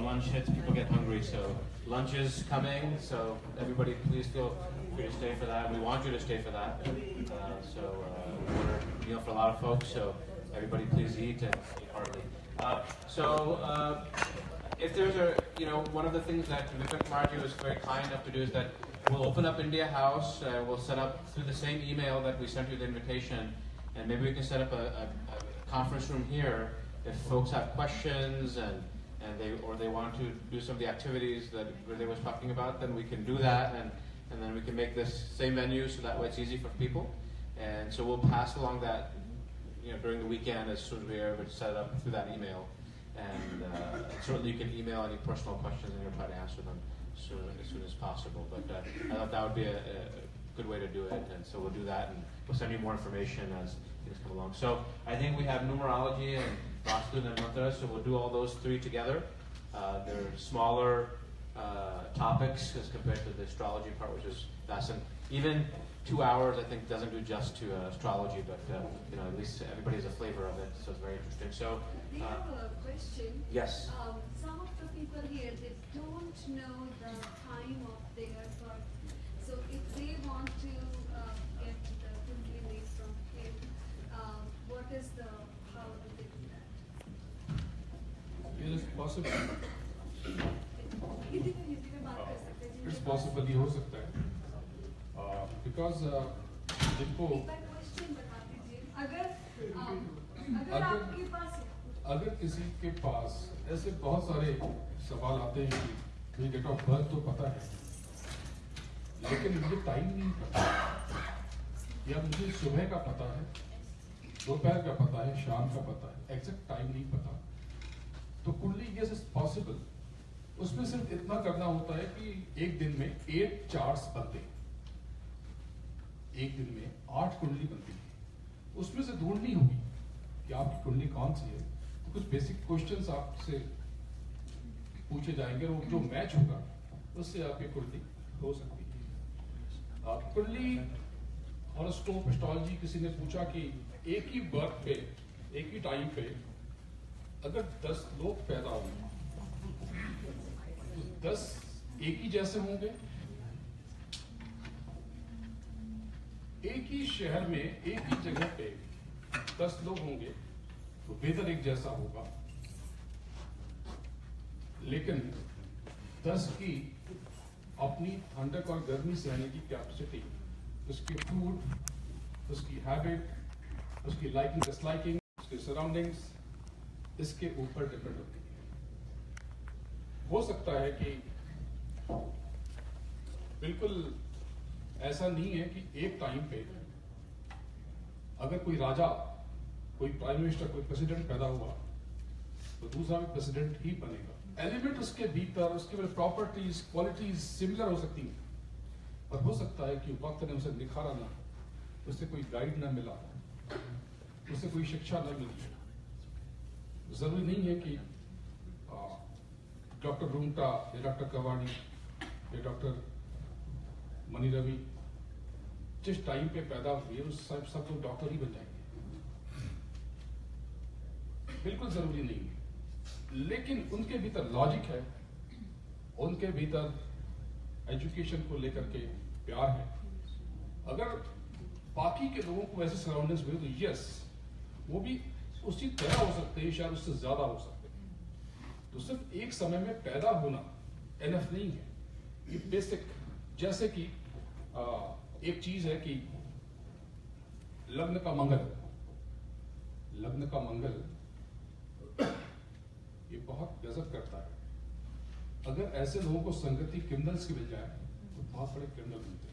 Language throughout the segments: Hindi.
lunch hits, people get hungry. So lunch is coming. So everybody, please feel free to stay for that. We want you to stay for that. We ordered a meal for a lot of folks. So everybody, please eat and eat heartily. If there's one of the things that Vipin Kumarji was very kind enough to do is that we'll open up India House. We'll set up through the same email that we sent you the invitation, and maybe we can set up a conference room here if folks have questions and they want to do some of the activities that Renee was talking about. Then we can do that, and then we can make this same venue so that way it's easy for people. And so we'll pass along that during the weekend as soon as we're able to set it up through that email. And certainly you can email any personal questions and we'll try to answer them as soon as possible. But I thought that would be a good way to do it, and so we'll do that, and we'll send you more information as things come along. So I think we have numerology and Vastu and Mantra, so we'll do all those three together. They're smaller topics as compared to the astrology part, which is vast. And even 2 hours, I think, doesn't do just to astrology, but at least everybody has a flavor of it, so it's very interesting. So we have a question. Yes. Some of the people here, they don't know the time of their birth. So if they want to get the Kundalini from him, how do they do that? It is possible. Hindi में बात कर सकते हैं। It's possible, ये हो सकता है। Because जिनको अगर किसी के पास ऐसे बहुत सारे सवाल आते हैं कि मुझे डेट ऑफ बर्थ तो पता है, लेकिन मुझे टाइम नहीं पता, या मुझे सुबह का पता है, दोपहर का पता है, शाम का पता है, एग्जैक्ट टाइम नहीं पता, तो कुंडली यस इज पॉसिबल। उसमें सिर्फ इतना करना होता है कि एक दिन में 8 चार्ट्स बनते हैं, एक दिन में 8 कुंडली बनती है। उसमें से ढूंढनी होगी कि आपकी कुंडली कौन सी है, तो कुछ बेसिक क्वेश्चंस आपसे पूछे जाएंगे, और जो मैच होगा उससे आपकी कुंडली हो सकती है। कुंडली हॉरोस्कोप एस्ट्रोलॉजी, किसी ने पूछा कि एक ही बर्थ पे, एक ही टाइम पे अगर 10 लोग पैदा होंगे तो 10 एक ही जैसे होंगे? एक ही शहर में एक ही जगह पे 10 लोग होंगे तो वेदर एक जैसा होगा, लेकिन 10 की अपनी ठंडक और गर्मी सहने की कैपेसिटी, उसके फूड, उसकी हैबिट, उसकी लाइकिंग डिसलाइकिंग, उसके सराउंडिंग्स, इसके ऊपर डिपेंड होती है। हो सकता है कि बिल्कुल ऐसा नहीं है कि एक टाइम पे अगर कोई राजा, कोई प्राइम मिनिस्टर, कोई प्रेसिडेंट पैदा हुआ तो दूसरा भी प्रेसिडेंट ही बनेगा। एलिमेंट उसके भीतर, उसके प्रॉपर्टीज, क्वालिटीज सिमिलर हो सकती हैं, पर हो सकता है कि वक्त ने उसे निखारा ना, उससे कोई गाइड ना मिला, उससे कोई शिक्षा न मिली। जरूरी नहीं है कि डॉक्टर रूंगटा या डॉक्टर कवानी या डॉक्टर मनी रवि जिस टाइम पे पैदा हुए उस सब लोग डॉक्टर ही बन जाएंगे, बिल्कुल जरूरी नहीं है। लेकिन उनके भीतर लॉजिक है, उनके भीतर एजुकेशन को लेकर के प्यार है। अगर बाकी के लोगों को ऐसे सराउंडिंग्स मिले तो यस, वो भी उसी तरह हो सकते हैं, शायद उससे ज्यादा हो सकते हैं। तो सिर्फ एक समय में पैदा होना एनफ नहीं है। ये बेसिक, जैसे कि एक चीज है कि लग्न का मंगल ये बहुत गजब करता है। अगर ऐसे लोगों को संगति क्रिमिनल्स की मिल जाए तो बहुत बड़े क्रिमिनल बनते हैं।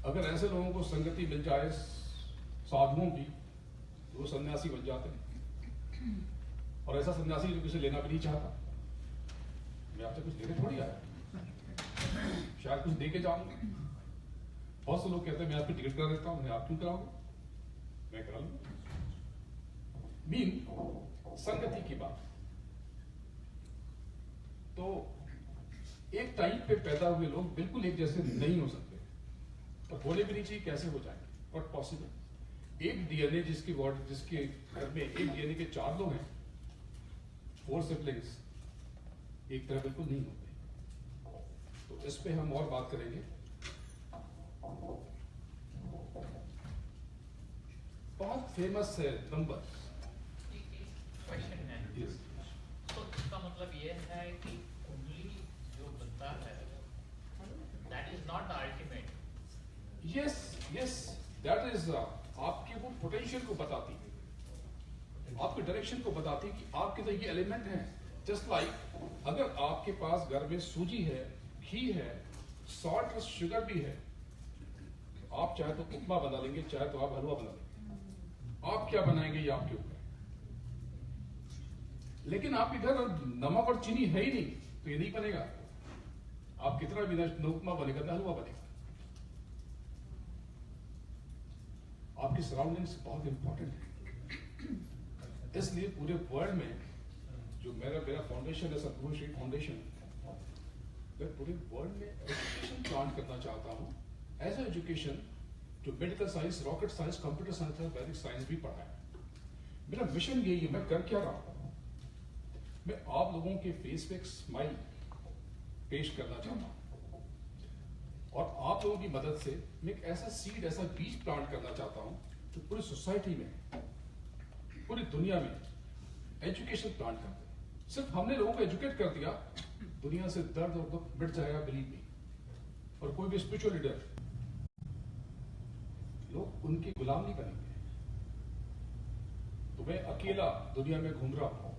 अगर ऐसे लोगों को संगति मिल जाए साधुओं की तो वो सन्यासी बन जाते हैं, और ऐसा सन्यासी जो किसी लेना भी नहीं चाहता। मैं आपसे कुछ लेके थोड़ी आया, शायद कुछ दे के जाऊंगा। बहुत से लोग कहते हैं मैं आपकी टिकट करा देता हूं, मैं आप क्यों कराऊंगा, मैं करा लूंगा। मीन संगति की बात। तो एक टाइम पे पैदा हुए लोग बिल्कुल एक जैसे नहीं हो सकते, और होने भी नहीं चाहिए। कैसे हो जाएंगे, बट पॉसिबल। एक डीएनए जिसके घर में एक डीएनए के 4 लोग हैं, 4 सिबलिंग्स एक तरह बिल्कुल नहीं होते। तो इस पे हम और बात करेंगे। बहुत फेमस है नंबर। क्वेश्चन है यस तो इसका मतलब ये है कि कुंडली जो बनता है that is not the ultimate. Yes yes that is आपके वो पोटेंशियल को बताती है, आपके डायरेक्शन को बताती है कि आपके अंदर ये एलिमेंट है। जस्ट लाइक अगर आपके पास घर में सूजी है, घी है, सॉल्ट और शुगर भी है, आप चाहे तो उपमा बना लेंगे, चाहे तो आप हलवा बना लेंगे। आप क्या बनाएंगे ये आपके ऊपर। लेकिन आपके घर नमक और चीनी है ही नहीं तो ये नहीं बनेगा। आप कितना भी न उपमा बनेगा न हलवा बनेगा। आपकी सराउंडिंग्स बहुत इंपॉर्टेंट है। इसलिए पूरे वर्ल्ड में जो मेरा फाउंडेशन है सतगुरु श्री फाउंडेशन, मैं पूरे वर्ल्ड में एजुकेशन प्लांट करना चाहता हूँ। एज एजुकेशन जो medical science, rocket science, computer science और वैदिक साइंस भी पढ़ाए। मेरा मिशन यही है। मैं कर क्या रहा हूं, मैं आप लोगों के फेस पे एक स्माइल पेश करना चाहता हूं और आप लोगों की मदद से मैं एक ऐसा सीड, ऐसा बीज प्लांट करना चाहता हूं जो पूरी सोसाइटी में, पूरी दुनिया में एजुकेशन प्लांट करते हैं। सिर्फ हमने लोगों को एजुकेट कर दिया, दुनिया से दर्द और दुख मिट जाएगा, बिलीव मी। और कोई भी स्पिरिचुअल लीडर, लोग उनके गुलाम नहीं बनेंगे। तो मैं अकेला दुनिया में घूम रहा हूं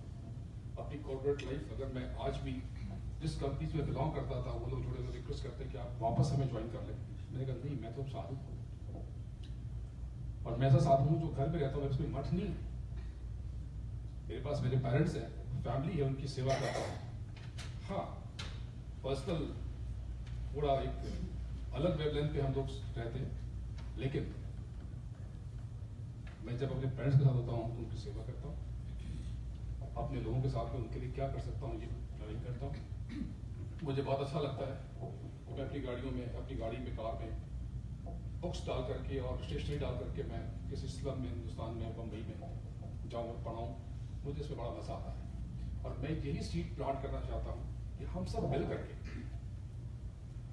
अपनी कॉर्पोरेट लाइफ। अगर मैं आज भी जिस कंपनी में बिलोंग करता था, वो लोग जुड़े हुए रिक्वेस्ट करते हैं कि आप वापस हमें ज्वाइन कर लें। मैंने कहा नहीं, मैं तो साधु हूं और मैं ऐसा साधु हूं जो घर में रहता हूं, मेरे मठ नहीं है। मेरे पास मेरे पेरेंट्स हैं, फैमिली है, उनकी सेवा करता हूं। हाँ, पर्सनल थोड़ा एक अलग वेवलेंथ पे हम लोग रहते हैं, लेकिन मैं जब अपने पेरेंट्स के साथ होता हूँ तो उनकी सेवा करता हूँ। अपने लोगों के साथ में उनके लिए क्या कर सकता हूँ ये प्लानिंग करता हूँ। मुझे बहुत अच्छा लगता है। मैं अपनी गाड़ियों में, अपनी गाड़ी में, कार में बुक्स डाल करके और स्टेशनरी डाल करके मैं किसी स्लम में, हिंदुस्तान में, बम्बई में जाऊँ और पढ़ाऊँ। मुझे इसमें बड़ा मजा आता है और मैं यही सीड प्लांट करना चाहता हूँ कि हम सब मिल करके,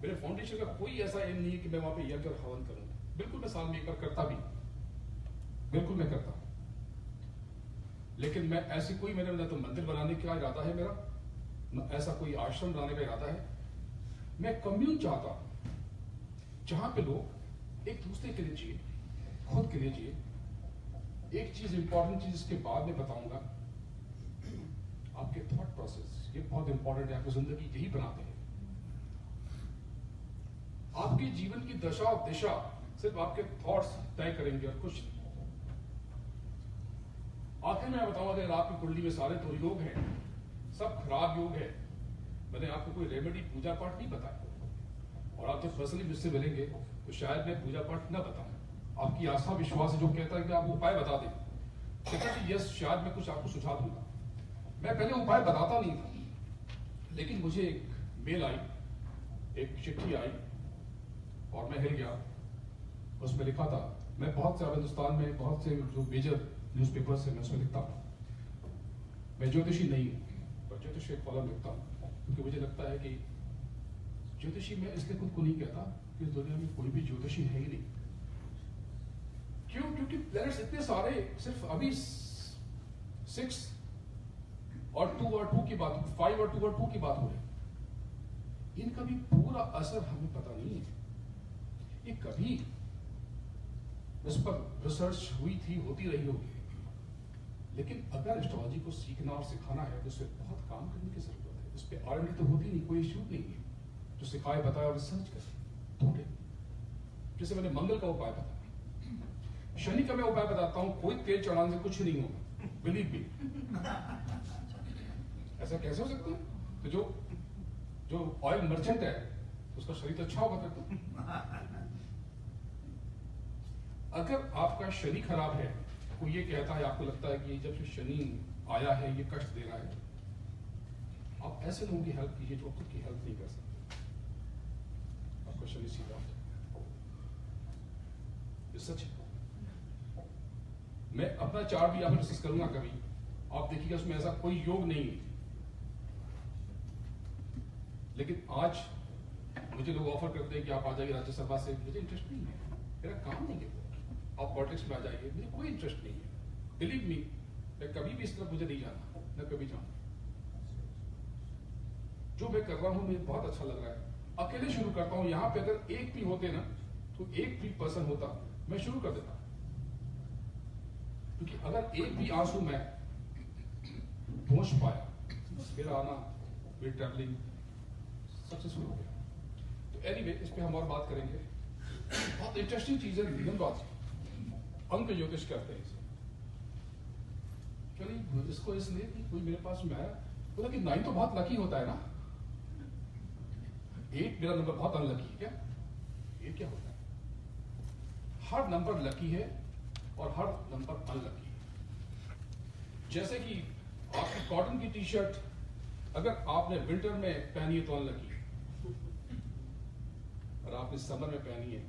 मेरे फाउंडेशन का कोई ऐसा एम नहीं है कि मैं वहां पे यज्ञ और हवन करूँ। बिल्कुल मैं साल में एक बार करता भी, बिल्कुल मैं करता हूं। लेकिन मैं ऐसी कोई, मेरे अंदर तो मंदिर बनाने का इरादा है मेरा, न ऐसा कोई आश्रम बनाने का इरादा है। मैं कम्यून चाहता हूं जहां पे लोग एक दूसरे के लिए जिए, खुद के लिए जिए। एक चीज, इंपॉर्टेंट चीज इसके बाद में बताऊंगा, आपके थॉट प्रोसेस ये बहुत इंपॉर्टेंट है। आपकी जिंदगी यही बनाते हैं। आपके जीवन की दशा और दिशा सिर्फ आपके थॉट्स तय करेंगे और कुछ। आखिर में मैं बताऊंगा, अगर आपकी कुंडली में सारे तो योग हैं, सब खराब योग है, मैंने आपको कोई रेमेडी, पूजा पाठ नहीं बताया। और आप जब पर्सनली मुझसे मिलेंगे तो शायद मैं पूजा पाठ ना बताऊं। आपकी आस्था विश्वास है जो कहता है कि आप उपाय बता दें, कहता कि यस शायद मैं कुछ आपको सुझाव दूंगा। मैं पहले उपाय बताता नहीं था, लेकिन मुझे एक मेल आई, एक चिट्ठी आई और मैं हिल गया। उसमें लिखा था, मैं बहुत से हिंदुस्तान में बहुत से जो मेजर न्यूज़पेपर से मैं उसमें लिखता हूँ। मैं ज्योतिषी नहीं हूँ पर ज्योतिष के कॉलम लिखता हूँ, क्योंकि मुझे लगता है कि ज्योतिषी मैं इसलिए खुद को नहीं कहता कि इस दुनिया में कोई भी ज्योतिषी है ही नहीं। क्यों? क्योंकि प्लैनेट्स इतने सारे, सिर्फ अभी 6 और 2 और 2 की बात, 5 और 2 और 2 की बात हो रही, इनका भी पूरा असर हमें पता नहीं है। ये कभी इस पर रिसर्च हुई थी, होती रही होगी, लेकिन अगर एस्ट्रोलॉजी को सीखना और सिखाना है तो उससे बहुत काम करने की जरूरत है। उस पर R&D तो होती नहीं, कोई इश्यू नहीं है। जो सिखाए बताए और रिसर्च करे थोड़े। जैसे मैंने मंगल का उपाय बताया, शनि का मैं उपाय बताता हूं, कोई तेल चढ़ाने से कुछ नहीं होगा, बिलीव मी। ऐसा कैसे हो सकता है? तो जो ऑयल मर्चेंट है उसका शरीर तो अच्छा होगा फिर तो। अगर आपका शरीर खराब है, कोई ये कहता है, आपको लगता है कि जब से शनि आया है ये कष्ट दे रहा है, आप ऐसे लोगों की हेल्प कीजिए जो खुद की हेल्प नहीं कर सकते। आपका शनि सीधा ये सच है। मैं अपना चार्ट भी यहाँ पर डिस्कस करूंगा कभी, आप देखिएगा उसमें ऐसा कोई योग नहीं है। लेकिन आज मुझे लोग ऑफर करते हैं कि आप आ जाइए राज्यसभा से, मुझे इंटरेस्ट नहीं है, मेरा काम नहीं है। आप पॉलिटिक्स में आ जाइए, मुझे कोई इंटरेस्ट नहीं है। बिलीव मी, मैं कभी भी इस तरफ मुझे नहीं जाना, मैं कभी जाऊँ। जो मैं कर रहा हूँ मुझे बहुत अच्छा लग रहा है। अकेले शुरू करता हूँ। यहाँ पे अगर एक भी होते ना, तो एक भी पर्सन होता, मैं शुरू कर देता। क्योंकि अगर एक भी आंसू मैं पहुंच पाया, बस मेरा आना, मेरी ट्रैवलिंग सक्सेसफुल हो गया। तो एनीवे, इस पे हम और बात करेंगे। बहुत इंटरेस्टिंग चीज है निगमराज, अंक ज्योतिष करते हैं इसे। चलिए इसको इसलिए कि कोई मेरे पास में आया, बोला कि 9 तो बहुत लकी होता है ना, 8 मेरा नंबर बहुत अनलकी है। क्या ये क्या होता है? हर नंबर लकी है और हर नंबर अनलकी है। जैसे कि आपकी कॉटन की टी शर्ट अगर आपने विंटर में पहनी है तो अनलकी है, और आपने समर में पहनी है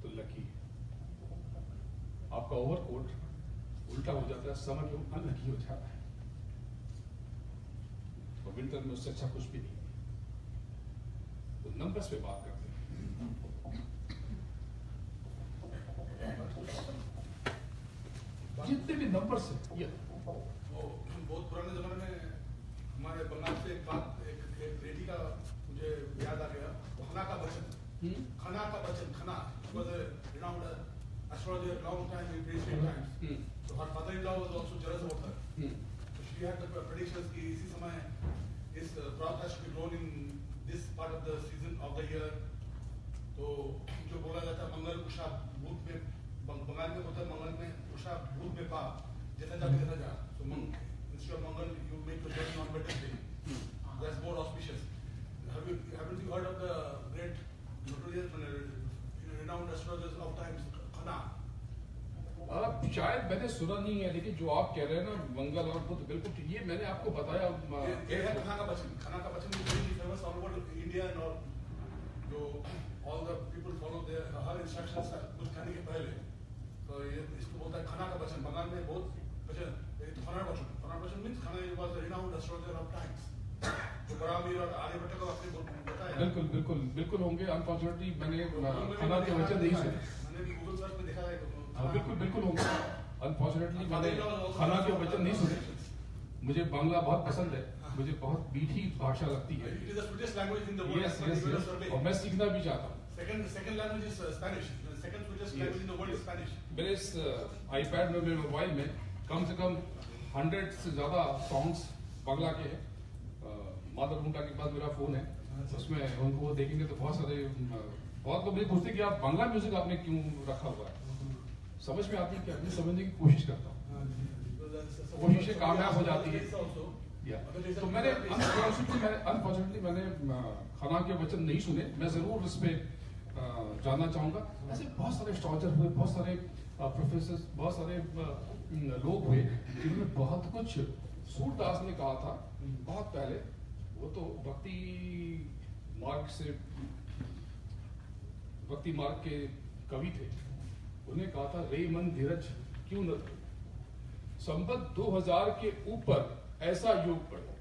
तो लकी है। आपका ओवरकोट उल्टा हो जाता है, समर में अनलकी हो जाता है, और विंटर में उससे अच्छा कुछ भी नहीं। तो नंबर्स पे बात करते हैं। जितने भी नंबर्स हैं, ये वो बहुत पुराने जमाने में हमारे बंगाल से एक लेडी का मुझे याद आ गया, खना का वचन, खना का वचन, खना was a renowned astrologer long time in ancient times. So her father-in-law was also jealous about her. So she had the predictions कि इसी समय इस crop has to be grown in this part of the season of the year. तो जो बोला जाता है मंगल कुशा भूत में, बंगाल में होता है मंगल में कुशा भूत में पाप, जैसा जाके देखा जा। So instead of Mangal, you make your journey on Wednesday. That's more auspicious. Haven't you heard of the great notorious renowned astrologers of times, Khana? शायद मैंने सुना नहीं है, लेकिन जो आप कह रहे हैं ना मंगल और बुध, बिल्कुल ये मैंने आपको बताया। ये है खना का वचन। खना का वचन is very famous all over India and all. जो all the people follow their her instructions कुछ खाने के पहले, तो ये इसको बोलता है खना का वचन। बंगाल में बहुत वचन, ये तो खना वचन। खना वचन means खना was a renowned astrologer of times. जो बरामीर और आर्यभट्ट को आपने बताया। बिल्कुल बिल्कुल बिल्कुल होंगे। अनफॉर्चुनेटली मैंने खना के वचन नहीं सुने। मैंने गूगल सर्च में देखा है। बिल्कुल बिल्कुल होंगे। अनफॉर्चुनेटली मैंने खना के वचन नहीं सुने। मुझे बांग्ला बहुत पसंद है, मुझे बहुत मीठी भाषा लगती है। It is the sweetest language in the world. Yes yes yes, और मैं सीखना भी चाहता हूँ। Second language is Spanish. The second sweetest language in the world is Spanish. मेरे इस आईपैड में, मेरे मोबाइल में कम से कम 100 से ज्यादा सॉन्ग्स बांग्ला के हैं। माधव मुंडा के पास मेरा फोन है, उसमें उनको देखेंगे तो बहुत सारे, बहुत लोग मुझे पूछते कि आप बांग्ला म्यूजिक आपने क्यों रखा हुआ है। समझ में आती है कि मैं समझने की कोशिश करता हूँ, कोशिशें कामयाब हो जाती है। तो मैंने अनफॉर्चुनेटली मैंने खना के वचन नहीं सुने। मैं जरूर इस पे जानना चाहूंगा। ऐसे बहुत सारे एस्ट्रोलॉजर हुए, बहुत सारे प्रोफेसर, बहुत सारे लोग हुए जिन्होंने बहुत कुछ। सूरदास ने कहा था बहुत पहले, वो तो भक्ति मार्ग के कवि थे। उन्हें कहा था, रे मन धीरज क्यों न, संबत 2000 के ऊपर ऐसा योग पड़े,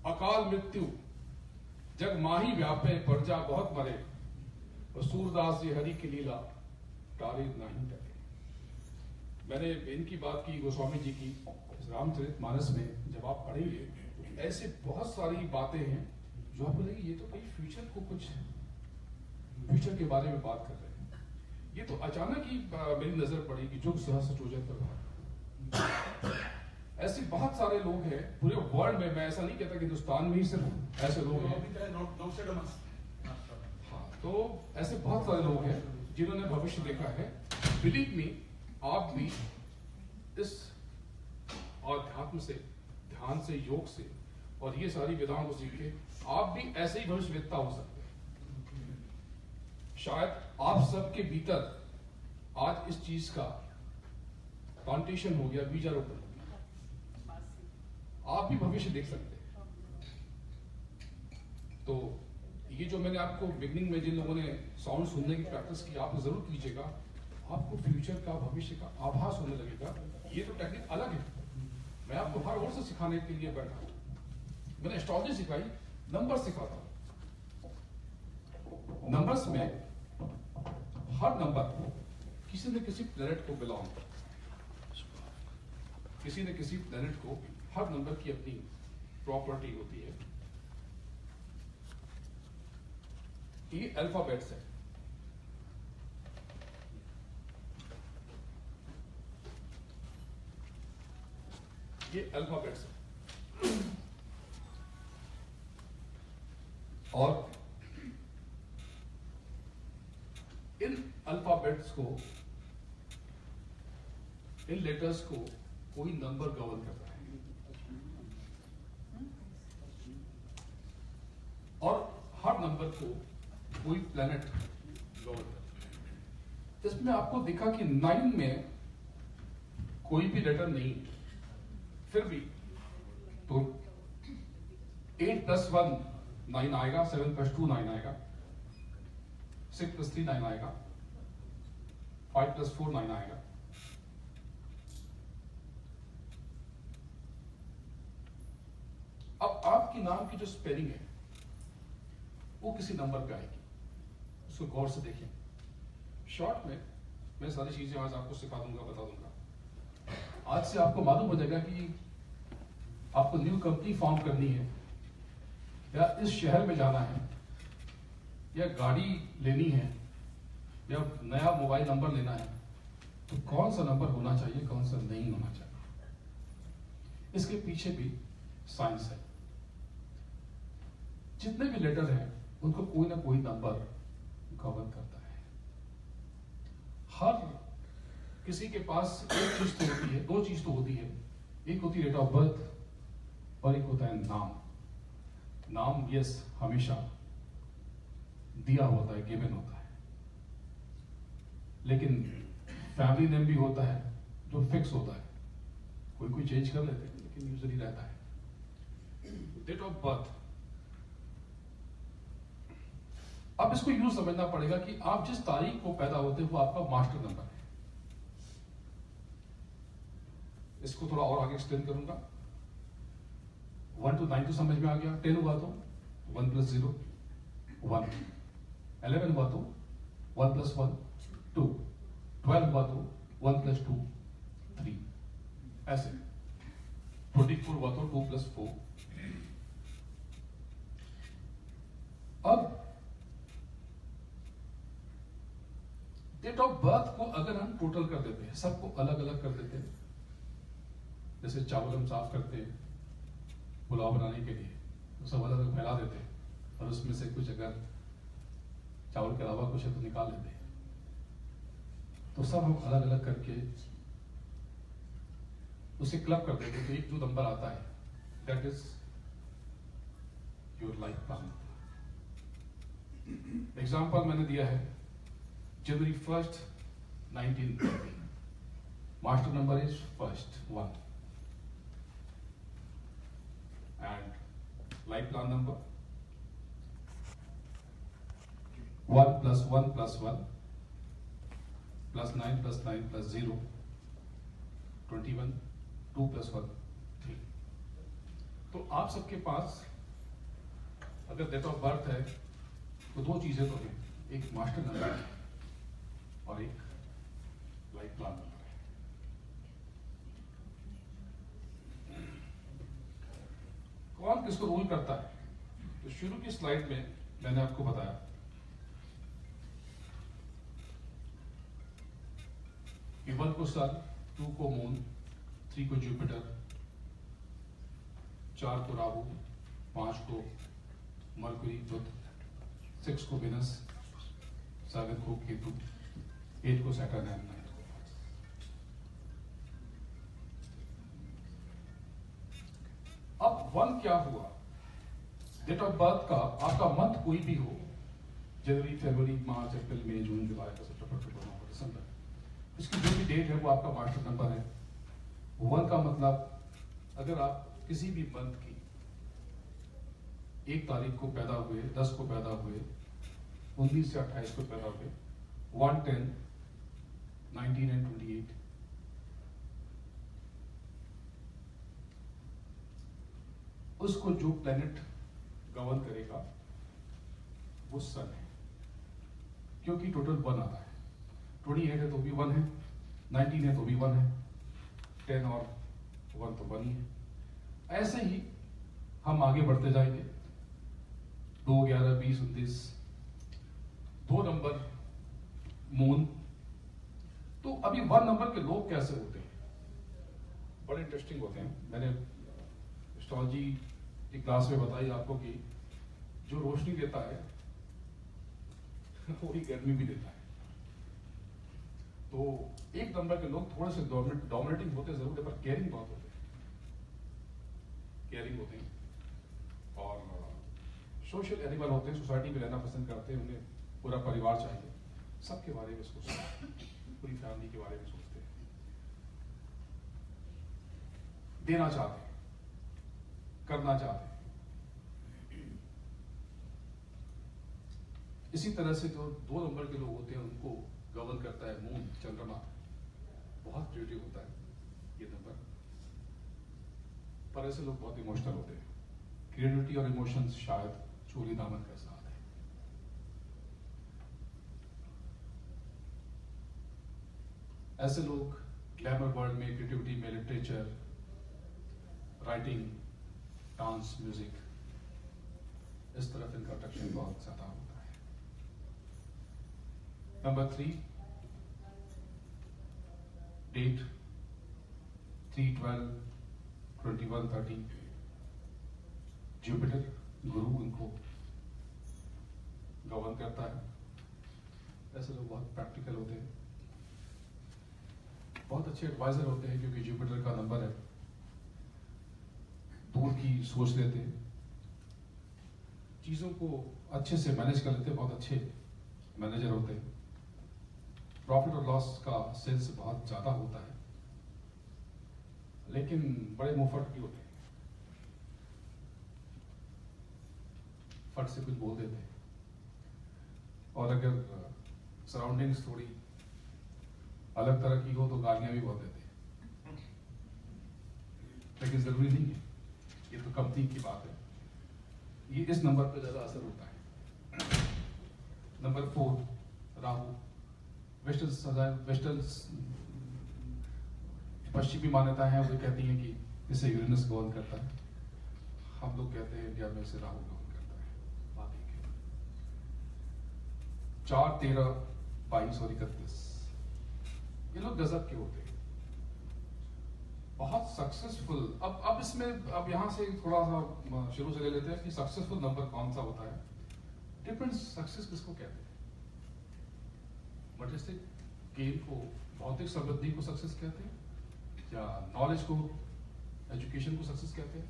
अकाल मृत्यु जग माही व्यापे, प्रजा बहुत मरे, और सूरदास जी हरि की लीला तारे नहीं टके। मैंने इनकी बात की, गोस्वामी जी की, रामचरितमानस में जब आप पढ़ेंगे ऐसे बहुत सारी बातें हैं जो आपको लगेगी ये तो कहीं फ्यूचर के बारे में बात कर रहे हैं। ये तो अचानक ही मेरी नजर पड़ी कि जुग सहस्त्र योजन प्रभाव। ऐसे बहुत सारे लोग हैं पूरे वर्ल्ड में। मैं ऐसा नहीं कहता कि हिंदुस्तान में ही सिर्फ ऐसे लोग हैं। हाँ, तो ऐसे बहुत सारे लोग हैं जिन्होंने भविष्य देखा है। बिलीव मी, आप भी इस अध्यात्म से, ध्यान से, योग से और ये सारी विधाओं को सीख के आप भी ऐसे ही भविष्यवेत्ता हो सकते हैं। शायद आप सबके भीतर आज इस चीज का प्लांटेशन हो गया, बीजारोपण हो गया, आप भी भविष्य देख सकते हैं। तो ये जो मैंने आपको बिगनिंग में जिन लोगों ने साउंड सुनने की प्रैक्टिस की, आप जरूर कीजिएगा। आपको फ्यूचर का, भविष्य का आभास होने लगेगा। ये तो टेक्निक अलग है, मैं आपको हर ओर से सिखाने के लिए बैठा हूं। मैंने एस्ट्रोलॉजी सिखाई, नंबर सिखाता हूं। नंबर्स में हर नंबर किसी न किसी प्लेनेट को बिलोंग करता है। किसी न किसी प्लेनेट को हर नंबर की अपनी प्रॉपर्टी होती है। ये अल्फाबेट्स है। ये अल्फाबेट्स है और इन अल्फाबेट्स को, इन लेटर्स को कोई नंबर गवर्न करता है और हर नंबर को कोई प्लैनेट गवर्न करता है। इसमें आपको दिखा कि 9 में कोई भी लेटर नहीं, फिर भी तो 8 + 1 9 आएगा, 7 + 2 9 आएगा, 6 + 3 9 आएगा, 5 + 4 9 आएगा। अब आपकी नाम की जो स्पेलिंग है वो किसी नंबर पे आएगी, उसको गौर से देखें। शॉर्ट में मैं सारी चीजें आज आपको सिखा दूंगा, बता दूंगा। आज से आपको मालूम हो जाएगा कि आपको न्यू कंपनी फॉर्म करनी है, या इस शहर में जाना है, या गाड़ी लेनी है, या नया मोबाइल नंबर लेना है, तो कौन सा नंबर होना चाहिए, कौन सा नहीं होना चाहिए। इसके पीछे भी साइंस है। जितने भी लेटर हैं उनको कोई ना कोई नंबर गवर्न करता है। हर किसी के पास एक चीज तो होती है, दो चीज तो होती है। एक होती है डेट ऑफ बर्थ और एक होता है नाम। नाम यस हमेशा दिया होता है, गिवन होता है, लेकिन फैमिली नेम भी होता है जो फिक्स होता है। कोई कोई चेंज कर लेते हैं लेकिन यूजुअली रहता है। डेट ऑफ बर्थ, अब इसको यूं समझना पड़ेगा कि आप जिस तारीख को पैदा होते हैं वो आपका मास्टर नंबर है। इसको थोड़ा और आगे एक्सप्लेन करूंगा। 1 to 9 तो समझ में आ गया। 10 हुआ तो 1 + 0 1, 11 हुआ तो 1 + 1 2, 12 हुआ तो 1 + 2 3, ऐसे 24 हुआ तो 2 + 4। अब डेट ऑफ बर्थ को अगर हम टोटल कर देते हैं, सबको अलग अलग कर देते हैं, जैसे चावल हम साफ करते हैं पुलाव बनाने के लिए, तो सब अलग अलग फैला देते हैं और उसमें से कुछ अगर चावल के अलावा कुछ है तो निकाल लेते हैं। तो सब हम अलग अलग करके उसे क्लब कर देते हैं। तो एक जो नंबर आता है that is your life plan. Example मैंने दिया है January 1st 1930, master number is 1st 1, and life plan number 1 + 1 + 1 + 9 + 9 + 0 21, 2 + 1 3। तो आप सबके पास अगर डेट ऑफ बर्थ है तो दो चीजें तो हैं, एक मास्टर नंबर है और एक लाइफ प्लान नंबर है। कौन किसको रूल करता है? तो शुरू की स्लाइड में मैंने आपको बताया कि 1 को सन, 2 को मून, 3 को जुपिटर, 4 को राहु, 5 को मरकुरी बुध, 6 को वेनस, 7 को केतु, 8 को सैटर्न एंड 9 को मार्स। अब 1 क्या हुआ? डेट ऑफ बर्थ का आपका मंथ कोई भी हो, जनवरी, फरवरी, मार्च, अप्रैल, मई, जून, जुलाई, अगस्त, सितंबर, अक्टूबर, नवंबर, दिसंबर, इसकी जो भी डेट है वो आपका मास्टर नंबर है। 1 का मतलब अगर आप किसी भी मंथ की 1 तारीख को पैदा हुए, 10 को पैदा हुए, 19 से 28 को पैदा हुए, 1, 10, 19 and 28, उसको जो प्लेनेट गवर्न करेगा वो सन है, क्योंकि टोटल 1 आता है। 28 है तो भी 1 है, 19 है तो भी 1 है, 10 और 1 तो 1 ही है। ऐसे ही हम आगे बढ़ते जाएंगे। 2, 11, 20, 29, 2 नंबर मून। तो अभी 1 नंबर के लोग कैसे होते हैं, बड़े इंटरेस्टिंग होते हैं। मैंने एस्ट्रोलॉजी की क्लास में बताई आपको कि जो रोशनी देता है वही गर्मी भी देता है। तो 1 नंबर के लोग थोड़े से डोमिनेटिंग होते जरूर है, पर केयरिंग बहुत होते हैं, केयरिंग होते हैं और सोशल एनिमल होते हैं, सोसाइटी में रहना पसंद करते हैं। उन्हें पूरा परिवार चाहिए, सबके बारे में सोचते हैं, पूरी फैमिली के बारे में सोचते हैं, देना चाहते हैं, करना चाहते हैं। इसी तरह से जो 2 नंबर के लोग होते हैं उनको गवर्न करता है मून, चंद्रमा। बहुत क्रिएटिव होता है ये नंबर, पर ऐसे लोग बहुत इमोशनल होते हैं। क्रिएटिविटी और इमोशंस शायद चोली दामन का साथ है। ऐसे लोग ग्लैमर वर्ल्ड में, क्रिएटिविटी में, लिटरेचर, राइटिंग, डांस, म्यूजिक, इस तरफ इनका अट्रैक्शन बहुत ज्यादा होता है। नंबर 3, डेट 3, 12, 21, 30, जुपिटर गुरु उनको गवर्न करता है। ऐसे लोग बहुत प्रैक्टिकल होते हैं, बहुत अच्छे एडवाइजर होते हैं, क्योंकि जुपिटर का नंबर है, दूर की सोच लेते हैं, चीजों को अच्छे से मैनेज कर लेते हैं, बहुत अच्छे मैनेजर होते हैं। प्रॉफिट और लॉस का सेंस बहुत ज्यादा होता है, लेकिन बड़े मुंहफट भी होते हैं, फट से कुछ बोल देते हैं। और अगर सराउंडिंग्स थोड़ी अलग तरह की हो तो गालियां भी बहुत देते हैं, लेकिन जरूरी नहीं है, ये तो कंपनी की बात है। ये इस नंबर पे ज्यादा असर होता है। नंबर 4, राहु। वेस्टर्न पश्चिमी मान्यता है, वो कहती है कि इसे यूरेनस गवर्न करता है। हम लोग कहते हैं इंडिया में इसे राहु गवर्न करता है। बात एक है। 4, 13, 22 और 31 ये लोग गजब के होते हैं, बहुत सक्सेसफुल। अब इसमें अब यहां से थोड़ा सा शुरू से ले लेते हैं कि सक्सेसफुल नंबर कौन सा होता है। डिफरेंट सक्सेस किसको कहते हैं? मटेरियलिस्टिक गेन को, भौतिक समृद्धि को सक्सेस कहते हैं, या नॉलेज को, एजुकेशन को सक्सेस कहते हैं,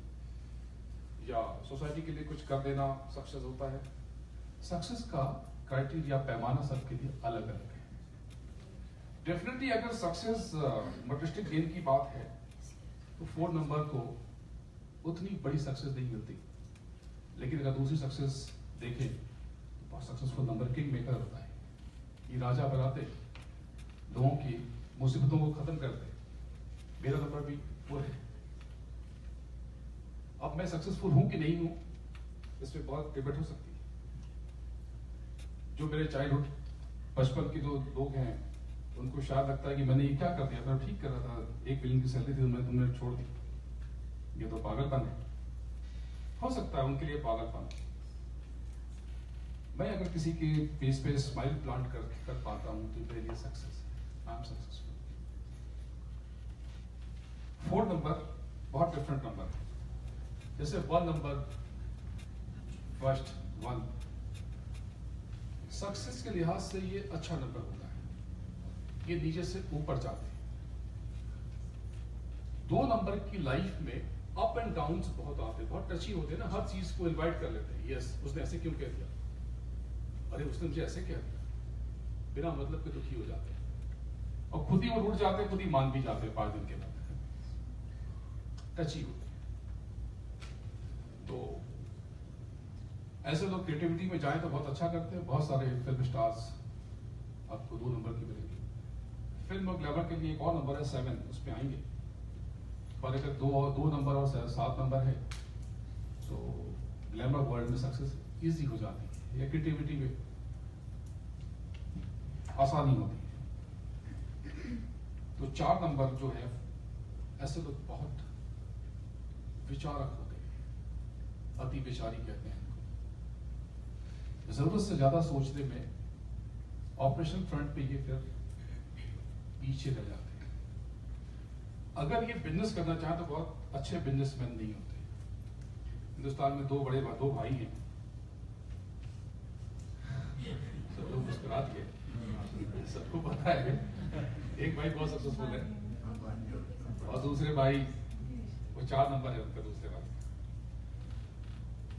या सोसाइटी के लिए कुछ कर देना सक्सेस होता है। सक्सेस का क्राइटेरिया, पैमाना सबके लिए अलग अलग है। डेफिनेटली अगर सक्सेस मटेरियलिस्टिक गेन की बात है तो 4 नंबर को उतनी बड़ी सक्सेस नहीं मिलती, लेकिन अगर दूसरी सक्सेस देखें तो बहुत सक्सेसफुल नंबर किंग मेकर होता है। ये राजा बनाते, लोगों की मुसीबतों को खत्म करते। मेरा नंबर भी 4 है। अब मैं सक्सेसफुल हूं कि नहीं हूं, इसमें बहुत डिबेट हो सकती है। जो मेरे चाइल्डहुड, बचपन के जो लोग हैं, उनको शायद लगता है कि मैंने ये क्या कर दिया, मैं ठीक कर रहा था, 1 मिलियन की सैलरी थी, तुमने छोड़ दी, ये तो पागलपन है। हो सकता है उनके लिए पागलपन। मैं अगर किसी के फेस पे स्माइल प्लांट कर पाता हूं तो मेरे लिए सक्सेस है, आई एम सक्सेसफुल। 4 नंबर बहुत डिफरेंट नंबर है। जैसे 1 नंबर, फर्स्ट 1, सक्सेस के लिहाज से ये अच्छा नंबर होता है, ये नीचे से ऊपर जाते हैं। 2 नंबर की लाइफ में अप एंड डाउन्स बहुत आते हैं, बहुत टची होते हैं ना, हर चीज को इनवाइट कर लेते हैं। यस, उसने ऐसे क्यों कह दिया, अरे उसने मुझे ऐसे कह दिया, बिना मतलब के दुखी हो जाते हैं, और खुद ही वो रूठ जाते हैं, खुद ही मान भी जाते हैं 5 दिन के बाद। टची होते हैं। तो ऐसे लोग क्रिएटिविटी में जाएं तो बहुत अच्छा करते हैं। बहुत सारे फिल्म स्टार्स आपको 2 नंबर की मिलेंगे। फिल्म और ग्लैमर के लिए एक और नंबर है 7, उसमें आएंगे। पर अगर 2 नंबर और 7 नंबर है तो ग्लैमर वर्ल्ड में सक्सेस इजी हो जाती है, या क्रिएटिविटी में आसानी होती है। तो 4 नंबर जो है ऐसे लोग बहुत विचारक होते हैं, अति विचारी कहते हैं इनको। जरूरत से ज्यादा सोचने में ऑपरेशन फ्रंट पे ये फिर पीछे रह जाते हैं। अगर ये बिजनेस करना चाहें तो बहुत अच्छे बिजनेसमैन नहीं होते। हिंदुस्तान में दो भाई हैं, सब लोग मुस्कुरा दिए, सबको पता है एक भाई बहुत सक्सेसफुल है और दूसरे भाई वो 4 नंबर है उनका, दूसरे भाई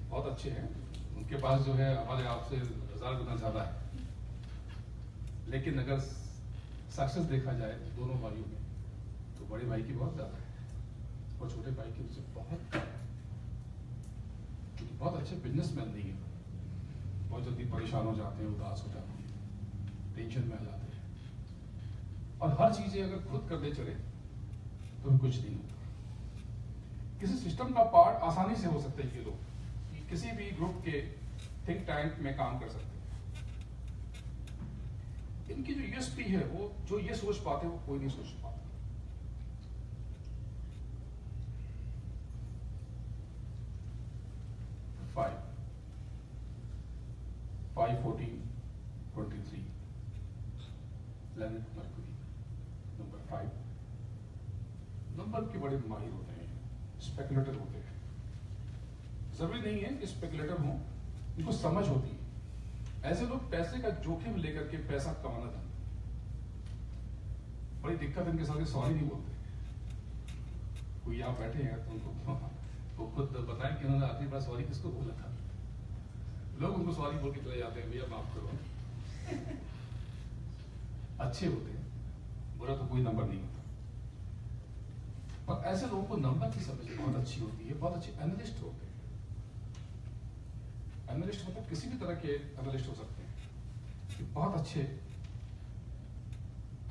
बहुत अच्छे हैं, उनके पास जो है हमारे आपसे 1000 गुना ज्यादा है। लेकिन अगर सक्सेस देखा जाए दोनों भाइयों में तो बड़े भाई की बहुत ज्यादा है और छोटे भाई की उनसे बहुत कम है, क्योंकि बहुत अच्छे बिजनेसमैन नहीं है, बहुत जल्दी परेशान हो जाते हैं, उदास हो जाते हैं, टेंशन में आ जाते हैं, और हर चीजें अगर खुद करने चले तो भी कुछ नहीं होता। किसी सिस्टम का पार्ट आसानी से हो सकते हैं ये लोग, कि किसी भी ग्रुप के थिंक टैंक में काम कर सकते हैं। इनकी जो यूएसपी है, वो जो ये सोच पाते हैं वो कोई नहीं सोच पाता। Five 14 23 planet mercury number 5 number के बड़े माहिर होते हैं, स्पेकुलेटर होते हैं। जरूरी नहीं है कि स्पेकुलेटर हों, इनको समझ होती है। ऐसे लोग पैसे का जोखिम लेकर के पैसा कमाना जानते हैं। बड़ी दिक्कत इनके साथ सॉरी नहीं बोलते। कोई यहाँ बैठे हैं तो उनको वो खुद बताएं कि उन्होंने आखिरी बार सॉरी किसको बोला था। लोग उनको सॉरी बोल के चले जाते हैं, भैया माफ करो। अच्छे होते हैं, बुरा तो कोई नंबर नहीं होता। पर ऐसे लोगों को नंबर की समझ बहुत अच्छी होती है, बहुत अच्छे एनालिस्ट होते हैं। एनालिस्ट मतलब किसी भी तरह के एनालिस्ट हो सकते हैं, कि बहुत अच्छे,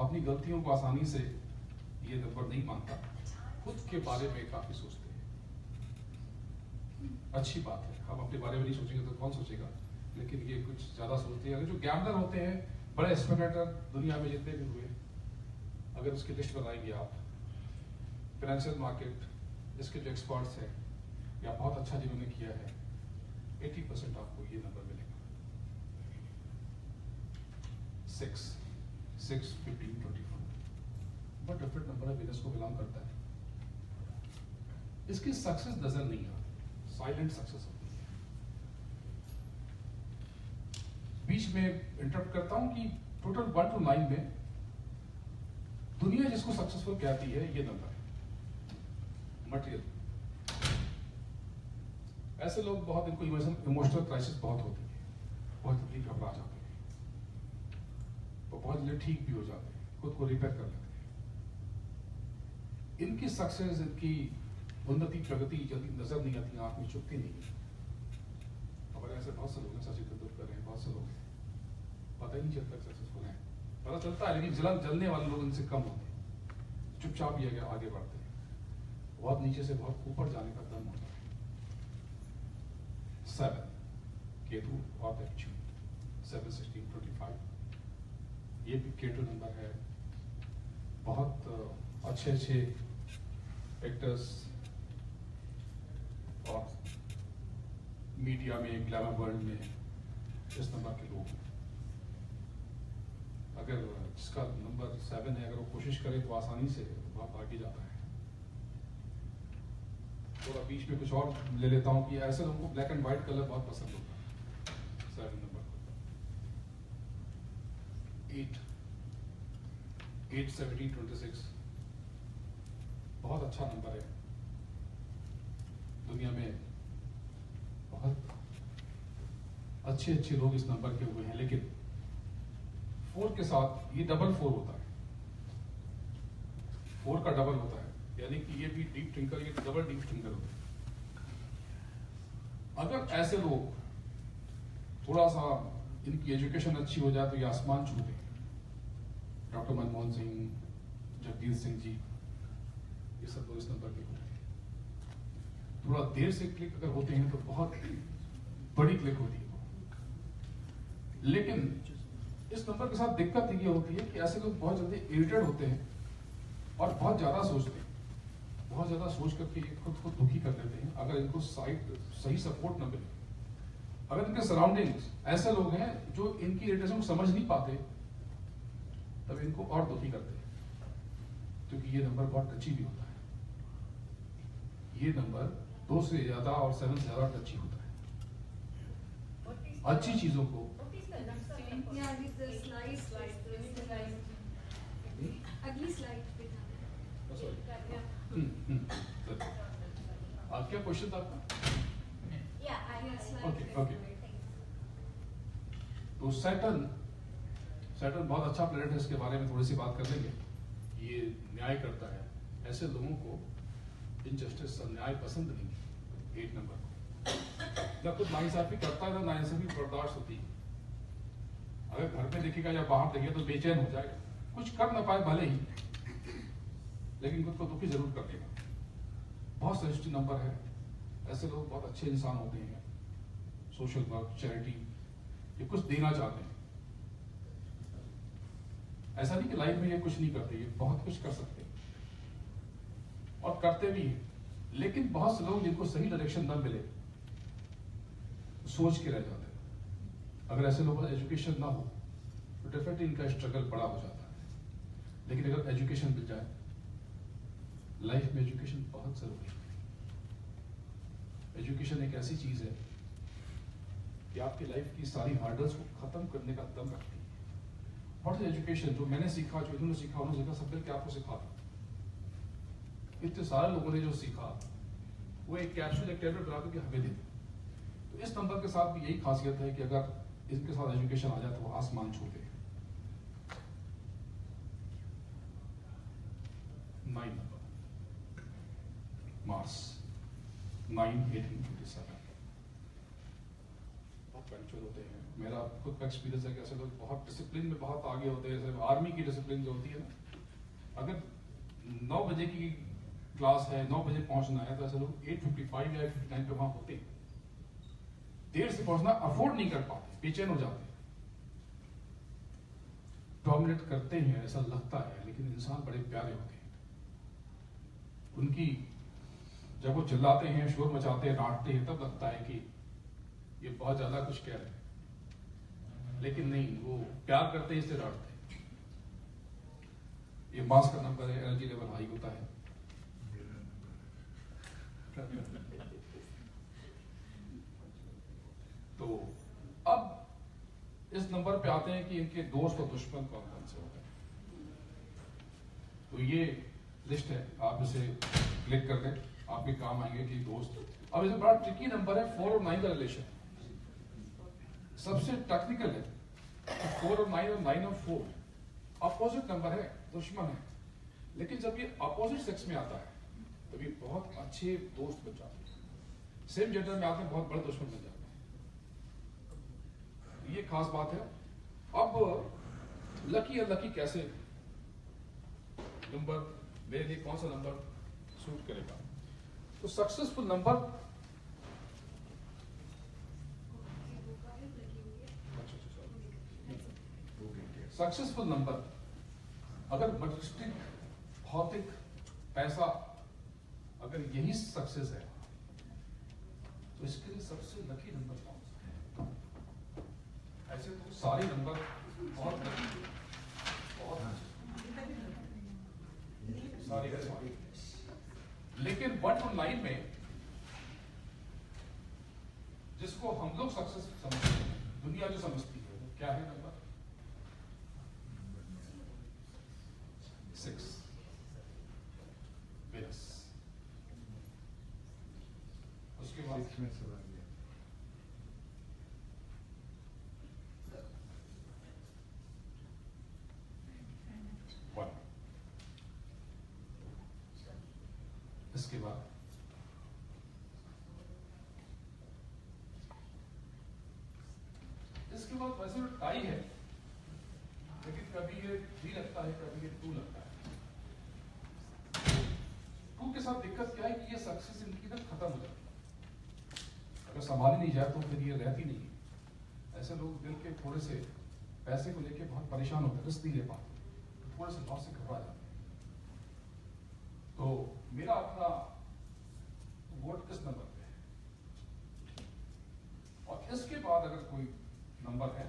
अपनी गलतियों को आसानी से ये नंबर नहीं मानता, खुद के बारे में काफी सोचते हैं। अच्छी बात है, हम अपने बारे में नहीं सोचेंगे तो कौन सोचेगा, लेकिन ये कुछ ज्यादा सोचते हैं। अगर जो गैम्बलर होते हैं, बड़े स्पेकुलेटर दुनिया में जितने भी हुए, अगर उसकी लिस्ट बनाएंगे आप, फाइनेंशियल मार्केट इसके जो एक्सपर्ट्स हैं या बहुत अच्छा जिन्होंने किया है, 80% आपको ये नंबर मिलेगा। 6 15 24 बहुत डिफरेंट नंबर है, बिजनेस को बिलोंग करता है। इसकी सक्सेस नजर नहीं आती, साइलेंट सक्सेस होती है। बीच में इंटरप्ट करता हूं कि टोटल 1 to 9 में दुनिया जिसको सक्सेसफुल कहती है, ये नंबर है, मटेरियल। ऐसे लोग बहुत, इनको इमोशनल क्राइसिस बहुत होती है, बहुत जल्दी घबरा जाते हैं, वो बहुत जल्दी ठीक भी हो जाते हैं, खुद को रिपेयर कर लेते हैं। इनकी सक्सेस, इनकी उन्नति प्रगति जल्दी नजर नहीं आती, आंख में चुभती नहीं है। हमारे ऐसे बहुत से लोग हैं, सचिन तेंदुलकर हैं, बहुत से लोग हैं, पता ही नहीं चलता सक्सेसफुल हैं। पता चलता है लेकिन जलने वाले लोग इनसे कम होते हैं, चुपचाप ही आगे बढ़ते हैं, बहुत नीचे से बहुत ऊपर जाने का दम होता है। 7 केतु और एक्चुअल 7 16 25 ये भी केतु नंबर है। बहुत अच्छे एक्टर्स और मीडिया में, ग्लैमर वर्ल्ड में इस नंबर के लोग हैं। अगर जिसका नंबर 7 है, अगर वो कोशिश करे तो आसानी से बहुत आगे जाता है। थोड़ा बीच में कुछ और ले लेता हूं कि ऐसे लोगों को ब्लैक एंड व्हाइट कलर बहुत पसंद होता है। 7 नंबर 8 17 26 बहुत अच्छा नंबर है। दुनिया में बहुत अच्छे लोग इस नंबर के हुए हैं, लेकिन 4 के साथ ये डबल 4 होता है, 4 का डबल होता है, यानी कि ये भी डीप थिंकर, ये डबल डीप थिंकर होता है। अगर ऐसे लोग थोड़ा सा इनकी एजुकेशन अच्छी हो जाए तो ये आसमान छूते हैं। डॉक्टर मनमोहन सिंह, जगदीश सिंह जी, ये सब लोग इस नंबर के होते हैं। थोड़ा देर से क्लिक अगर होते हैं तो बहुत बड़ी क्लिक होती है वो। लेकिन इस नंबर के साथ दिक्कत ये होती है कि ऐसे लोग बहुत जल्दी इरिटेट होते हैं और बहुत ज्यादा सोचते हैं, बहुत ज्यादा सोच करके खुद को दुखी कर लेते हैं अगर इनको सही सपोर्ट न मिले। अगर इनके सराउंडिंग्स ऐसे लोग हैं जो इनकी इरिटेशन को समझ नहीं पाते, तब इनको और दुखी करते हैं, क्योंकि ये नंबर बहुत टची भी होता है। ये नंबर 2 से ज्यादा और 7 से ज्यादा टची होता है। अच्छी चीजों को Yeah, with the slides. अगली स्लाइड पे जाना है। क्या क्वेश्चन था आपका? Okay. तो सैटर्न बहुत अच्छा प्लेनेट है, इसके बारे में थोड़ी सी बात कर लेंगे। ये न्याय करता है, ऐसे लोगों को इनजस्टिस अन्याय पसंद नहीं। 8 नंबर को ना खुद नाइंसाफी करता है ना नाइंसाफी बर्दाश्त होती है। अगर घर पे देखेगा या बाहर देखेगा तो बेचैन हो जाएगा, कुछ कर ना पाए भले ही, लेकिन खुद को दुखी जरूर कर देगा। बहुत सेंसिटिव नंबर है। ऐसे लोग बहुत अच्छे इंसान होते हैं, सोशल वर्क, चैरिटी, ये कुछ देना चाहते हैं। ऐसा नहीं कि लाइफ में ये कुछ नहीं करते, ये बहुत कुछ कर सकते हैं और करते भी हैं। लेकिन बहुत से लोग जिनको सही डायरेक्शन न मिले सोच के रह जाते हैं। अगर ऐसे लोगों का एजुकेशन ना हो तो डेफिनेटली इनका स्ट्रगल बड़ा हो जाता है। लेकिन अगर एजुकेशन मिल जाए, लाइफ में एजुकेशन बहुत जरूरी है। एजुकेशन एक ऐसी चीज है कि आपकी लाइफ की सारी हार्डल्स को खत्म करने का दम रखती है। What is education? जो मैंने सीखा, जो इन्होंने सीखा, उन्होंने सीखा, सब मिलकर आपको सिखाता। इतने सारे लोगों ने जो सीखा वो एक कैप्सूल, एक टेबलेट बना करके हमें देते। तो इस नंबर के साथ भी यही खासियत है कि अगर इनके साथ एजुकेशन आ जाए तो वो आसमान छूते हैं। 9 नंबर, मार्स 9/1857 बहुत पंक्चुअल होते हैं। मेरा खुद का एक्सपीरियंस है कि ऐसे लोग बहुत डिसिप्लिन में बहुत आगे होते हैं। जैसे आर्मी की डिसिप्लिन जो होती है ना, अगर 9 बजे की क्लास है, 9 बजे पहुंचना है, तो ऐसे लोग 8:55 या 8:59 पे वहां होते हैं। देर से पहुंचना अफोर्ड नहीं कर पाते, बेचैन हो जाते हैं। डोमिनेट करते हैं ऐसा लगता है, लेकिन इंसान बड़े प्यारे होते हैं। उनकी जब वो चिल्लाते हैं, शोर मचाते हैं, डांटते हैं, तब लगता है कि ये बहुत ज्यादा कुछ कह रहे हैं, लेकिन नहीं, वो प्यार करते हैं, इससे डांटते हैं। ये मास का नंबर है, एनर्जी लेवल हाई होता है। तो अब इस नंबर पे आते हैं कि इनके दोस्त और दुश्मन कौन कौन से होते हैं। तो ये लिस्ट है, आप इसे क्लिक कर दें, आपके काम आएंगे कि दोस्त। अब इसे बड़ा ट्रिकी नंबर है 4 और 9 का रिलेशन, सबसे टेक्निकल है। 4 और 9 और 9 और 4 अपोजिट नंबर है, दुश्मन है। लेकिन जब ये अपोजिट सेक्स में आता है तब ये बहुत अच्छे दोस्त बन जाते हैं। सेम जेंडर में आते हैं, बहुत बड़े दुश्मन बन जाते हैं। ये खास बात है। अब लकी अनलकी कैसे, नंबर मेरे लिए कौन सा नंबर सूट करेगा? तो सक्सेसफुल नंबर, सक्सेसफुल नंबर अगर मटेरियलिस्टिक, भौतिक, पैसा, अगर यही सक्सेस है तो इसके लिए सबसे लकी नंबर कौन सा है? ऐसे तो सारे नंबर बहुत लकी, बहुत सारे सारे, लेकिन 1 और 9 में जिसको हम लोग सक्सेस समझते हैं, दुनिया जो समझती है, वो क्या है नंबर? 6, वेनस। उसके बाद 1, इसके बाद वैसे तो टाई है, लेकिन कभी ये 3 लगता है, कभी ये 2 लगता है। 2 के साथ दिक्कत क्या है कि ये सक्सेस इनकी ना खत्म हो जाती है। अगर संभाली नहीं जाए तो फिर ये रहती नहीं है। ऐसे लोग दिल के थोड़े से पैसे को लेके बहुत परेशान होते हैं, रिस्क नहीं ले पाते, तो थोड़े से लॉस से घबरा जाते हैं। तो मेरा अपना वोट किस नंबर पे है, और इसके बाद अगर कोई नंबर है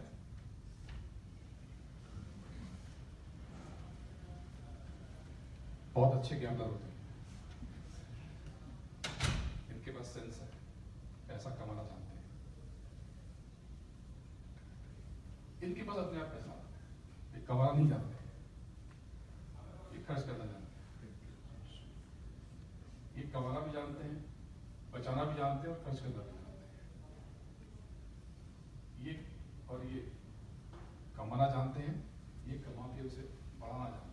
बहुत अच्छे गैम्बलर होते हैं, इनके पास सेंस है, पैसा कमाना जानते हैं, इनके पास अपने आप पैसा आता है, ये कमाना नहीं जानते, ये खर्च करना जानते हैं, ये कमाना भी जानते हैं, बचाना भी जानते हैं और खर्च करना भी जानते हैं। ये और ये कमाना जानते हैं, ये कमा के उसे बढ़ाना जानते हैं,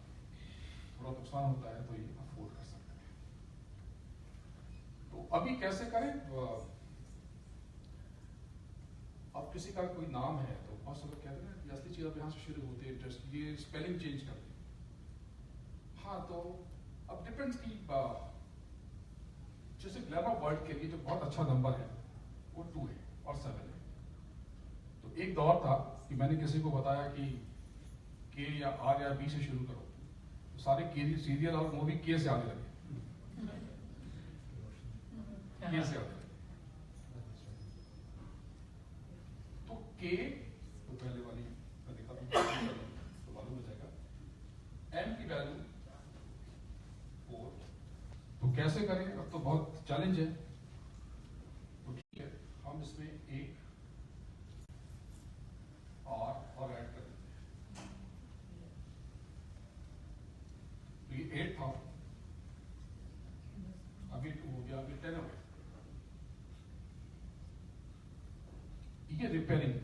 थोड़ा नुकसान होता है तो ये अफोर्ड कर सकते हैं। तो अभी कैसे करें? अब किसी का कोई नाम है तो बहुत से लोग कहते हैं कि असली चीज अब यहाँ से शुरू होती है, इंटरेस्ट ये स्पेलिंग चेंज कर दें। हाँ, तो अब डिपेंड्स की जैसे ग्लैमर वर्ल्ड के लिए जो बहुत अच्छा नंबर है वो 2 है और 7 है। तो एक दौर था कि मैंने किसी को बताया कि के या आर या बी से शुरू करो, तो सारे के सीरियल और मूवी के से आने लगे, के से आने लगे। तो के तो पहले वाली मैं दिखा दूं तो मालूम हो जाएगा। एम की वैल्यू 4, तो कैसे करें? अब तो बहुत चैलेंज है। तो ठीक है, हम इसमें एक और ऐड कर देते हैं। तो ये 8 था, अभी 2 हो गया, अभी 10 हो गया। ये रिपेयरिंग,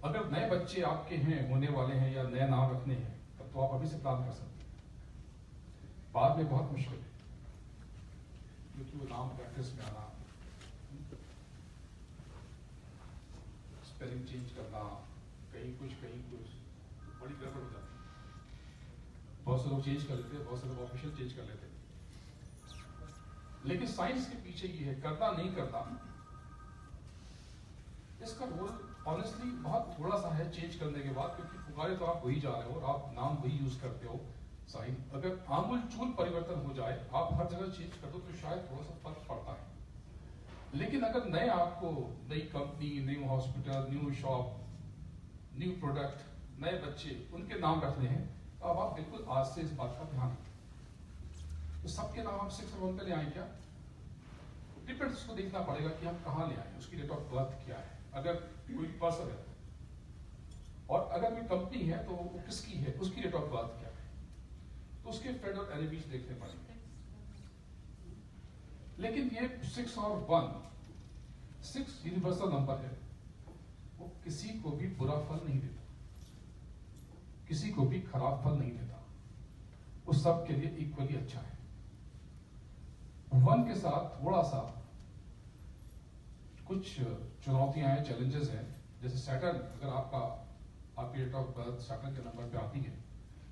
अगर नए बच्चे आपके हैं, होने वाले हैं, या नए नाम रखने हैं, तब तो आप अभी से प्लान कर सकते हैं। बाद में बहुत मुश्किल है, क्योंकि वो नाम प्रैक्टिस में आना, स्पेलिंग चेंज करना, कहीं कुछ बड़ी गड़बड़ हो जाती है। बहुत से लोग चेंज कर लेते हैं, बहुत से लोग ऑफिशियल चेंज कर लेते हैं। लेकिन साइंस के पीछे ये है, करना नहीं करना, इसका रोल ऑनेस्टली बहुत थोड़ा सा है चेंज करने के बाद, क्योंकि पुकारे तो आप वही जा रहे हो और आप नाम वही यूज करते हो। साइन अगर आमूल चूल परिवर्तन हो जाए, आप हर जगह चेंज कर दो, तो शायद थोड़ा सा फर्क पड़ता है। लेकिन अगर नए आपको नई company, new hospital, new shop, new product, नए बच्चे, उनके नाम रखने हैं, तो अब आप बिल्कुल आज से इस बात का ध्यान रखें। तो सबके नाम हम 6 और 1 पे ले आए क्या? डिपेंड्स, उसको देखना पड़ेगा कि हम कहाँ ले आए, उसकी डेट ऑफ बर्थ क्या है। अगर कोई पर्सन है और अगर कोई कंपनी है तो वो किसकी है, उसकी डेट ऑफ बर्थ क्या है, तो उसके फ्रेंड और एनिमीज देखने पड़ेंगे। लेकिन ये 6 और 1, 6 यूनिवर्सल नंबर है, वो किसी को भी बुरा फल नहीं देता, किसी को भी खराब फल नहीं देता, वो सब के लिए इक्वली अच्छा है। 1 के साथ थोड़ा सा कुछ चुनौतियां हैं, चैलेंजेस हैं। जैसे सैटर्न, अगर आपकी डेट ऑफ बर्थ सैटर्न के नंबर पे आती है,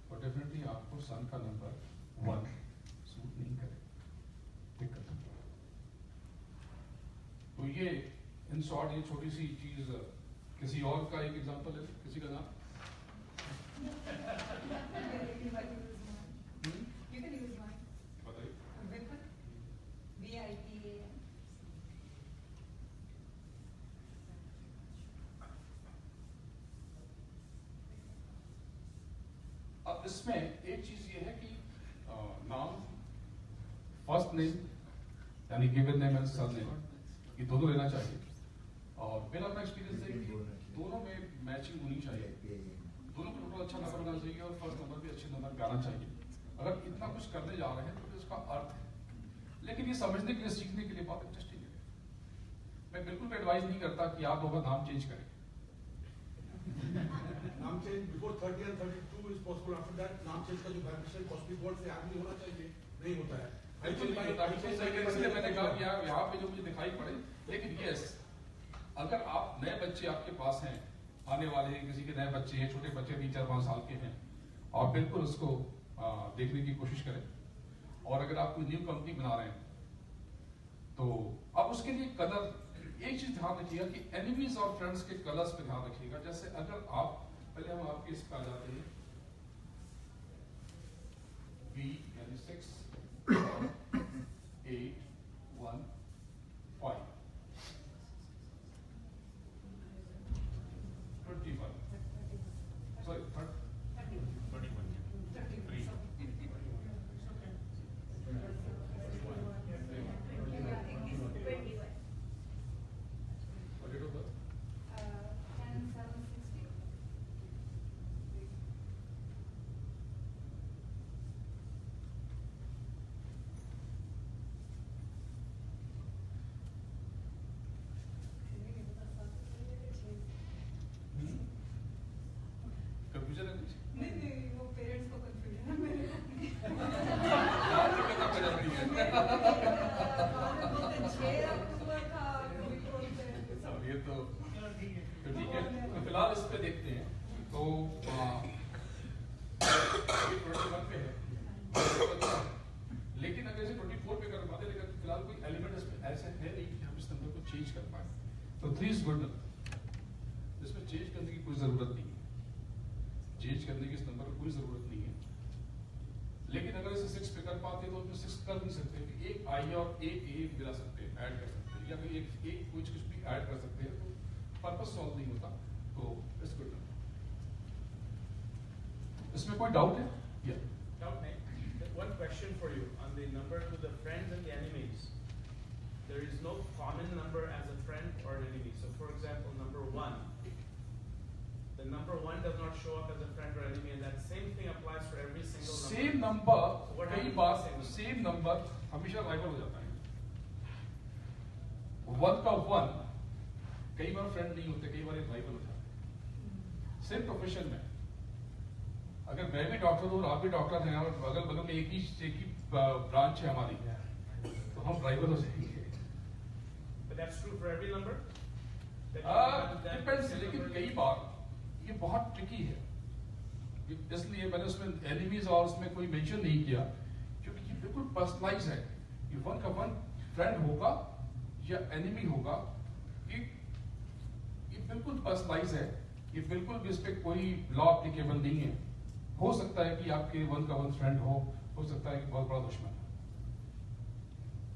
तो डेफिनेटली आपको सन का नंबर 1 सूट नहीं करेगा, दिक्कत होगी। तो ये इन शॉर्ट, ये छोटी सी चीज, किसी और का एक एग्जांपल है, किसी का नाम? You can use mine. बताइए। Vipin, VIPAN. अब इसमें एक चीज ये है कि नाम, फर्स्ट नेम यानी गिवन नेम एंड सरनेम, ये दोनों लेना चाहिए। और मेरा अपना एक्सपीरियंस है कि दोनों में मैचिंग होनी चाहिए, दोनों का टोटल अच्छा नंबर होना चाहिए और फर्स्ट नंबर भी अच्छे नंबर पे आना चाहिए। अगर इतना कुछ करने जा रहे हैं तो इसका अर्थ है। लेकिन ये समझने के लिए, सीखने के लिए बहुत इंटरेस्टिंग है। मैं बिल्कुल भी एडवाइस नहीं करता कि आप लोग नाम चेंज करें। नाम change before 30 and 32 is possible. After that, नाम चेंज का जो बेनिफिशियल कॉस्टली वर्ड से आदमी होना चाहिए, नहीं होता है। इसलिए मैंने कहा कि यहाँ पे जो मुझे दिखाई पड़े। लेकिन यस, अगर आप नए बच्चे आपके पास हैं, आने वाले हैं, किसी के नए बच्चे हैं, छोटे बच्चे 3, 4, 5 साल के हैं, आप बिल्कुल उसको देखने की कोशिश करें। और अगर आप कोई न्यू कंपनी बना रहे हैं तो अब उसके लिए कलर, एक चीज ध्यान रखिएगा कि एनिमीज और फ्रेंड्स के कलर्स पे ध्यान रखिएगा। जैसे अगर आप पहले हम आपके इस पे आ जाते हैं, B यानी 6 8 1 5 21 sorry 21. What date of birth? 10/7/60. Confusion है कुछ? नहीं, वो पेरेंट्स को कंफ्यूजन है मेरे को। याद करना पड़ जाती है। बाद में बोलते 6 अक्टूबर था, कभी बोलते हैं। अब ये तो ठीक है, तो फिलहाल इस पे देखते हैं। तो ये 21 पे है, लेकिन अगर इसे 24 पे कर पाते, लेकिन फिलहाल कोई एलिमेंट इसमें ऐसा है नहीं कि हम इस नंबर को चेंज कर पाए। तो 3 इज गुड, इसमें चेंज करने की कोई जरूरत नहीं है, चेंज करने की इस नंबर को कोई जरूरत नहीं है। लेकिन अगर इसे 6 पे कर पाते तो उसमें 6 कर नहीं सकते कि एक आई और एक ए मिला सकते हैं, ऐड कर सकते हैं, या फिर एक कुछ भी ऐड कर सकते हैं, तो पर्पस सॉल्व नहीं होता। तो इट्स गुड। इसमें कोई डाउट है? या Doubt नहीं. One question for you on the number to the friends and the enemies. There is no common number as a friend or an enemy. So, for example, number 1. The number 1 does not show up as a friend or enemy, and that same thing applies for every single number. Same number So what कई happens bar to the same number? Same number हमेशा राइवल हो जाता है। 1 का 1 कई बार फ्रेंड नहीं होते, कई बार राइवल हो जाते हैं। सेम प्रोफेशन में अगर मैं भी डॉक्टर हूँ और आप भी डॉक्टर हैं और बगल बगल में एक ही ब्रांच है हमारी, तो हम राइवल हो जाएंगे। But that's true for every number? That you have that depends, same लेकिन number? कई बार ये बहुत ट्रिकी है, इसलिए मैंने उसमें एनिमीज और उसमें कोई मेंशन नहीं किया, क्योंकि ये बिल्कुल पर्सनलाइज है। ये 1 का 1 फ्रेंड होगा या एनिमी होगा, ये बिल्कुल पर्सनलाइज है। ये बिल्कुल भी इस पे कोई लॉ एप्लीकेबल नहीं है। हो सकता है कि आपके 1 का 1 फ्रेंड हो सकता है कि बहुत बड़ा दुश्मन है,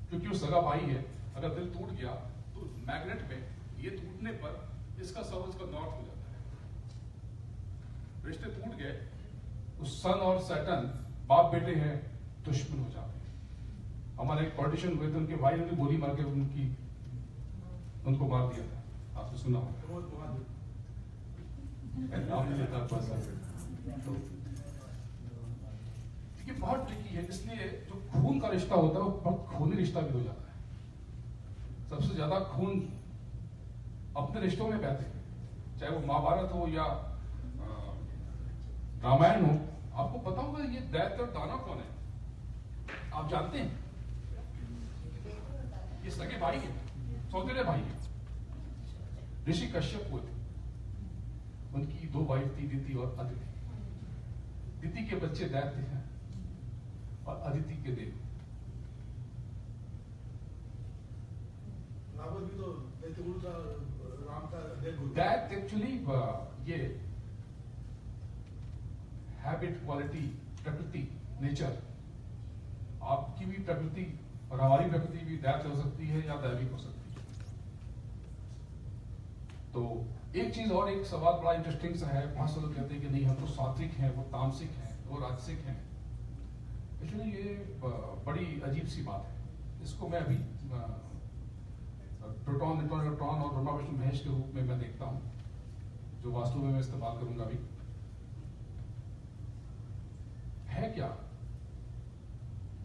क्योंकि वो सगा भाई है। अगर दिल टूट गया तो मैग्नेट में ये टूटने पर इसका साउथ इसका नॉर्थ हो जाता है। रिश्ते टूट गए तो सन और सैटर्न बाप बेटे हैं, दुश्मन हो जाते हैं। हमारे एक पॉलिटिशियन हुए थे, उनके भाई ने गोली मार के उनको मार दिया था, आपने सुना होगा। प्रमोद महादेव। नाम नहीं लेता बस। तो ये बहुत ट्रिकी है, इसलिए जो खून का रिश्ता होता है वो बहुत खूनी रिश्ता भी हो जाता है। सबसे ज्यादा खून अपने रिश्तों में बहते हैं, चाहे वो महाभारत हो या रामायण हो। आपको पता होगा ये दैत्य और दानव कौन है, आप जानते हैं? ये सगे भाई है, सौतेले भाई है। ऋषि कश्यप हुए थे, उनकी 2 वाइफ थी, दिति और अदिति। दिति के बच्चे दैत्य हैं और अदिति के देव। रावण भी तो दैत्यगुरु का, राम का देवगुरु। दैट एक्चुअली ये हैबिट, क्वालिटी, प्रकृति, नेचर, आपकी भी प्रकृति और हमारी प्रकृति भी दैत्य हो सकती है या दैविक हो सकती है। तो एक चीज और, एक सवाल बड़ा इंटरेस्टिंग सा है। बहुत से लोग कहते हैं कि नहीं, हम तो सात्विक हैं, वो तामसिक हैं, वो राजसिक हैं। एक्चुअली ये बड़ी अजीब सी बात है। इसको मैं अभी प्रोटॉन, न्यूट्रॉन, इलेक्ट्रॉन और ब्रह्मा विष्णु महेश के रूप में मैं देखता हूं, जो वास्तु में मैं इस्तेमाल करूंगा अभी। है क्या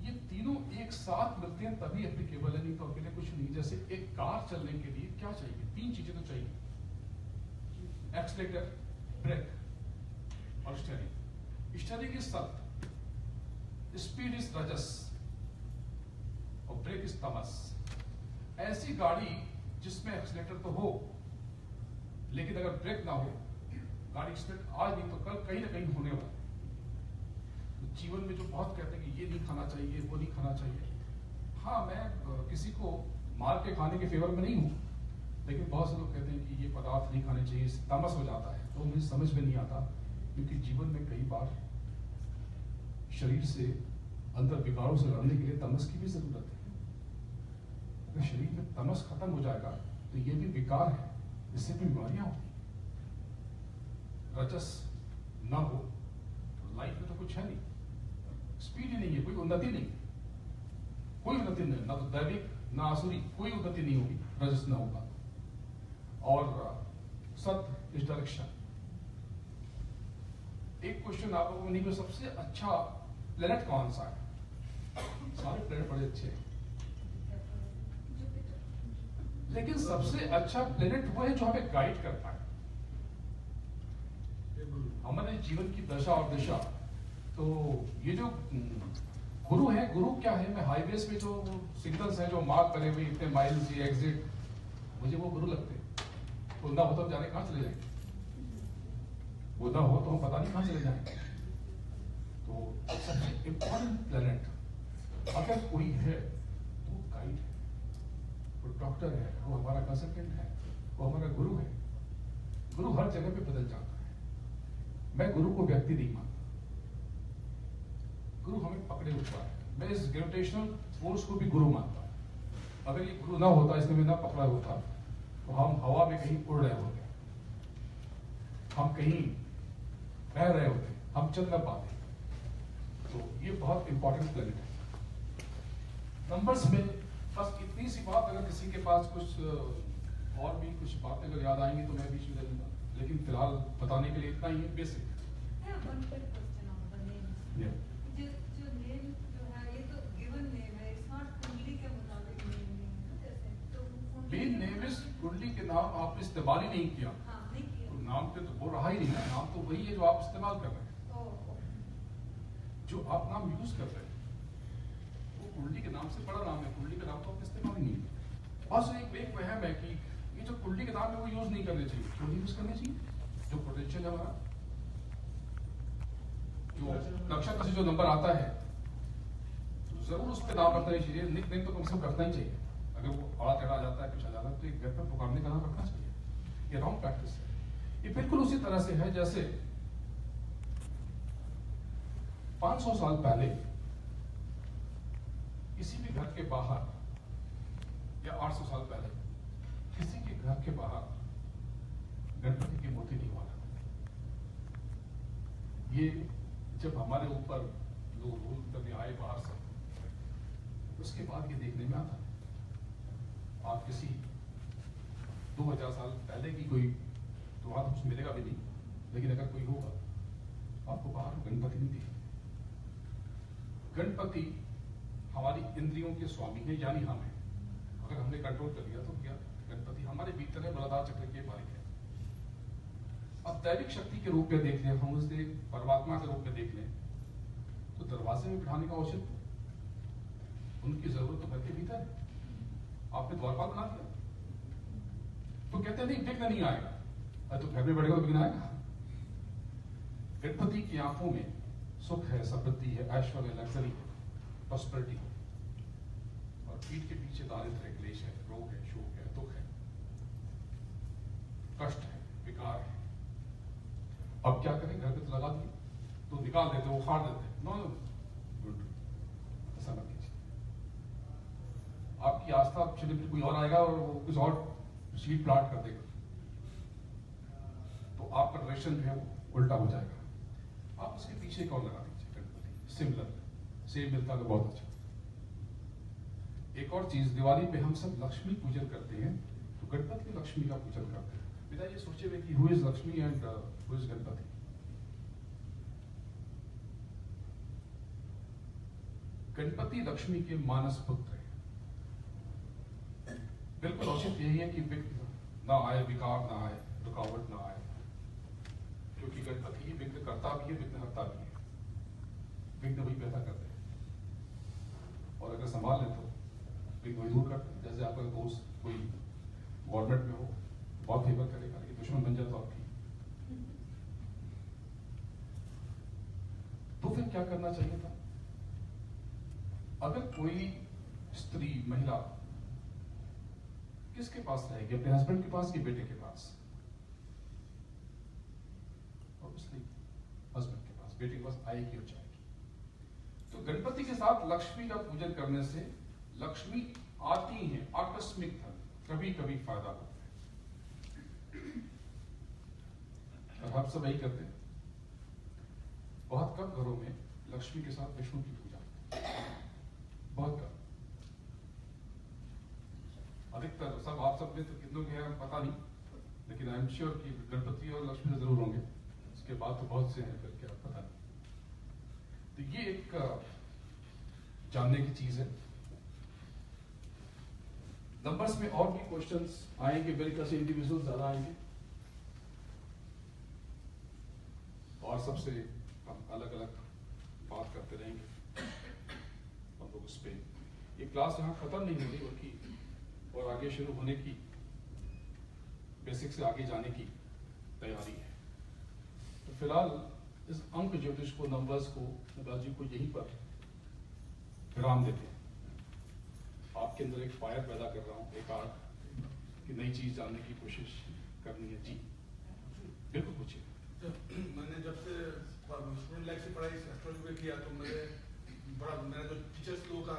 ये तीनों एक साथ मिलते हैं तभी एप्लीकेबल है, नहीं तो अकेले कुछ नहीं। जैसे एक कार चलने के लिए क्या चाहिए? 3 चीजें तो चाहिए, एक्सीलरेटर, ब्रेक और स्टीयरिंग। स्टीयरिंग इज सत्व, स्पीड इज रजस और ब्रेक इज तमस। ऐसी गाड़ी जिसमें एक्सीलरेटर तो हो लेकिन अगर ब्रेक ना हो, गाड़ी एक्सीडेंट आज नहीं तो कल कहीं ना कहीं होने वाला है। जीवन में जो बहुत कहते हैं कि ये नहीं खाना चाहिए, वो नहीं खाना चाहिए। हाँ, मैं किसी को मार के खाने के फेवर में नहीं हूँ, लेकिन बहुत से लोग कहते हैं कि ये पदार्थ नहीं खाने चाहिए, इससे तमस हो जाता है। तो मुझे समझ में नहीं आता, क्योंकि जीवन में कई बार शरीर से अंदर विकारों से लड़ने के लिए तमस की भी जरूरत है। अगर शरीर में तमस खत्म हो जाएगा तो ये भी विकार है, इससे भी बीमारियां होती। रजस ना हो तो लाइफ में तो कुछ है नहीं, स्पीड ही नहीं है, कोई उन्नति नहीं, कोई उन्नति नहीं, ना तो दैविक ना आसुरी, कोई उन्नति नहीं होगी रजस ना होगा। और सत्य इस डायरेक्शन। एक क्वेश्चन आप लोगों ने, सबसे अच्छा प्लेनेट कौन सा है? सारे प्लेनेट बड़े अच्छे हैं, लेकिन सबसे अच्छा प्लेनेट वो है जो हमें गाइड करता है हमारे जीवन की दशा और दिशा। तो ये जो गुरु है, गुरु क्या है? मैं हाईवेज पे जो सिग्नल्स हैं जो मार्क करे हुए इतने माइल्स ये एग्जिट, मुझे वो गुरु लगते हैं। वो ना हो तो हम जाने कहाँ चले जाएंगे, वो ना हो तो हम पता नहीं कहाँ चले जाएंगे। तो सबसे इम्पोर्टेंट प्लेनेट अगर कोई है तो वो गाइड है, वो डॉक्टर है, वो हमारा कंसल्टेंट है, वो हमारा गुरु है। गुरु हर जगह पे बदल जाता है। मैं गुरु को व्यक्ति नहीं मानता, गुरु हमें पकड़े हुआ है। मैं इस ग्रेविटेशनल फोर्स को भी गुरु मानता हूं। अगर ये गुरु ना होता, इसने में ना पकड़ा होता, तो हम हवा में कहीं उड़ रहे होते, हम कहीं बह रहे होते, हम चल न पाते। तो ये बहुत इंपॉर्टेंट प्लेनेट है। नंबर्स में बस इतनी सी बात, अगर किसी के पास कुछ और भी कुछ बातें अगर याद आएंगी तो मैं बीच में दे दूंगा, लेकिन फिलहाल बताने के लिए इतना ही है, basic. one quick question on the names. जो नेम जो है ये तो गिवन नेम है, इट्स नॉट कुंडली के मुताबिक नेम नहीं है ना, जैसे तो कुंडली मेन नेम इज कुंडली के नाम आपने इस्तेमाल ही नहीं किया, हाँ नहीं किया। तो नाम पे तो वो रहा ही नहीं, नाम तो वही है जो आप इस्तेमाल कर रहे हैं। जो आप नाम यूज कर रहे हैं वो कुंडली के नाम से बड़ा नाम है, कुंडली का नाम तो आपने इस्तेमाल ही नहीं किया। बस एक वहम है कि ये जो कुंडली के नाम है वो यूज नहीं करने चाहिए, जो यूज करने चाहिए जो पोटेंशियल है हमारा, जो नक्षत्र से जो नंबर आता है जरूर उस पर नाम रखना ही चाहिए। निक नेम तो कम से कम रखना ही चाहिए। अगर वो बड़ा टेढ़ा आ जाता है, कुछ आ जाता है, तो एक घर पर पुकारने का नाम रखना चाहिए। ये रॉन्ग प्रैक्टिस है। ये बिल्कुल उसी तरह से है जैसे 500 साल पहले किसी भी घर के बाहर, या 800 साल पहले किसी के घर के बाहर गणपति की मूर्ति नहीं हुआ करती। ये जब हमारे ऊपर लोग रूल करने आए बाहर से, उसके बाद ये देखने में आता है। आप किसी 2000 साल पहले की कोई तो वहां तो कुछ मिलेगा भी नहीं, लेकिन अगर कोई होगा आपको बाहर गणपति नहीं दिखेगा। गणपति हमारी इंद्रियों के स्वामी है, यानी हम हैं। अगर हमने कंट्रोल कर लिया तो क्या गणपति हमारे भीतर है, बलदार चक्र के मालिक है। अब दैविक शक्ति के रूप में देख लें, हम उसे परमात्मा के रूप में देख लें, तो दरवाजे में बिठाने का औचित्य, उनकी जरूरत तो घर के भीतर है। आपने द्वारपाल बना दिया तो कहते नहीं विघ्न नहीं आएगा, तो घर में बढ़ेगा तो विघ्न आएगा। गणपति की आंखों में सुख है, समृद्धि है, ऐश्वर्य है, लग्जरी है, प्रॉस्पेरिटी है, और पीठ के पीछे दारिद्र्य है, क्लेश है, रोग है, शोक है, दुख है, कष्ट है, विकार है। अब क्या करें? घर पे तो लगा दिए तो निकाल देते, उखाड़ देते। नो गुड, ऐसा मत कीजिए। आपकी आस्था चलिए फिर कोई और आएगा और वो कुछ और सीड प्लांट कर देगा, तो आपका डायरेक्शन जो है वो उल्टा हो जाएगा। आप उसके पीछे एक और लगा दीजिए गणपति, सिमिलर, सेम मिलता है, बहुत अच्छा। एक और चीज, दिवाली पे हम सब लक्ष्मी पूजन करते हैं, तो गणपति की लक्ष्मी का पूजन करते हैं। पिता ये सोचे हुए कि who is Lakshmi and who is Ganpati. Ganpati Lakshmi के मानस पुत्र हैं। बिल्कुल औचित्य यही है कि विघ्न ना आए, विकार ना आए, रुकावट ना आए, क्योंकि गणपति ही विघ्न करता भी है, विघ्न हरता भी है। विघ्न वही पैदा करते हैं, और अगर संभाल लें तो विघ्न वही दूर करते हैं। जैसे आपका दोस्त कोई गवर्नमेंट में हो, बहुत फेवर करेगा, लेकिन दुश्मन बन जाए तो आपकी, तो फिर क्या करना चाहिए था? अगर कोई स्त्री, महिला किसके पास रहेगी, अपने हस्बैंड के पास कि बेटे के पास? ऑब्वियसली हस्बैंड के पास, बेटे के पास आएगी और जाएगी। तो गणपति के साथ लक्ष्मी का पूजन करने से लक्ष्मी आती है, आकस्मिक धन, कभी कभी फायदा होता है। और हम सब यही करते हैं। बहुत कम घरों में लक्ष्मी के साथ विष्णु की पूजा होती है, बहुत कम। अधिकतर सब आप सब में तो कितनों के हैं पता नहीं, लेकिन आई एम श्योर कि गणपति और लक्ष्मी जरूर होंगे। उसके बाद तो बहुत से हैं, फिर क्या पता नहीं। तो ये एक जानने की चीज है। नंबर्स में और भी क्वेश्चंस आएंगे, मेरे ख्याल से इंडिविजुअल ज्यादा आएंगे और सबसे हम अलग अलग बात करते रहेंगे हम लोग उस पे। ये क्लास यहाँ खत्म नहीं होगी, बल्कि और आगे शुरू होने की, बेसिक से आगे जाने की तैयारी है। तो फिलहाल इस अंक ज्योतिष को, नंबर्स को, नगाल जी को यहीं पर विराम देते हैं। आपके अंदर एक फायर पैदा कर रहा हूँ, एक आग की नई चीज जानने की कोशिश करनी है। जी बिल्कुल पूछिए। मैंने जब से स्टूडेंट लाइफ से पढ़ाई एस्ट्रोलॉजी में किया, तो मेरा जो टीचर्स लोगों का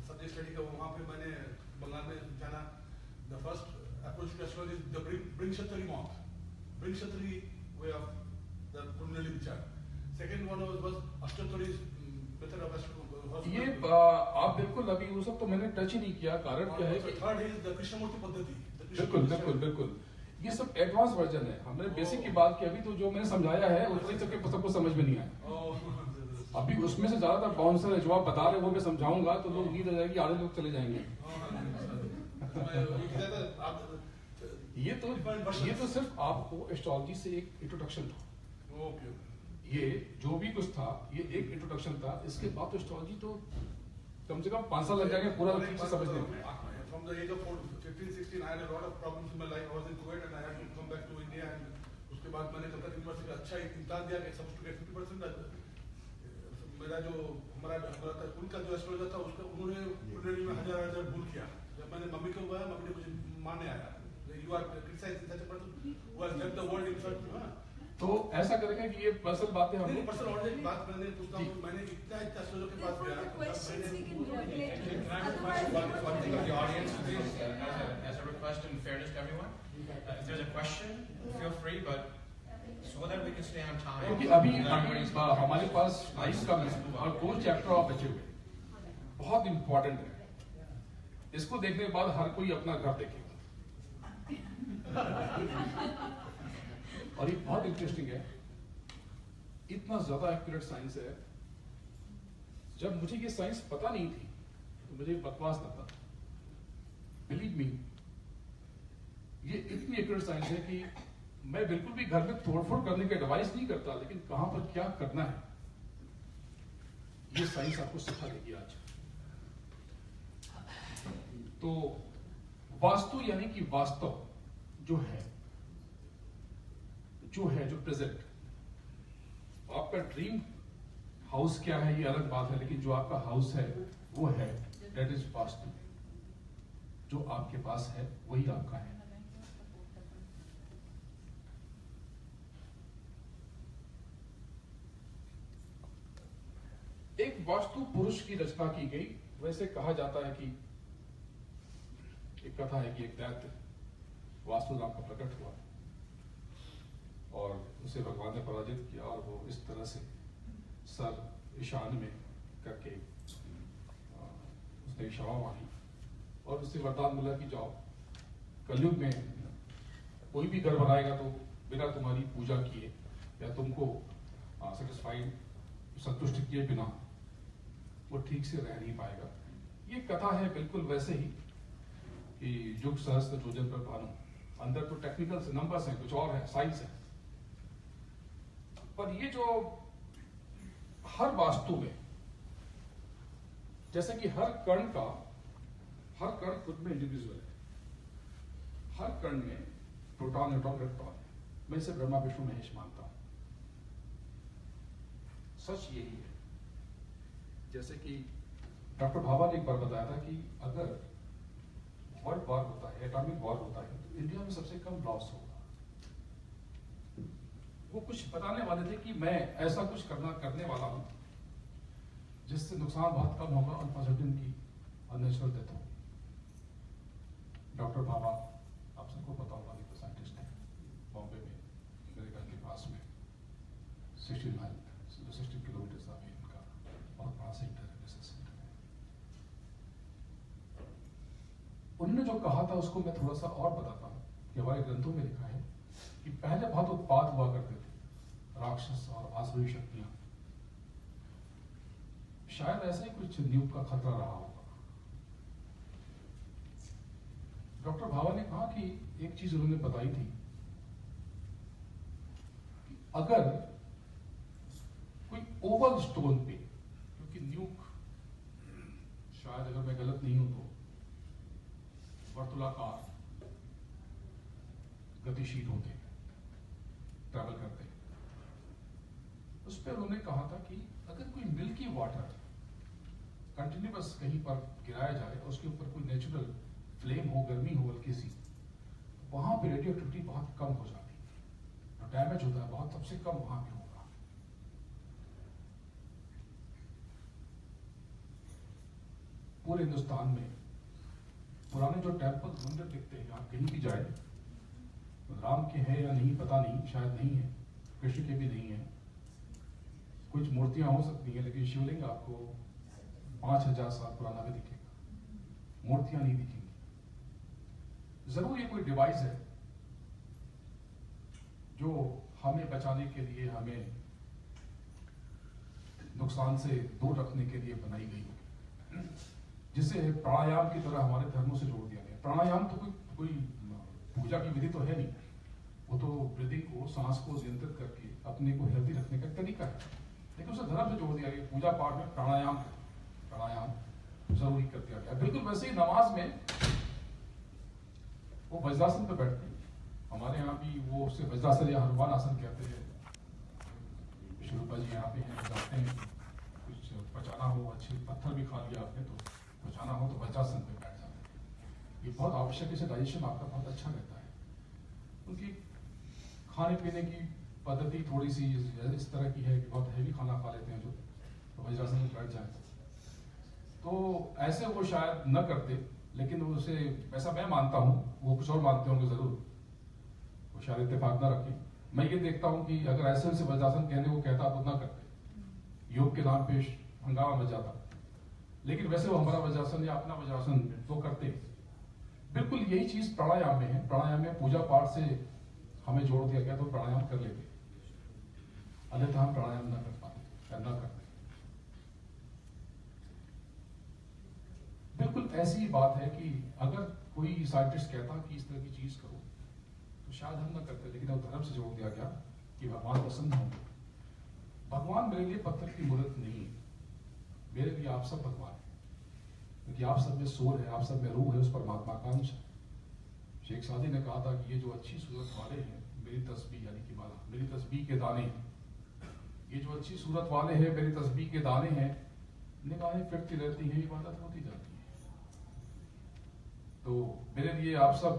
सब्जेक्ट स्टडी का, वहाँ पे मैंने बंगाल में जाना। The first approach to astrology is the ब्रिंगशत्री मॉथ, ब्रिंगशत्री वे ऑफ द कुंडली विचार। Second one was Ashtottari method of astrology. ये आप बिल्कुल, अभी वो सब तो मैंने टच ही नहीं किया। कारण क्या है कि थर्ड इज द कृष्णमूर्ति पद्धति। बिल्कुल बिल्कुल बिल्कुल, ये सब एडवांस वर्जन है। हमने बेसिक की बात की, अभी तो जो मैंने समझाया है उतनी सबको समझ में नहीं आया। अभी उसमें से ज्यादातर बाउंसर जो आप बता रहे हैं वो मैं समझाऊंगा तो लोग नींद आ जाएगी, आधे लोग चले जाएंगे। ये तो सिर्फ आपको एस्ट्रोलॉजी से एक इंट्रोडक्शन था। ये जो भी कुछ था ये एक इंट्रोडक्शन था। इसके बाद तो एस्ट्रोलॉजी तो कम से कम 5 साल लग जाएंगे पूरा ठीक से समझने में। From the age of 15, 16, I had a lot of problems in my life. I was in Kuwait and I had to come back to India. And उसके बाद मैंने कलकत्ता यूनिवर्सिटी का अच्छा एक इम्तिहान दिया कि supposed to get 50%। मेरा जो हमारा उनका जो एस्ट्रोलॉजर था, उसका उन्होंने कुंडली में हजार भूल किया। जब मैंने मम्मी को बताया, मम्मी ने मुझे मारने आया। You are criticizing such a person who has left the world in such a। तो ऐसा करेंगे कि ये पर्सनल बातें हम पर्सनल और एक बात मैंने पूछता हूँ, मैंने इतना एस्ट्रोलॉजर के पास गया। Questions he can regulate. Can I request one thing of the audience, please, as a request in fairness to everyone? If there's a question, feel free, but so that we can stay on time. क्योंकि अभी हमारे पास टाइम कम है और 2 चैप्टर और बचे हुए बहुत इंपॉर्टेंट है। इसको देखने के बाद हर कोई अपना घर देखेगा। और ये बहुत इंटरेस्टिंग है, इतना ज्यादा एक्यूरेट साइंस है। जब मुझे ये साइंस पता नहीं थी तो मुझे बकवास लगता था। बिलीव मी, ये इतनी एक्यूरेट साइंस है कि मैं बिल्कुल भी घर में तोड़फोड़ करने की एडवाइस नहीं करता, लेकिन कहां पर क्या करना है ये साइंस आपको सिखा देगी आज। तो वास्तु यानी कि वास्तव जो है जो प्रेजेंट, आपका ड्रीम हाउस क्या है ये अलग बात है, लेकिन जो आपका हाउस है वो है, दैट इज वास्तु। जो आपके पास है वही आपका है। एक वास्तु पुरुष की रचना की गई। वैसे कहा जाता है कि एक कथा है कि एक दैत्य वास्तु नाम का प्रकट हुआ और उसे भगवान ने पराजित किया, और वो इस तरह से सर ईशान में करके उसने क्षमा मांगी और उससे वरदान मिला कि जाओ कलयुग में कोई भी घर बनाएगा तो बिना तुम्हारी पूजा किए या तुमको सेटिस्फाइड, संतुष्ट किए बिना वो ठीक से रह नहीं पाएगा। ये कथा है बिल्कुल वैसे ही कि युग सहस्त्र योजन पर भानु। अंदर तो टेक्निकल से नंबर्स हैं, कुछ और है, साइंस है। पर ये जो हर वास्तु में, जैसे कि हर कण खुद में इंडिविजुअल है। हर कण में प्रोटॉन, न्यूट्रॉन, इलेक्ट्रॉन है। मैं इसे ब्रह्मा विष्णु महेश मानता हूं। सच यही है। जैसे कि डॉक्टर भाभा ने एक बार बताया था कि अगर वर्ल्ड वॉर होता है, एटॉमिक वॉर होता है, तो इंडिया में सबसे कम लॉस होगा। वो कुछ बताने वाले थे कि मैं ऐसा कुछ करने वाला हूं जिससे नुकसान बहुत कम होगा और पॉजिटिव की अननेचुरल डेथ हो। डॉक्टर भाभा, आप सबको पता होगा, ये तो साइंटिस्ट है, बॉम्बे में मेरे घर के पास में 16 किलोमीटर अवे इनका बहुत बड़ा सेंटर है, रिसर्च सेंटर है। उन्होंने जो कहा था उसको मैं थोड़ा सा और बताता हूँ कि हमारे ग्रंथों में लिखा है कि पहले बहुत उत्पाद हुआ करते थे, राक्षस और आसुरी शक्तियां। शायद ऐसा ही कुछ न्यूक का खतरा रहा होगा। डॉक्टर भाभा ने कहा कि एक चीज उन्होंने बताई थी कि अगर कोई ओवल स्टोन पे, क्योंकि न्यूक शायद अगर मैं गलत नहीं हूं तो वर्तुलाकार गतिशील होते हैं, ट्रैवल करते हैं, उस पर उन्होंने कहा था कि अगर कोई मिल्की वाटर कंटिन्यूअस कहीं पर गिराया जाए और उसके ऊपर कोई नेचुरल फ्लेम हो, गर्मी हो हल्की सी, तो वहां पे रेडियो एक्टिविटी बहुत कम हो जाती है, और डैमेज होता है बहुत, सबसे कम वहां पे होगा। पूरे हिंदुस्तान में पुराने जो टेम्पल मंदिर दिखते हैं, आप कहीं भी जाए, राम के हैं या नहीं पता नहीं, शायद नहीं है, कृष्ण के भी नहीं है, कुछ मूर्तियां हो सकती हैं, लेकिन शिवलिंग आपको 5000 साल पुराना भी दिखेगा, मूर्तियां नहीं दिखेंगी। जरूर ये कोई डिवाइस है जो हमें बचाने के लिए, हमें नुकसान से दूर रखने के लिए बनाई गई होगी, जिसे प्राणायाम की तरह हमारे धर्मों से जोड़ दिया गया। प्राणायाम तो कोई पूजा की विधि तो है नहीं, वो तो ब्रीदिंग को, सांस को नियंत्रित करके अपने को हेल्दी रखने का तरीका है, लेकिन उसे धर्म से जोड़ दिया गया। पूजा पाठ में प्राणायाम जरूरी कर दिया गया। बिल्कुल वैसे ही नमाज में वो वज्रासन पे बैठते हैं, हमारे यहाँ भी वो उसे वज्रासन या हनुमान आसन कहते हैं। विष्णुपा जी यहाँ पे हैं, जाते हैं, कुछ पचाना हो, अच्छे पत्थर भी खा लिया आपने तो पचाना हो तो वज्रासन पे बैठ जाते हैं। ये बहुत आवश्यक है, इससे डाइजेशन आपका बहुत अच्छा रहता है। उनकी खाने पीने की पद्धति थोड़ी सी इस तरह की है कि बहुत हैवी खाना खा लेते हैं जो, तो वज्रासन में बैठ जाए तो ऐसे वो शायद न करते, लेकिन उसे ऐसा मैं मानता हूं, वो कुछ और मानते होंगे जरूर, वो शायद इत्तेफाक न रखें। मैं ये देखता हूं कि अगर ऐसे उनसे वज्रासन कहने को कहता तो ना करते, योग के नाम पे हंगामा मच जाता, लेकिन वैसे वो हमारा वज्रासन या अपना वज्रासन तो करते। बिल्कुल यही चीज प्राणायाम में है। प्राणायाम में पूजा पाठ से हमें जोड़ दिया गया, तो प्राणायाम कर लेते, अन्यथा हम प्राणायाम न कर पाते या न करते। बिल्कुल ऐसी ही बात है कि अगर कोई साइंटिस्ट कहता कि इस तरह की चीज करो तो शायद हम ना करते, लेकिन अब धर्म से जोड़ दिया गया कि भगवान पसंद होंगे। भगवान मेरे लिए पत्थर की मूर्त नहीं है, मेरे लिए आप सब भगवान है, क्योंकि आप सब में सोल है, आप सब में रूह है, उस परमात्मा का अंश है। शेख सादी ने कहा था कि ये जो अच्छी सूरत वाले हैं, मेरी तस्बीह यानी कि माला, मेरी तस्बीह के दाने, ये जो अच्छी सूरत वाले हैं मेरी तस्बीह के दाने हैं, निगाहें फिरती रहती हैं, इबादत होती जाती है। तो मेरे लिए आप सब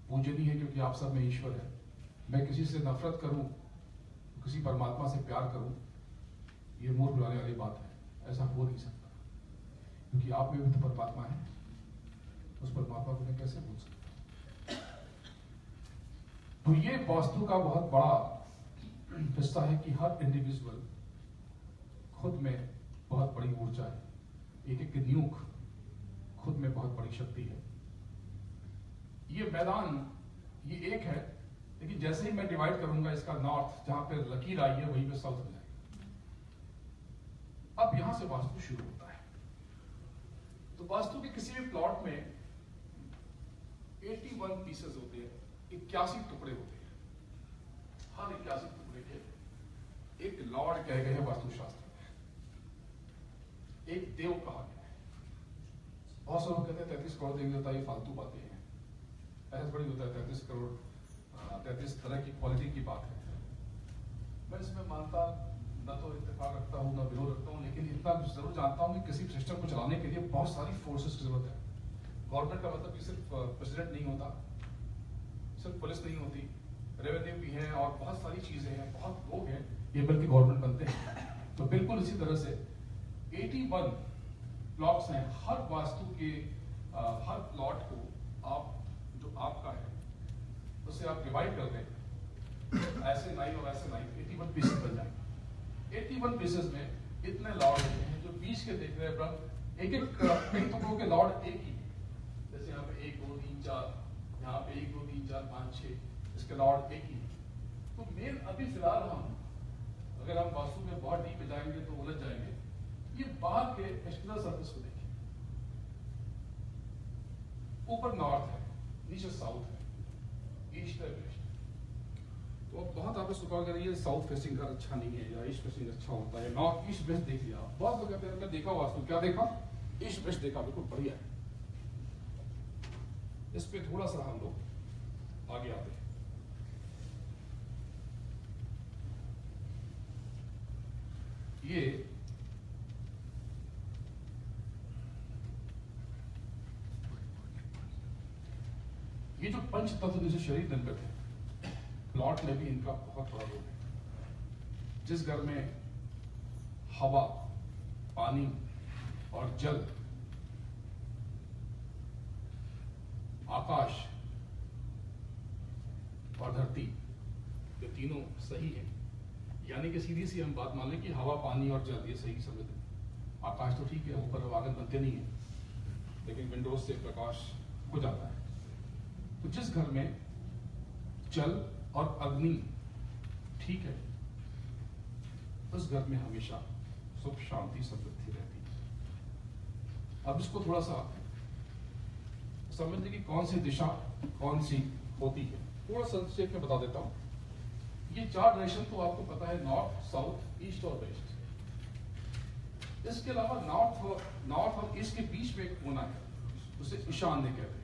पूजनीय है, क्योंकि आप सब में ईश्वर है। मैं किसी से नफरत करूं, किसी परमात्मा से प्यार करूं, ये मुंह बुलाने वाली बात है, ऐसा हो नहीं सकता, क्योंकि आप में भी तो परमात्मा है, उस परमात्मा को मैं कैसे भूल सकता। तो ये वास्तु का बहुत बड़ा हिस्सा है कि हर इंडिविजुअल खुद में बहुत बड़ी ऊर्जा है, एक एक न्यूक खुद में बहुत बड़ी शक्ति है। ये मैदान ये एक है, लेकिन जैसे ही मैं डिवाइड करूंगा इसका नॉर्थ, जहां पे लकीर आई है वहीं पे साउथ हो जाएगा। अब यहां से वास्तु शुरू होता है। तो वास्तु के किसी भी प्लॉट में 81 पीसेस होते हैं, 81 टुकड़े होते हैं। हर 81 टुकड़े के एक लॉर्ड कहे गए हैं वास्तुशास्त्र में, एक देव कहा गया है। बहुत से लोग कहते हैं 33 करोड़ देवी देवता, ये फालतू बातें हैं, ऐसा थोड़ी होता है 33 करोड़ 33 तरह की क्वालिटी की बात है। मैं इसमें मानता न तो इत्तेफाक रखता हूँ, न विरोध रखता हूँ, लेकिन इतना जरूर जानता हूँ कि किसी सिस्टम को चलाने के लिए बहुत सारी फोर्सेस की जरूरत है, गवर्नमेंट का मतलब कि सिर्फ प्रेसिडेंट नहीं होता, सिर्फ पुलिस नहीं होती, रेवेन्यू भी है और बहुत सारी चीजें हैं, बहुत लोग हैं ये मिलकर गवर्नमेंट बनते हैं। तो बिल्कुल इसी तरह से 81 ब्लॉक्स हैं। हर वास्तु के हर प्लॉट को आप जो आपका है उसे आप डिवाइड कर दें, ऐसे 9 और ऐसे 9, 81 पीसेस बन जाएंगे। 81 पीसेस में इतने लॉर्ड होते हैं जो बीच के देख रहे हैं ब्रह्म, एक एक कई टुकड़ों के लॉर्ड एक ही, जैसे यहाँ पे 1 2 3 4, यहाँ पे 1 2 3 4 5 6, इसके लॉर्ड एक ही। तो मेन अभी फिलहाल हम अगर हम वास्तु में बहुत डीप में जाएंगे तो उलझ जाएंगे। ये बाहर के एक्सटर्नल सर्फेस को देखिए, ऊपर नॉर्थ है, नीचे साउथ है, ईस्ट है, वेस्ट। तो अब बहुत आप इसको कहोगे ये साउथ फेसिंग घर अच्छा नहीं है या ईस्ट फेसिंग अच्छा होता है, नॉर्थ ईस्ट वेस्ट देख लिया। बहुत लोग कहते हैं मैं देखा वास्तु, क्या देखा? ईस्ट वेस्ट देखा, बिल्कुल बढ़िया है। इस पे थोड़ा सा हम लोग आगे आते हैं। ये जो पंच तत्व जैसे शरीर निर्मित है, प्लॉट में भी इनका बहुत बड़ा रोल है। जिस घर में हवा, पानी और जल, आकाश और धरती, ये तीनों सही है, यानी कि सीधी सी हम बात मान लें कि हवा, पानी और जल ये सही समझ लें। आकाश तो ठीक है, ऊपर आंगन बनते नहीं है, लेकिन विंडोज से प्रकाश हो जाता है। तो जिस घर में जल और अग्नि ठीक है, उस घर में हमेशा सुख, शांति, समृद्धि रहती है। अब इसको थोड़ा सा समझने की कौन सी दिशा कौन सी होती है, थोड़ा संक्षेप में बता देता हूं। ये 4 डायरेक्शन तो आपको पता है, नॉर्थ, साउथ, ईस्ट और वेस्ट। इसके अलावा नॉर्थ और ईस्ट के बीच में एक कोना है, उसे ईशान्य कहते हैं।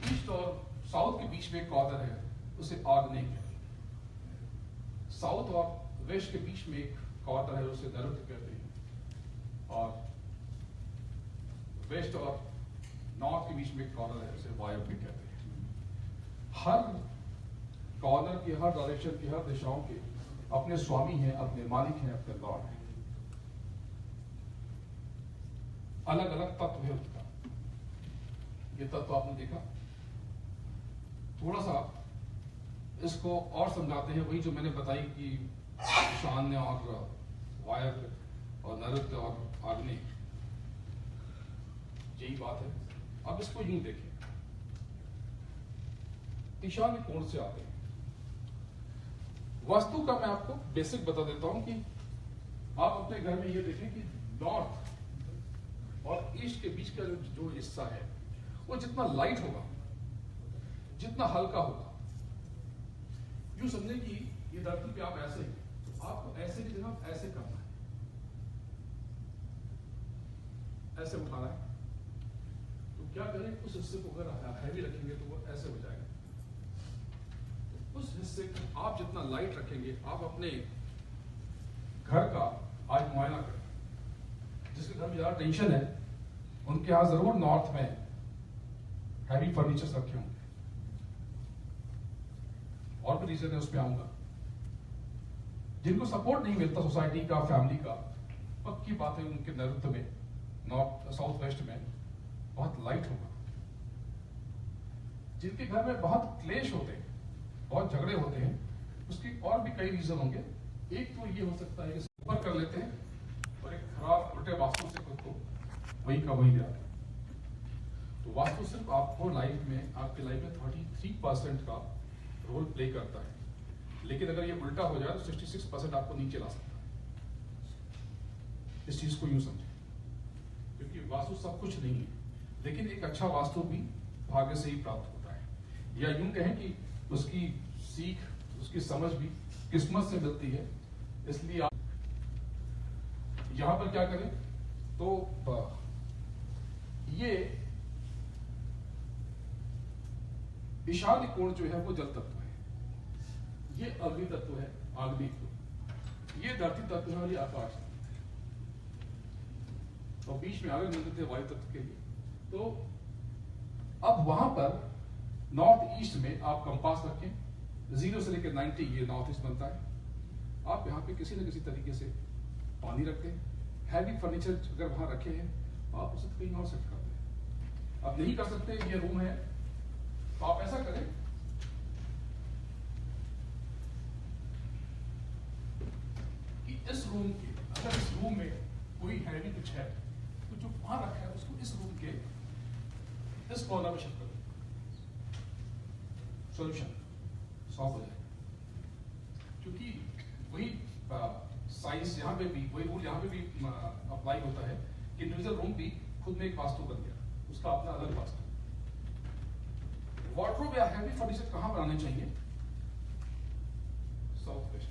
ईस्ट और साउथ के बीच में एक कॉर्नर है, उसे आग्नेय कहते हैं। साउथ और वेस्ट के बीच में एक कॉर्नर है, उसे नैऋत्य कहते हैं। और वेस्ट और नॉर्थ के बीच में एक कॉर्नर है, उसे वायव्य कहते हैं। हर कॉर्नर की, हर डायरेक्शन की, हर दिशाओं के अपने स्वामी हैं, अपने मालिक हैं, अपने लॉर्ड हैं। अलग अलग तत्व है उसका। ये तत्व आपने देखा। थोड़ा सा इसको और समझाते हैं, वही जो मैंने बताई कि ईशान्य और वायव्य और नैऋत्य और आग्नेय, यही बात है। अब इसको यूं देखें, ईशान्य कोण से आते हैं। वास्तु का मैं आपको बेसिक बता देता हूं कि आप अपने घर में ये देखें कि नॉर्थ और ईस्ट के बीच का जो हिस्सा है वो जितना लाइट होगा, जितना हल्का होगा, यूं समझे कि ये धरती पे आप ऐसे ही, तो आपको ऐसे की जगह ऐसे करना है, ऐसे उठाना है। तो क्या करें, उस हिस्से को अगर हैवी रखेंगे तो वो ऐसे हो जाएगा। तो उस हिस्से को आप जितना लाइट रखेंगे, आप अपने घर का आज मुआयना करें। जिसके घर में ज्यादा टेंशन है उनके यहां जरूर नॉर्थ में हैवी फर्नीचर्स रखे होंगे, और भी रीजन है, उस पर आऊंगा। जिनको सपोर्ट नहीं मिलता सोसाइटी का, फैमिली का, पक्की बात है उनके नैऋत्य में, नॉर्थ साउथ वेस्ट में बहुत लाइट होगा। जिनके घर में बहुत क्लेश होते हैं, बहुत झगड़े होते हैं, उसके और भी कई रीजन होंगे। एक तो ये हो सकता है कि ऊपर कर लेते हैं और एक खराब उल्टे वास्तु से खुद को वही का वही ले आते हैं। तो वास्तु सिर्फ आपको लाइफ में, आपके लाइफ में 33% का रोल प्ले करता है, लेकिन अगर ये उल्टा हो जाए तो 66% आपको नीचे ला सकता है। इस चीज को यूं समझें, क्योंकि वास्तु सब कुछ नहीं है, लेकिन एक अच्छा वास्तु भी भाग्य से ही प्राप्त होता है, या यूं कहें कि उसकी सीख, उसकी समझ भी किस्मत से मिलती है। इसलिए आप यहां पर क्या करें, तो ये ईशान्य कोण जो है वो जल तत्व है, ये अग्नि तत्व है, आग्नेय, ये धरती तत्व है और ये आकाश तत्व है। तो बीच में आगे मिलते थे वायु तत्व के लिए। तो अब वहां पर नॉर्थ ईस्ट में आप कंपास रखें, 0 से लेकर 90 ये नॉर्थ ईस्ट बनता है। आप यहाँ पे किसी न किसी तरीके से पानी रखते हैं। हैवी फर्नीचर अगर वहां रखे हैं तो आप उसे कहीं और सेट करते हैं। अब नहीं कर सकते, ये रूम है, तो आप ऐसा करें कि इस रूम के, अगर इस रूम में कोई हैवी कुछ है तो जो वहां रखा है उसको इस रूम के इस कॉर्नर में शिफ्ट कर दो, सॉल्यूशन सॉल्व हो जाएगा। क्योंकि वही साइंस यहाँ पे भी, वही रूल यहाँ पे भी अप्लाई होता है कि इंडिविजुअल रूम भी खुद में एक वास्तु बन गया, उसका अपना अलग वास्तु। वार्डरोब या हैवी फर्नीचर कहाँ बनाने चाहिए? South west.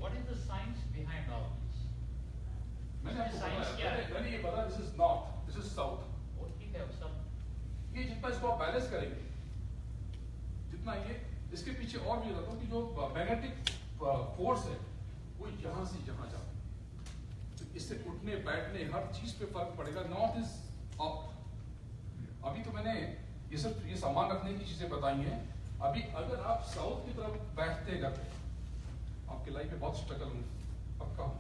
What is the science behind all this? मैंने आपको Science क्या है? मैंने ये बताया, this is north, this is south. वो ठीक है, सब ये जितना इसको आप बैलेंस करेंगे, जितना ये इसके पीछे और भी रहता हूँ कि जो मैग्नेटिक फोर्स है वो यहां से यहां जाता है, तो इससे उठने बैठने हर चीज पे फर्क पड़ेगा। North is up. अभी तो मैंने ये सब ये सामान रखने की चीजें बताई हैं। अभी अगर आप साउथ की तरफ बैठते करते आपकी लाइफ में बहुत स्ट्रगल होंगे, पक्का हो।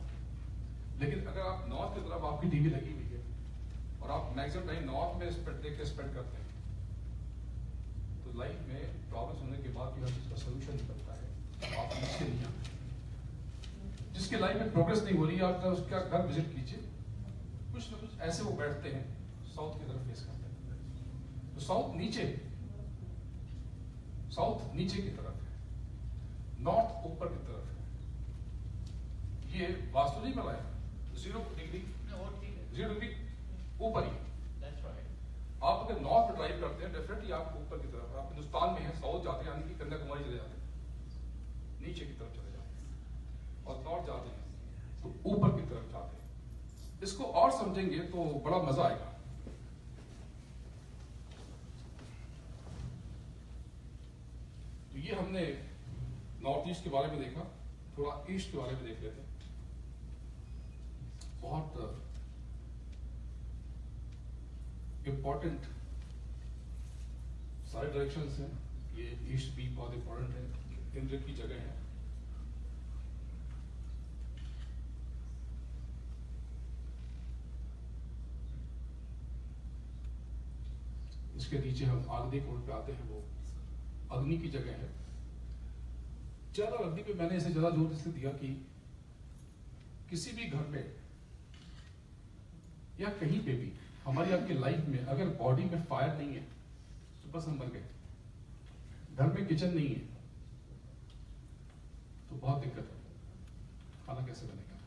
लेकिन अगर आप नॉर्थ की तरफ, आपकी टीवी लगी हुई है और आप मैक्सिमम टाइम नॉर्थ में स्पेंड करते हैं, तो लाइफ में प्रॉब्लम्स होने के बाद भी हर चीज का सोल्यूशन निकलता है। आप नीचे नहीं आते। जिसके लाइफ में प्रोग्रेस नहीं हो रही है, आप उसका घर विजिट कीजिए, कुछ ना कुछ ऐसे वो बैठते हैं साउथ की तरफ फेस करते हैं। तो साउथ नीचे की तरफ है, नॉर्थ ऊपर की तरफ है। ये वास्तु नहीं बनाया, 0 डिग्री no, वो ठीक है। 0 डिग्री ऊपर ही। That's right. आप अगर नॉर्थ में ड्राइव करते हैं, डेफिनेटली आप ऊपर की तरफ, आप हिंदुस्तान में हैं, साउथ जाते हैं यानी कि कन्याकुमारी चले जाते हैं, नीचे की तरफ चले जाते हैं, और नॉर्थ जाते हैं तो ऊपर की तरफ जाते हैं। इसको और समझेंगे तो बड़ा मजा आएगा। तो ये हमने नॉर्थ ईस्ट के बारे में देखा, थोड़ा ईस्ट के बारे में देख लेते हैं। बहुत इंपॉर्टेंट सारे डायरेक्शंस हैं। ये ईस्ट भी बहुत इंपॉर्टेंट है, इंद्र की जगह है। इसके नीचे हम आग्नेय कोण पे आते हैं, वो अग्नि की जगह है। ज्यादा अग्नि पे मैंने इसे ज्यादा जोर इसलिए दिया कि किसी भी घर में या कहीं पे भी हमारी आपकी लाइफ में अगर बॉडी में फायर नहीं है तो बस हम मर गए। घर में किचन नहीं है तो बहुत दिक्कत है, खाना कैसे बनेगा।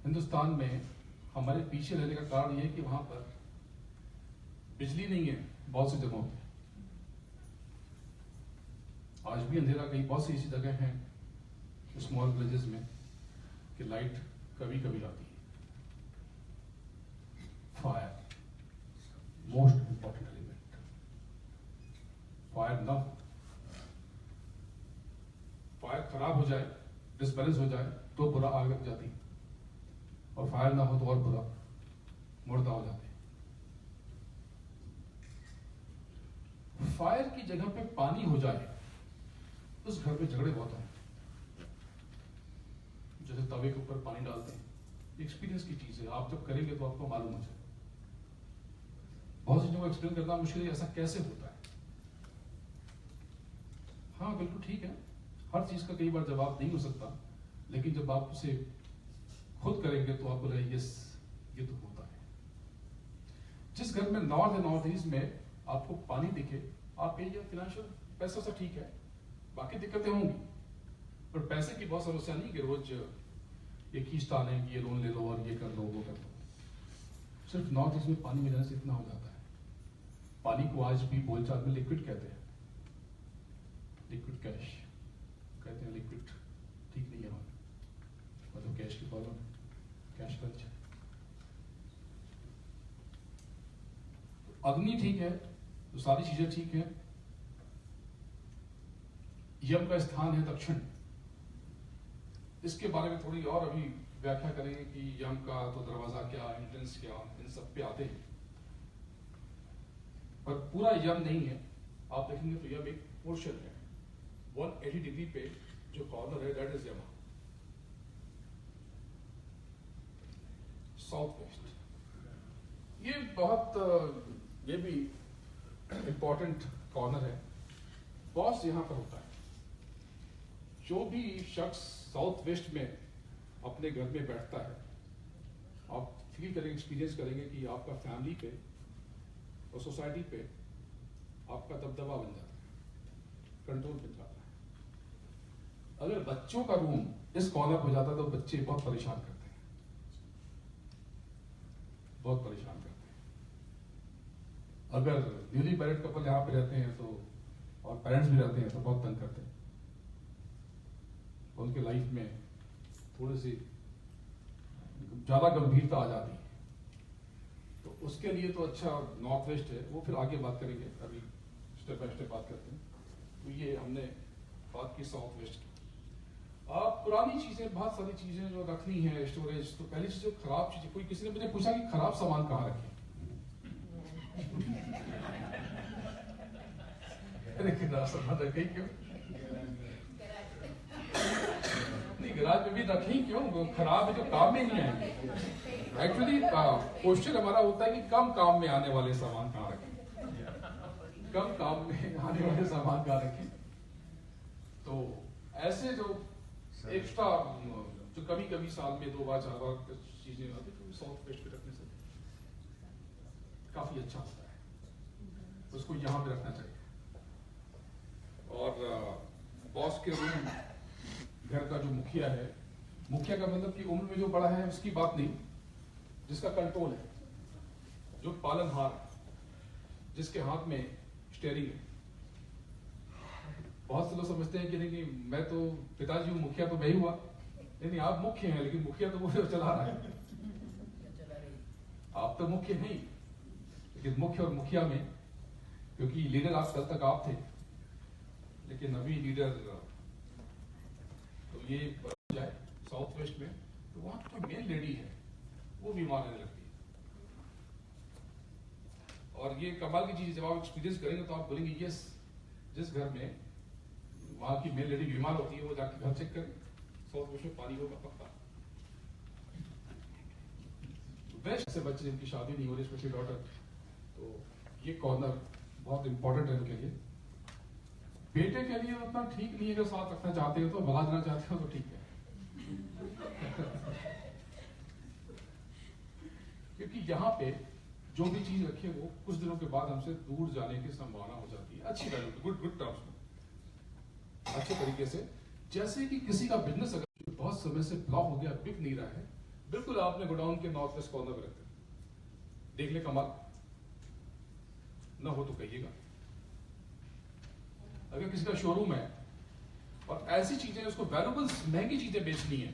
हिंदुस्तान में हमारे पीछे रहने का कारण यह है कि वहां पर बिजली नहीं है बहुत सी जगहों पे। आज भी अंधेरा, कहीं बहुत सी ऐसी जगह हैं स्मॉल विलेजेस में कि लाइट कभी कभी आती है। Fire most important element. Fire ना, फायर खराब हो जाए, डिसबैलेंस हो जाए तो बुरा आग लग जाती, और फायर ना हो तो और बुरा, मुर्दा हो जाते। फायर की जगह पे पानी हो जाए उस घर में झगड़े बहुत हैं। जैसे तवे के ऊपर पानी डालते हैं, एक्सपीरियंस की चीज है, आप जब करेंगे तो आपको मालूम हो जाए। बहुत सी चीजों को एक्सप्लेन करना मुश्किल है, ऐसा कैसे होता है। हाँ बिल्कुल ठीक है, हर चीज का कई बार जवाब नहीं हो सकता, लेकिन जब आप उसे खुद करेंगे तो आपको लगे यस ये तो होता है। जिस घर में नॉर्थ या नॉर्थ ईस्ट में आपको पानी दिखे, आप कहिए फिनेंशियल पैसा से ठीक है, बाकी दिक्कतें होंगी, पर पैसे की बहुत समस्या नहीं कि रोज एक ही स्थान है कि ये लोन ले लो और ये कर लो वो कर लो। सिर्फ नॉर्थ ईस्ट में पानी मिल जाने से इतना हो जाता है। पानी को आज भी बोलचाल में लिक्विड कहते हैं, लिक्विड कैश कहते हैं। लिक्विड ठीक नहीं है वहां, मतलब कैश की प्रॉब्लम, कैश खर्च। अग्नि ठीक है तो सारी चीजें ठीक है। यम का स्थान है दक्षिण, इसके बारे में थोड़ी और अभी व्याख्या करेंगे कि यम का तो दरवाजा क्या, एंट्रेंस क्या, इन सब पे आते हैं। पर पूरा यम नहीं है। आप देखेंगे तो यम एक पोर्शन है 180 डिग्री पे जो कॉर्नर है दैट इज यमा। साउथ वेस्ट ये बहुत ये भी इंपॉर्टेंट कॉर्नर है। बॉस यहां पर होता है। जो भी शख्स साउथ वेस्ट में अपने घर में बैठता है, आप फील करेंगे, एक्सपीरियंस करेंगे कि आपका फैमिली पे और सोसाइटी पे आपका दबदबा बन जाता है, कंट्रोल बन जाता है। अगर बच्चों का रूम इस कॉर्नर पर जाता है तो बच्चे बहुत परेशान करते हैं, बहुत परेशान करते हैं। अगर न्यूली मैरिड कपल यहाँ पे रहते हैं तो और पेरेंट्स भी रहते हैं तो बहुत तंग करते हैं। उनके लाइफ में थोड़ी सी ज्यादा गंभीरता आ जाती है। तो उसके लिए तो अच्छा नॉर्थ वेस्ट है, वो फिर आगे बात करेंगे, अभी स्टेप बाय स्टेप बात करते हैं। तो ये हमने बात की साउथ वेस्ट की। पुरानी चीजें, बहुत सारी चीजें जो रखनी है स्टोरेज, तो पहली चीज जो खराब चीजें, कोई किसी ने मुझे पूछा कि खराब सामान कहाँ रखें। अरे खराब सामान रखें क्यों? नहीं, गैराज में भी रखें क्यों? वो खराब है जो काम में नहीं आएंगे। एक्चुअली क्वेश्चन हमारा होता है कि कम काम में आने वाले सामान कहाँ रखें, कम काम में आने वाले सामान कहाँ रखें। तो ऐसे जो एक्स्ट्रा जो कभी कभी साल में 2 बार 4 बार चीजें आती तो साउथ वेस्ट पे रखने से काफी अच्छा होता है, उसको यहाँ पे रखना चाहिए। और बॉस के रूम, घर का जो मुखिया है, मुखिया का मतलब कि उम्र में जो बड़ा है उसकी बात नहीं, जिसका कंट्रोल है, जो पालनहार है, जिसके हाथ में स्टीयरिंग है। बहुत से लोग समझते हैं कि नहीं मैं तो पिताजी हूँ, मुखिया तो मैं ही हुआ। नहीं, आप मुख्य हैं, लेकिन मुखिया तो वो चला रहा है, आप तो मुख्य नहीं। लेकिन मुख्य और मुखिया में, क्योंकि लीडर आज कल तक आप थे, लेकिन अभी लीडर तो ये जाए साउथ वेस्ट में, तो वहां जो मेन लेडी है वो बीमार रहने लगती है। और ये कमाल की चीज है, जब आप एक्सपीरियंस करेंगे तो आप बोलेंगे यस, जिस घर में वहां की मेन लेडी बीमार होती है वो जाके घर चेक करें, साउथ वेस्ट में पानी होगा पक्का। वेस्ट से बच्चे जिनकी शादी नहीं हो रही, स्पेशली डॉटर, तो ये कॉर्नर बहुत इंपॉर्टेंट है उनके लिए। बेटे के लिए उतना ठीक नहीं है, अगर साथ रखना चाहते हो तो, भगा देना चाहते हो तो ठीक है। क्योंकि यहाँ पे जो भी चीज रखे वो कुछ दिनों के बाद हमसे दूर जाने की संभावना हो जाती है। अच्छी वैल्यू, गुड टर्म्स में, अच्छे तरीके से। जैसे कि किसी का बिजनेस अगर बहुत समय से ब्लॉक हो गया, बिक नहीं रहा है, बिल्कुल आपने गोडाउन के नॉर्थ वेस्ट कॉर्नर में रखते, देख ले कमाल न हो तो कहिएगा। अगर किसी का शोरूम है और ऐसी चीजें, उसको वैल्यूएबल्स महंगी चीजें बेचनी है,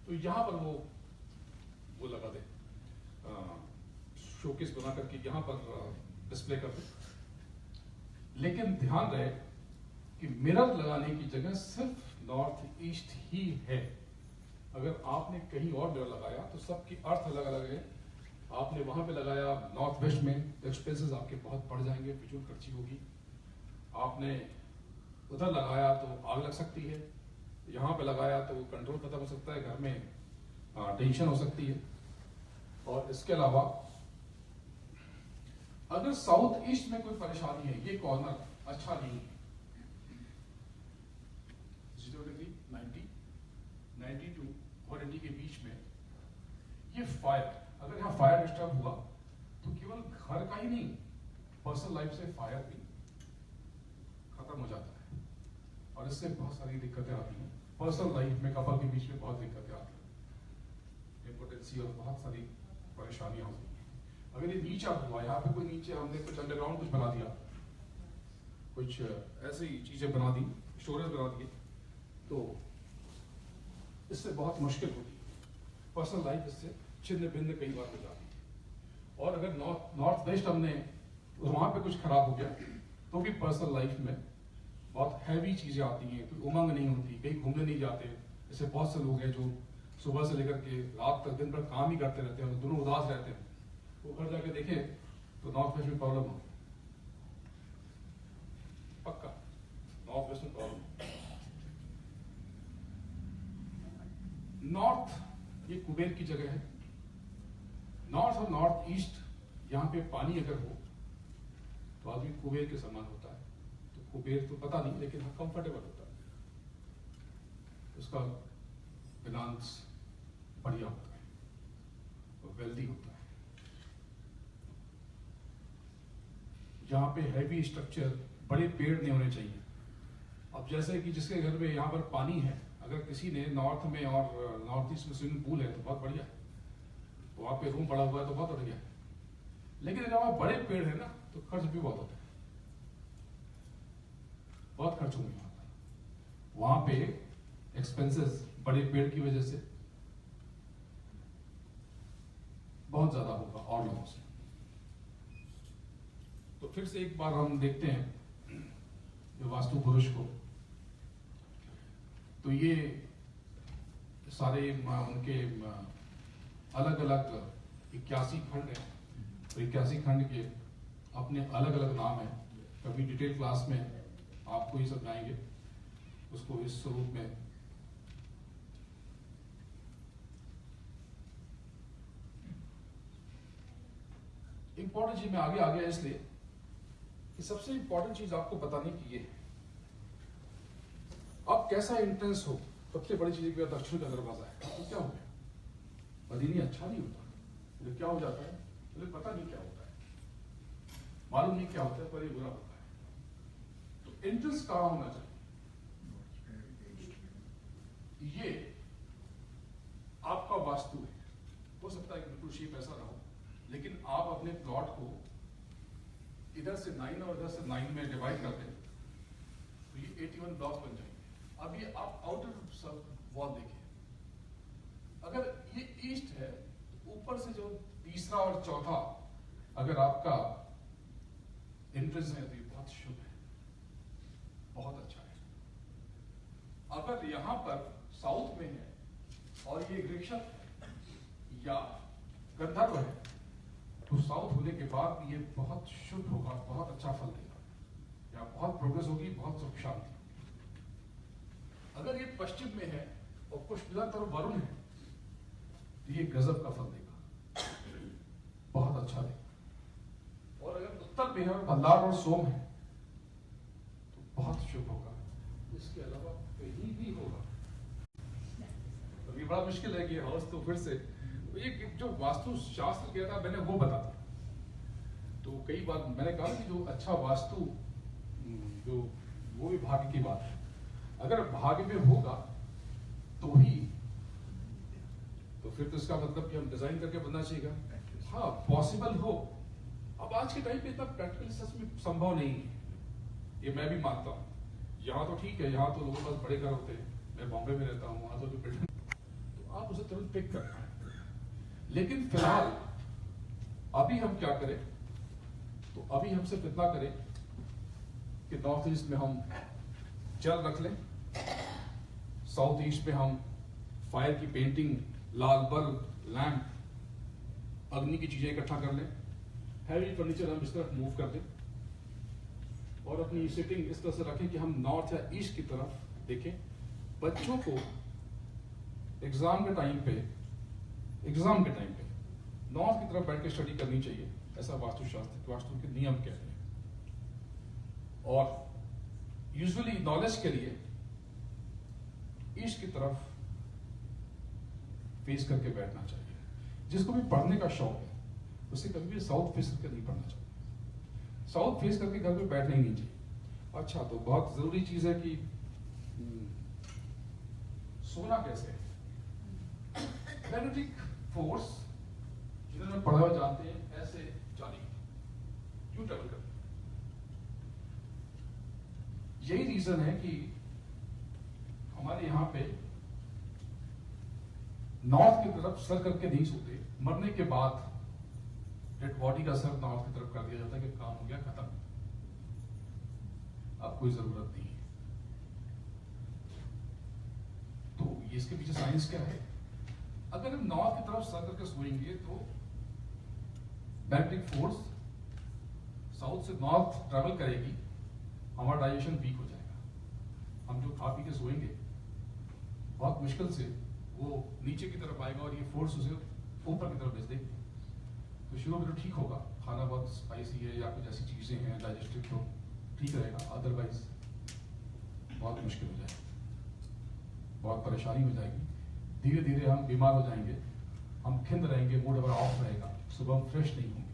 तो यहां पर वो लगा दे, शोकेस बना करके यहां पर डिस्प्ले कर दे। लेकिन ध्यान रहे कि मिरर लगाने की जगह सिर्फ नॉर्थ ईस्ट ही है। अगर आपने कहीं और मिरर लगाया तो सबकी अर्थ अलग अलग है। आपने वहां पे लगाया नॉर्थ वेस्ट में, एक्सपेंसेस आपके बहुत बढ़ जाएंगे, फिजूल खर्ची होगी। आपने उधर लगाया तो आग लग सकती है, यहाँ पे लगाया तो कंट्रोल खत्म हो सकता है, घर में टेंशन हो सकती है। और इसके अलावा अगर साउथ ईस्ट में कोई परेशानी है, ये कॉर्नर अच्छा नहीं है, 0 डिग्री 90 टू 180 के बीच में, ये फायर, अगर यहाँ फायर डिस्टर्ब हुआ तो केवल घर का ही नहीं, पर्सनल लाइफ से फायर भी खत्म हो जाता है। और इससे बहुत सारी दिक्कतें आती हैं पर्सनल लाइफ में, कपल के बीच में बहुत दिक्कतें आती हैं, इम्पोर्टेंसी और बहुत सारी परेशानियां होती हैं। अगर ये नीचा हुआ, यहाँ पे कोई नीचे हमने कुछ अंडरग्राउंड कुछ बना दिया, कुछ ऐसी चीजें बना दी, स्टोरेज बना दिए, तो इससे बहुत मुश्किल होती है, पर्सनल लाइफ इससे छिन्न भिन्न कई बार हो जाती है। और अगर नॉर्थ वेस्ट हमने वहां पे कुछ खराब हो गया तो भी पर्सनल लाइफ में बहुत हैवी चीजें आती हैं, कोई उमंग नहीं होती, कहीं घूमने नहीं जाते। जैसे बहुत से लोग हैं जो सुबह से लेकर के रात तक दिन भर काम ही करते रहते हैं, दोनों उदास रहते हैं, वो घर जाके देखें तो नॉर्थ वेस्ट में प्रॉब्लम हो, कुबेर की जगह है। नॉर्थ और नॉर्थ ईस्ट, यहाँ पे पानी अगर हो तो आदमी कुबेर के समान होता है। तो कुबेर तो पता नहीं, लेकिन हाँ कंफर्टेबल होता है, उसका फाइनेंस बढ़िया होता है, वो वेल्दी होता है। जहाँ पे हैवी स्ट्रक्चर, बड़े पेड़ नहीं होने चाहिए। अब जैसे कि जिसके घर में यहाँ पर पानी है, अगर किसी ने नॉर्थ में और नॉर्थ ईस्ट में स्विमिंग पूल है तो बहुत बढ़िया है, वहाँ पे रूम पड़ा हुआ है तो बहुत बढ़िया है। लेकिन अगर वहाँ बड़े पेड़ है ना तो खर्च भी बहुत होता है, बहुत खर्च होंगे वहाँ पर। वहाँ पे एक्सपेंसेस बड़े पेड़ की वजह से बहुत ज्यादा होगा और लोगों से। तो फिर से एक बार हम देखते हैं जो वास्तु पुरुष को, तो ये सारे उनके अलग अलग 81 खंड है। तो 81 खंड के अपने अलग अलग नाम है। कभी डिटेल क्लास में आपको ही समझाएंगे उसको इस स्वरूप में। इंपॉर्टेंट चीज में आगे आ गया इसलिए कि सबसे इंपॉर्टेंट चीज आपको बताने की ये है, अब कैसा एंट्रेंस हो। सबसे बड़ी चीज की दक्षिण का दरवाजा है, तो क्या हो गया, मदीनी अच्छा नहीं होता, तो क्या हो जाता है, मुझे पता नहीं क्या होता है, मालूम नहीं क्या होता है, पर ये बुरा होता है। तो एंट्रेंस कहाँ होना चाहिए, ये आपका वास्तु है। हो सकता है कि बिल्कुल शेप ऐसा ना हो, लेकिन आप अपने प्लॉट को इधर से 9 और इधर से 9 में डिवाइड कर दें तो ये 81 ब्लॉक्स बन जाएंगे। अब ये आप आउटर सब वॉल देखिए, अगर ये ईस्ट है तो ऊपर से जो तीसरा और चौथा अगर आपका एंट्रेंस है तो ये बहुत शुभ है, बहुत अच्छा है। अगर यहां पर साउथ में है और ये वृक्षक या गंधर्व है तो साउथ होने के बाद ये बहुत शुभ होगा, बहुत अच्छा फल देगा, या बहुत प्रोग्रेस होगी, बहुत सुख शांति होगी। अगर ये पश्चिम में है और पुष्पदंत और वरुण है तो ये गजब का फल देगा, बहुत अच्छा देगा। और अगर उत्तर में है और बल्लार और सोम है तो बहुत शुभ होगा। इसके अलावा कहीं भी होगा तो ये बड़ा मुश्किल है कि हाउस तो फिर से ये जो वास्तु शास्त्र कहता मैंने वो बता दिया। तो कई बार मैंने कहा कि जो अच्छा वास्तु जो वो भी भाग्य की बात है, अगर भाग्य में होगा तो ही, तो फिर तो इसका मतलब कि हम डिजाइन करके बनना चाहिए। हाँ पॉसिबल हो, अब आज के टाइम पे इतना प्रैक्टिकल सच में संभव नहीं है, ये मैं भी मानता हूँ। यहाँ तो ठीक है, यहाँ तो लोगों के पास बड़े घर होते हैं, मैं बॉम्बे में रहता हूँ, वहां तो जो बिल्डिंग तो आप उसे तुरंत पिक करना है। लेकिन फिलहाल अभी हम क्या करें, तो अभी हम सिर्फ इतना करें कि नॉर्थ ईस्ट में हम जल रख लें, साउथ ईस्ट में हम फायर की पेंटिंग, लाल बल्ब, लैंप, अग्नि की चीजें इकट्ठा कर लें, हैवी फर्नीचर हम इस तरफ मूव कर दें और अपनी सिटिंग इस तरह से रखें कि हम नॉर्थ या ईस्ट की तरफ देखें। बच्चों को एग्जाम के टाइम पे नॉर्थ की तरफ बैठ के स्टडी करनी चाहिए, ऐसा वास्तु के नियम कहते हैं। और यूजुअली नॉलेज के लिए ईस्ट की तरफ फेस करके बैठना चाहिए। जिसको भी पढ़ने का शौक है उसे कभी भी साउथ फेस करके नहीं पढ़ना चाहिए, साउथ फेस करके घर में बैठना ही नहीं चाहिए। अच्छा, तो बहुत जरूरी चीज है कि सोना कैसे है। मैग्नेटिक फोर्स जिन्होंने पढ़ा हुआ जानते हैं, ऐसे जाली क्यों ट्रेवल करते हैं। यही रीजन है कि हमारे यहां पे नॉर्थ की तरफ सर करके नहीं सोते, मरने के बाद डेड बॉडी का सर नॉर्थ की तरफ कर दिया जाता है कि काम हो गया, खत्म, अब कोई जरूरत नहीं है। तो ये इसके पीछे साइंस क्या है। अगर हम नॉर्थ की तरफ सर करके सोएंगे तो मैग्नेटिक फोर्स साउथ से नॉर्थ ट्रेवल करेगी, हमारा डाइजेशन वीक हो जाएगा। हम जो खा पी के सोएंगे बहुत मुश्किल से वो नीचे की तरफ आएगा और ये फोर्स उसे ऊपर की तरफ भेज देगी। तो शुरू में तो ठीक होगा, खाना बहुत स्पाइसी है या कुछ ऐसी चीज़ें हैं डाइजेस्टिव, तो ठीक रहेगा, अदरवाइज बहुत मुश्किल हो जाएगा, बहुत परेशानी हो जाएगी। धीरे धीरे हम बीमार हो जाएंगे, हम खिंद रहेंगे, मूड हमारा ऑफ रहेगा, सुबह हम फ्रेश नहीं होंगे,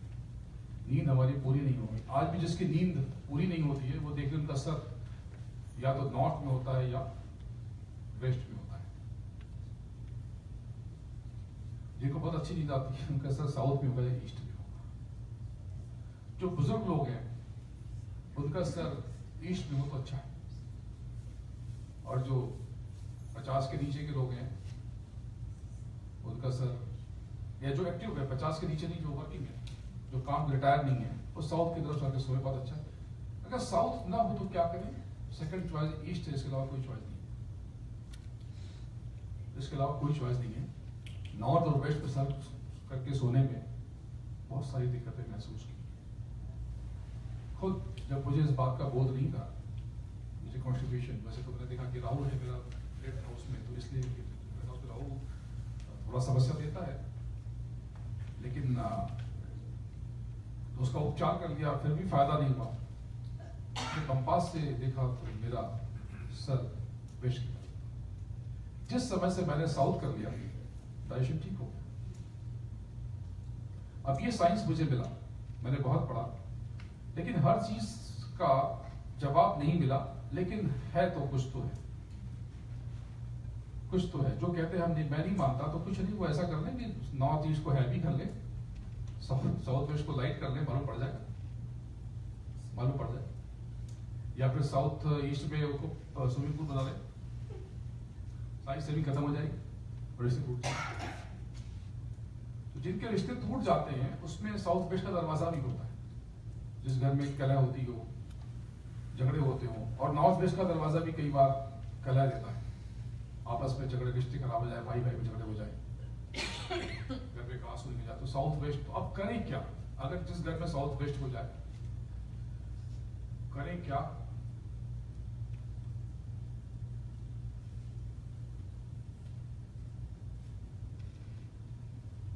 नींद हमारी पूरी नहीं होगी। आज भी जिसकी नींद पूरी नहीं होती है वो देखिए उनका सर या तो नॉर्थ में होता है या वेस्ट में होता है। जिनको बहुत अच्छी नींद आती है उनका सर साउथ में होगा या ईस्ट में होगा। जो बुजुर्ग लोग हैं उनका सर ईस्ट में हो तो अच्छा है, और जो 50 के नीचे के लोग हैं उनका सर, या जो एक्टिव है 50 के नीचे नहीं, जो वर्किंग है, जो काम रिटायर नहीं है, वो साउथ की तरफ जाके सोए, बहुत अच्छा है। अगर साउथ ना हो तो क्या करें, सेकंड चॉइस ईस्ट है, इसके अलावा कोई चॉइस नहीं है, इसके अलावा कोई चॉइस नहीं है। नॉर्थ और वेस्ट पे सर करके सोने में बहुत सारी दिक्कतें महसूस की। खुद जब मुझे इस बात का बोध नहीं था, मुझे कॉन्स्टिट्यूशन, वैसे तो मैंने देखा कि राहु है मेरा रेड हाउस में, तो इसलिए राहु थोड़ा समस्या देता है, लेकिन तो उसका उपचार कर लिया, फिर भी फायदा नहीं हुआ। तो कंपास से देखा तो मेरा सर वेस्ट की तरफ। जिस समय से मैंने साउथ कर लिया डाइजेशन ठीक हो गया। अब ये साइंस मुझे मिला, मैंने बहुत पढ़ा, लेकिन हर चीज का जवाब नहीं मिला, लेकिन है तो कुछ तो है, कुछ तो है। जो कहते हैं हम नहीं, मैं नहीं मानता, तो कुछ नहीं, वो ऐसा कर लें कि नॉर्थ ईस्ट को हैवी कर ले, साउथ वेस्ट को लाइट कर ले, मालूम पड़ जाएगा, मालूम पड़ जाए। या फिर साउथ ईस्ट में उसको स्विमिंग पूल बना ले, साइंस से भी खत्म हो जाएगी और रिश्ते टूट जाएंगे। तो जिनके रिश्ते टूट जाते हैं उसमें साउथ वेस्ट का दरवाजा भी होता है। जिस घर में कलह होती हो, झगड़े होते हो, और नॉर्थ वेस्ट का दरवाजा भी कई बार कलह देता है, आपस में झगड़े, रिश्ते खराब हो जाए, भाई भाई में झगड़े हो जाए, घर में घास हो जाए, तो साउथ वेस्ट। तो अब करें क्या अगर जिस घर में साउथ वेस्ट हो जाए, करें क्या?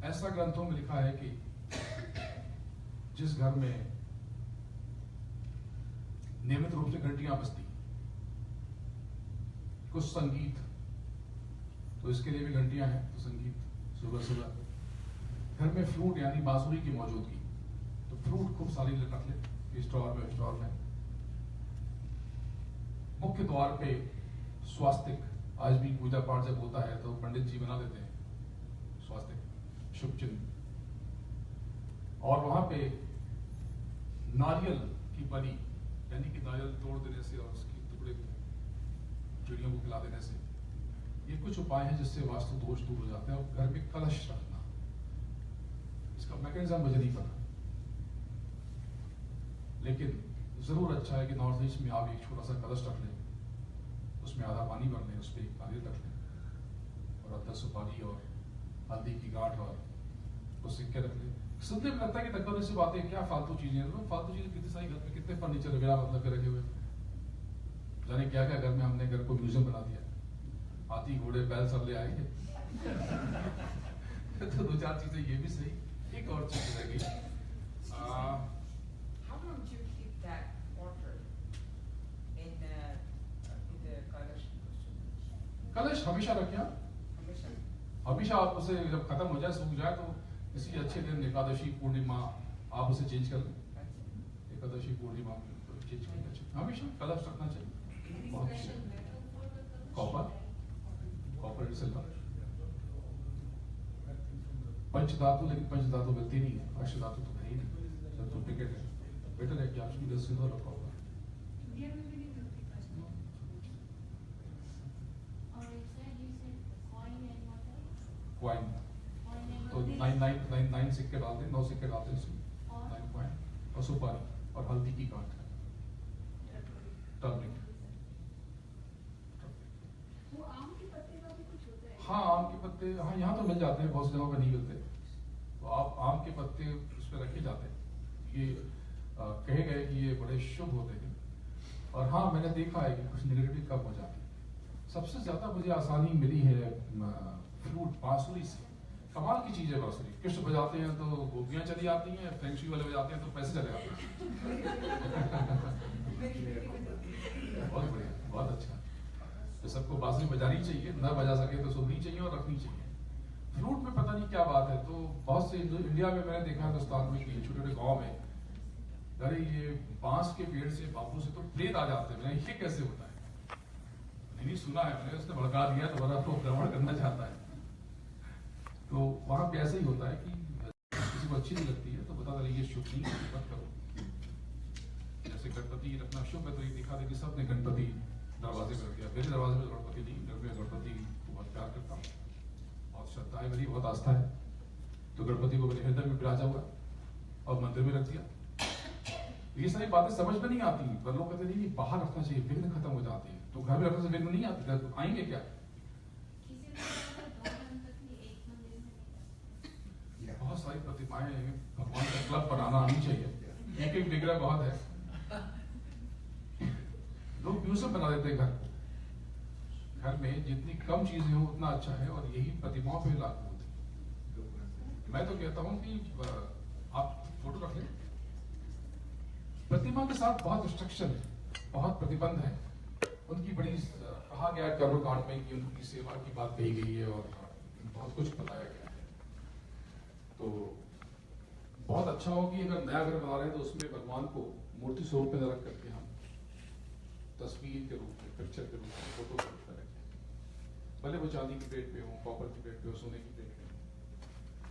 ऐसा ग्रंथों में लिखा है कि जिस घर में नियमित रूप से घंटियां बजती, कुछ संगीत, तो इसके लिए भी घंटियां हैं, तो संगीत सुबह सुबह। घर में फ्रूट यानी बांसुरी की मौजूदगी, तो फ्रूट खूब सारी रख ले स्टोर में। मुख्य द्वार पे स्वास्तिक, आज भी पूजा पाठ जब होता है तो पंडित जी बना देते हैं स्वास्तिक, शुभ चिन्ह। और वहां पे नारियल की बलि, यानी कि नारियल तोड़ देने से और उसके टुकड़े चिड़ियों को खिला देने से, ये कुछ उपाय हैं जिससे वास्तु दोष दूर हो जाते हैं। और घर में कलश रखना, इसका मैकेनिज्म मुझे नहीं पता, लेकिन जरूर अच्छा है कि नॉर्थ ईस्ट में आप एक छोटा सा कलश रख लें, उसमें आधा पानी भर लें, उस पर एक नारियल रख लें, और अदरक, सुपारी और हल्दी की गांठ और वो सिक्के रख लें। सुनने में लगता है कि तकदीर से बातें, क्या फालतू चीजें हैं, फालतू चीजें कितनी सारी, घर में कितने फर्नीचर बिना मतलब के रखे हुए, जाने क्या क्या घर में हमने घर को म्यूजियम बना दिया, हाथी घोड़े बैल सब ले आएंगे। तो दो चार चीजें ये भी सही, एक और चीज रहेगी, How long do you keep that water in the kalash? कलश हमेशा रखिए, हमेशा आप उसे जब खत्म हो जाए, सूख जाए, तो किसी अच्छे दिन, एकादशी पूर्णिमा, आप उसे चेंज कर लें, एकादशी पूर्णिमा चेंज करना चाहिए, हमेशा कलश रखना चाहिए। बहुत कॉपर सिल्वर, पंचधातु, लेकिन पंचधातु मिलती नहीं है, अष्टधातु तो है ही नहीं, सब डुप्लीकेट है। बेटर है कि आप सिल्वर और कॉपर। इंडिया में भी नहीं मिलती कॉइन। क्वाइन तो 9 सिक्के डालते हैं, 9 सिक्के डालते हैं इसमें, 9 क्वाइन, और सुपारी और हल्दी की गांठ, टर्मरिक। वो आम के पत्ते का भी कुछ होता है? हाँ, आम के पत्ते, हाँ यहाँ तो मिल जाते हैं, बहुत सी जगहों पर नहीं मिलते, तो आप आम के पत्ते उस पर रखे जाते हैं। ये कहे गए कि ये बड़े शुभ होते हैं, और हाँ मैंने देखा है कि कुछ निगेटिविटी कम हो जाती है। सबसे ज्यादा मुझे आसानी मिली है फ्लूट, बांसुरी से। कमाल की चीज है बांसुरी। कृष्ण बजाते हैं तो गोपियां चली आती हैं, फ्रेंची वाले बजाते हैं तो पैसे चले आते हैं। बहुत बढ़िया, बहुत अच्छा। तो सबको बांसुरी बजानी चाहिए, न बजा सके तो सुननी चाहिए और रखनी चाहिए। फ्लूट में पता नहीं क्या बात है, तो बहुत से इंडिया में मैंने देखा हिंदुस्तान में कि छोटे छोटे गाँव में, अरे ये बांस के पेड़ से, बाबू से तो प्रेत आ जाते हैं। ये कैसे होता है? नहीं सुना है मैंने, उसने भड़का दिया, दोबारा तो भ्रमण करना चाहता है। तो वहां पे ऐसे ही होता है कि किसी को अच्छी नहीं लगती है तो बता दें ये शुभ नहीं है, मत करो। जैसे गणपति रखना शुभ है, तो ये दिखा दे कि सबने गणपति दरवाजे पर रख दिया। मेरे दरवाजे में गणपति नहीं, घर में गणपति को बहुत प्यार करता हूँ, बहुत श्रद्धा है मेरी, बहुत आस्था है। तो गणपति को मेरे हृदय में विराजा हुआ और मंदिर में रख दिया। ये सारी बातें समझ में नहीं आती, पर लोग कहते नहीं बाहर रखना चाहिए, विघ्न खत्म हो जाते हैं। तो घर में रखने से विघ्न नहीं आते, घर आएंगे क्या? बहुत सारी प्रतिमाएं हैं, भगवान का क्लब बनाना आनी चाहिए। एक एक विग्रह बहुत है, लोग म्यूजियम बना देते हैं घर को। घर में जितनी कम चीजें हो उतना अच्छा है, और यही प्रतिमाओं पे लागू होती है। मैं तो कहता हूं कि आप फोटो रख लें, प्रतिमा के साथ बहुत रिस्ट्रिक्शन है, बहुत प्रतिबंध है। उनकी बड़ी कहा गया है कर्मकांड में कि उनकी सेवा की बात कही गई है और बहुत कुछ बताया गया है। तो बहुत अच्छा हो कि अगर नया घर बना रहे हैं तो उसमें भगवान को मूर्ति स्वरूप में रख करके हम तस्वीर के रूप में, पिक्चर के रूप में, फोटो के रूप में रखें। भले वो चांदी की प्लेट पे हो, कॉपर की प्लेट पे हो, सोने की प्लेट पे हो।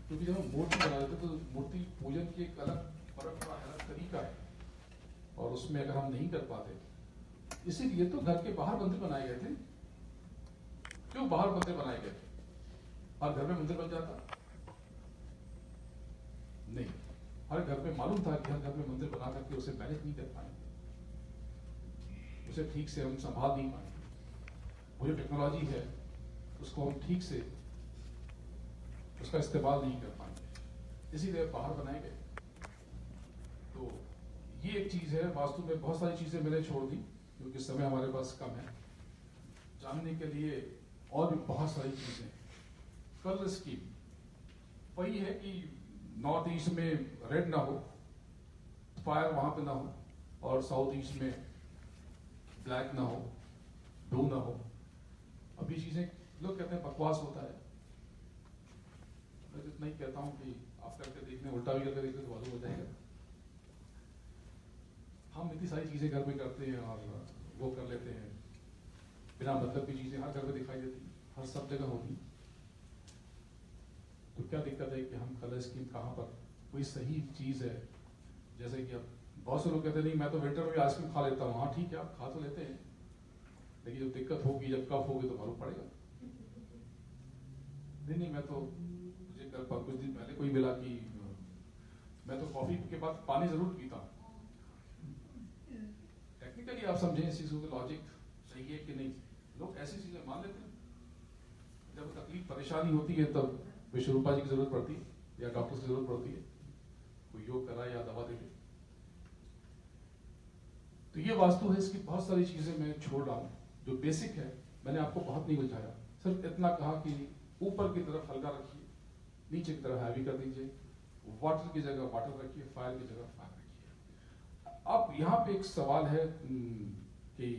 क्योंकि जब हम मूर्ति बना देते तो मूर्ति पूजन की एक अलग परंपरा, अलग तरीका है, और उसमें अगर हम नहीं कर पाते, इसीलिए तो घर के बाहर मंदिर बनाए गए थे। क्यों बाहर मंदिर बनाए गए थे? और घर में मंदिर बन जाता नहीं। हर घर में मालूम था कि हर घर में मंदिर बना करके उसे मैनेज नहीं कर पाएंगे, उसे ठीक से हम संभाल नहीं पाएंगे। वो जो टेक्नोलॉजी है उसको हम ठीक से उसका इस्तेमाल नहीं कर पाएंगे, इसीलिए बाहर बनाए गए। तो ये एक चीज है। वास्तु में बहुत सारी चीजें मैंने छोड़ दी क्योंकि समय हमारे पास कम है। जानने के लिए और भी बहुत सारी चीजें। कलर स्कीम वही है कि नॉर्थ ईस्ट में रेड ना हो, फायर वहां पे ना हो, और साउथ ईस्ट में ब्लैक ना हो, ब्लू ना हो। अब ये चीजें लोग कहते हैं बकवास होता है। मैं तो इतना ही कहता हूं कि आप करके देखने, उल्टा भी करके देखने तो मालूम हो जाएगा। हम इतनी सारी चीजें घर में करते हैं और वो कर लेते हैं, बिना मतलब की चीजें हर घर में दिखाई देती, हर सब जगह होती। तो क्या दिक्कत है कि हम कलर स्कीम कहाँ पर कोई सही चीज है? जैसे कि अब बहुत से लोग कहते हैं नहीं मैं तो विंटर में आइसक्रीम खा लेता हूँ। हाँ ठीक है, आप खा तो लेते हैं, लेकिन जब दिक्कत होगी, जब कफ होगी तो मालूम पड़ेगा। नहीं मैं तो, मुझे कल कुछ दिन पहले कोई मिला कि मैं तो कॉफी के बाद पानी जरूर पीता हूँ। टेक्निकली आप समझें इस चीज को, लॉजिक सही है कि नहीं? लोग ऐसी चीजें मान लेते हैं। जब तकलीफ परेशानी होती है तब विश्वरूपा जी की जरूरत पड़ती है या डॉक्टर की जरूरत पड़ती है, कोई योग कराए या दवा दे दे। तो ये वास्तु है, इसकी बहुत सारी चीजें मैं छोड़ रहा हूँ। जो बेसिक है मैंने आपको बहुत नहीं बुझाया, सिर्फ इतना कहा कि ऊपर की तरफ हल्का रखिए, नीचे की तरफ हैवी कर दीजिए, वाटर की जगह वाटर रखिए, फायर की जगह फायर रखिए। अब यहाँ पे एक सवाल है कि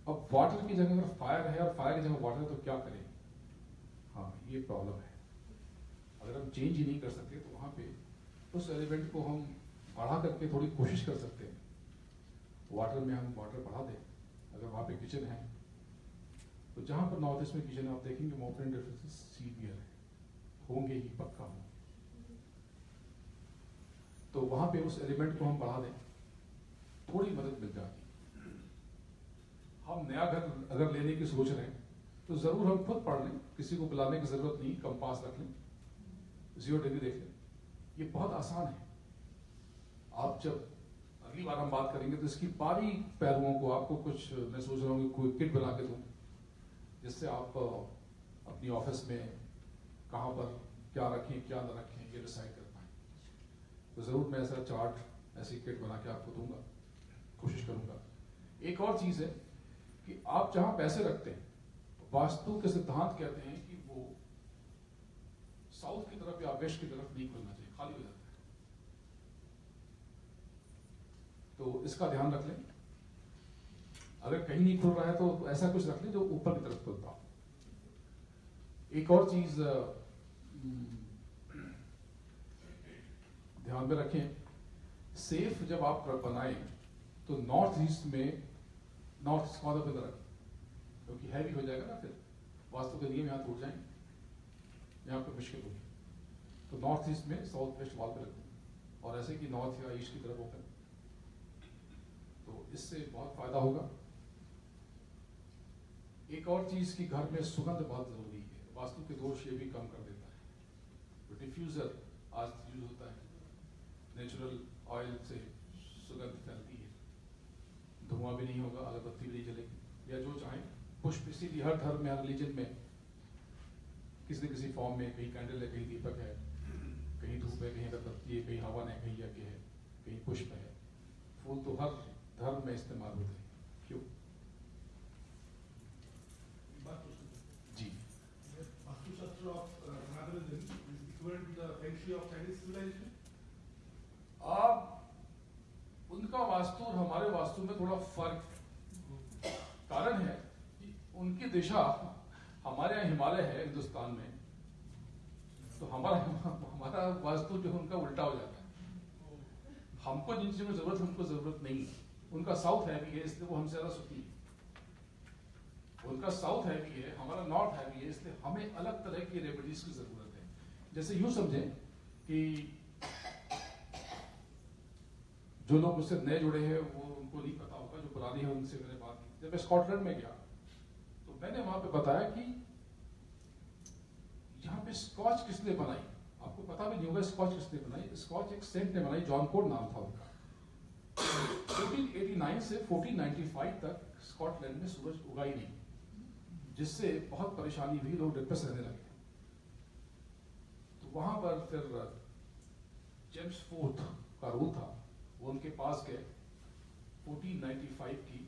अब वाटर की जगह अगर फायर है और फायर की जगह वाटर है तो क्या करें? हाँ ये प्रॉब्लम है। अगर हम चेंज ही नहीं कर सकते तो वहां पे उस एलिमेंट को हम बढ़ा करके थोड़ी कोशिश कर सकते हैं। वाटर में हम वाटर बढ़ा दें। अगर वहां पे किचन है तो जहां पर नॉर्थ ईस्ट में किचन है आप देखेंगे मॉपरेंट डिफरेंसेस सीवियर है, होंगे ही पक्का हो। तो वहां पे उस एलिमेंट को हम बढ़ा दें, थोड़ी मदद मिल जाती। हम नया घर अगर लेने की सोच रहे हैं तो जरूर हम खुद पढ़ लें, किसी को बुलाने की जरूरत नहीं, कंपास रख लें, 0 डिग्री देख लें। ये बहुत आसान है। आप जब अगली बार हम बात करेंगे तो इसकी बारीक पहलुओं को आपको कुछ, मैं सोच रहा हूँ कि कोई किट बना के दूं जिससे आप अपनी ऑफिस में कहाँ पर क्या रखें क्या न रखें ये डिसाइड कर पाए। तो जरूर मैं ऐसा चार्ट, ऐसी किट बना के आपको दूंगा, कोशिश करूंगा। एक और चीज है कि आप जहां पैसे रखते हैं, वास्तु के सिद्धांत कहते हैं कि वो साउथ की तरफ या वेस्ट की तरफ नहीं खुलना चाहिए, खाली हो जाता है। तो इसका ध्यान रख लें। अगर कहीं नहीं खुल रहा है तो ऐसा कुछ रख लें जो ऊपर की तरफ खुलता हो। एक और चीज ध्यान में रखें, सेफ जब आप बनाएं तो नॉर्थ ईस्ट में, नॉर्थ ईस्ट कॉर्नर पे रखें, क्योंकि हैवी हो जाएगा ना, फिर वास्तु के नियम यहाँ टूट जाएंगे, यहाँ पे मुश्किल होगी। तो नॉर्थ ईस्ट में साउथ वेस्ट वॉल पे रखें, और ऐसे कि नॉर्थ या ईस्ट की तरफ ओपन, तो इससे बहुत फायदा होगा। एक और चीज की घर में सुगंध बहुत जरूरी है, वास्तु के दोष ये भी कम कर देता है। तो डिफ्यूजर आज यूज होता है, नेचुरल ऑयल से सुगंध फैलती है, धुआं भी नहीं होगा, अगरबत्ती भी नहीं जलेगी, या जो चाहे पुष्प। इसीलिए हर धर्म में, हर रिलीजन में किसी न किसी फॉर्म में, कहीं कैंडल है, कहीं दीपक है, कहीं धूप है, कहीं अगरबत्ती है, कहीं हवन है, कहीं यज्ञ है, कहीं पुष्प है। फूल तो हर धर्म में इस्तेमाल होते हैं। क्यों? बात पूछ सकते जी, vastushastra of Sanatanism is equivalent to the feng shui of Chinese civilization. आप उनका वास्तु और हमारे वास्तु में थोड़ा फर्क, कारण है कि उनकी दिशा, हमारे यहाँ हिमालय है हिंदुस्तान में, तो हमारा वास्तु जो है उनका उल्टा हो जाता है। हमको जिन चीजों की जरूरत है उनको जरूरत नहीं है। उनका साउथ हैवी है, इसलिए वो हमसे ज्यादा सुखी है। उनका साउथ हैवी है, हमारा नॉर्थ हैवी है, इसलिए हमें अलग तरह की रेमेडीज की जरूरत है। जैसे यूं समझें कि जो लोग मुझसे नए जुड़े हैं वो उनको नहीं पता होगा, जो पुराने हैं उनसे मैंने बात की। जब मैं स्कॉटलैंड में गया तो मैंने वहां पे बताया कि यहाँ पे स्कॉच किसने बनाई, आपको पता भी नहीं होगा स्कॉच किसने बनाई। स्कॉच एक सेंट ने बनाई, जॉन कोड नाम था उनका। 1489 से 1495 तक स्कॉटलैंड में सूरज उगा ही नहीं, जिससे बहुत परेशानी हुई, लोग डिप्रेस रहने लगे। तो वहां पर फिर जेम्स फोर्थ का रूल था, वो उनके पास गए 1495 की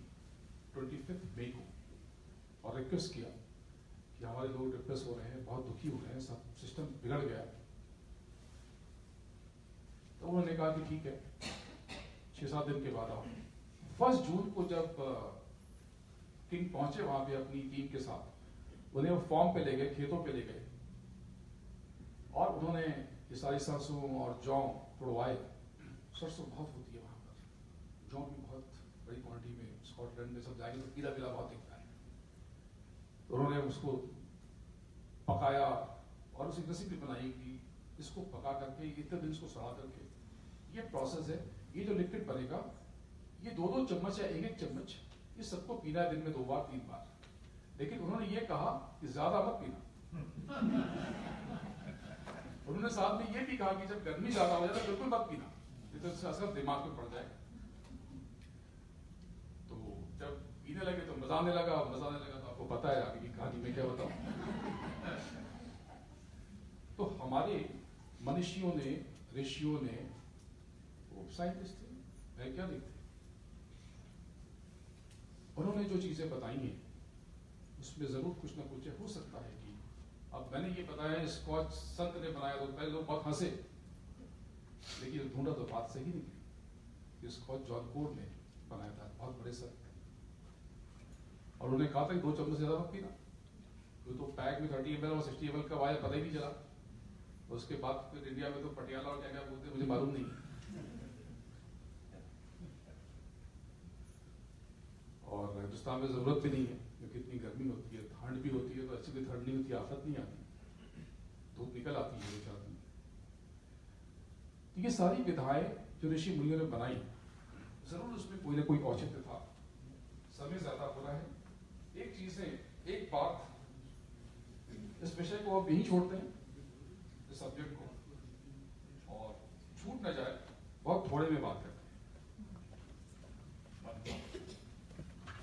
25 मई को, और रिक्वेस्ट किया कि हमारे लोग डिप्रेस हो रहे हैं, बहुत दुखी हो रहे हैं, सब सिस्टम बिगड़ गया। तो उन्होंने कहा कि ठीक है, 6-7 दिन के बाद आओ। 1 जून को जब किंग पहुंचे वहां पे अपनी टीम के साथ, उन्हें वो फॉर्म पे ले गए, खेतों पे ले गए, और उन्होंने ये सारी सरसों और जौ तोड़वाए। सरसों बहुत होती है वहां पर, जौ भी बहुत बड़ी क्वांटिटी में, स्कॉटलैंड में सब जाएंगे तो पीला पीला बहुत दिखता है। तो उन्होंने उसको पकाया और उसी रेसिपी बनाई कि इसको पका करके इतने दिन इसको सड़ा करके, ये प्रोसेस है। ये जो लिक्विड बनेगा, ये 2-2 चम्मच या 1-1 चम्मच, ये सबको पीना है दिन में 2 बार 3 बार। लेकिन उन्होंने ये कहा कि ज्यादा मत पीना। उन्होंने साथ में ये भी कहा कि जब गर्मी ज्यादा हो जाए तो बिल्कुल मत पीना, नहीं तो इसका असर दिमाग पे पड़ जाएगा। तो जब पीने लगे तो मजा आने लगा, मजा आने लगा। तो आपको पता है आगे की कहानी में क्या बताऊं। तो हमारे मनीषियों ने, ऋषियों ने, वो साइंटिस्ट थे, वैज्ञानिक थे, उन्होंने जो चीजें बताई हैं उसमें जरूर कुछ ना कुछ हो सकता है। कि अब मैंने ये बताया स्कॉच संत ने बनाया, तो पहले लोग बहुत हंसे, लेकिन ढूंढा तो बात सही निकली। स्कॉच जॉन कोड ने बनाया था, बहुत बड़े संत। और उन्होंने कहा था कि 2 चम्मच से ज्यादा मत पीना। तो पैक में 30 ml और 60 ml का आया, पता ही नहीं चला। उसके बाद फिर इंडिया में तो पटियाला और क्या क्या बोलते हैं मुझे मालूम नहीं। और हिंदुस्तान में जरूरत भी नहीं है, क्योंकि इतनी गर्मी होती है, ठंड भी होती है, तो ऐसी कोई ठंड नहीं होती, आफत नहीं आती, धूप निकल आती है 2-4 दिन। तो ये सारी विधाएं जो ऋषि मुनियों ने बनाई, जरूर उसमें कोई ना कोई औचित्य था। समय ज्यादा हो रहा है, एक चीज है, एक बात, इस विषय को आप यहीं छोड़ते हैं, इस सब्जेक्ट को, और छूट न जाए, बहुत थोड़े में बात करते हैं।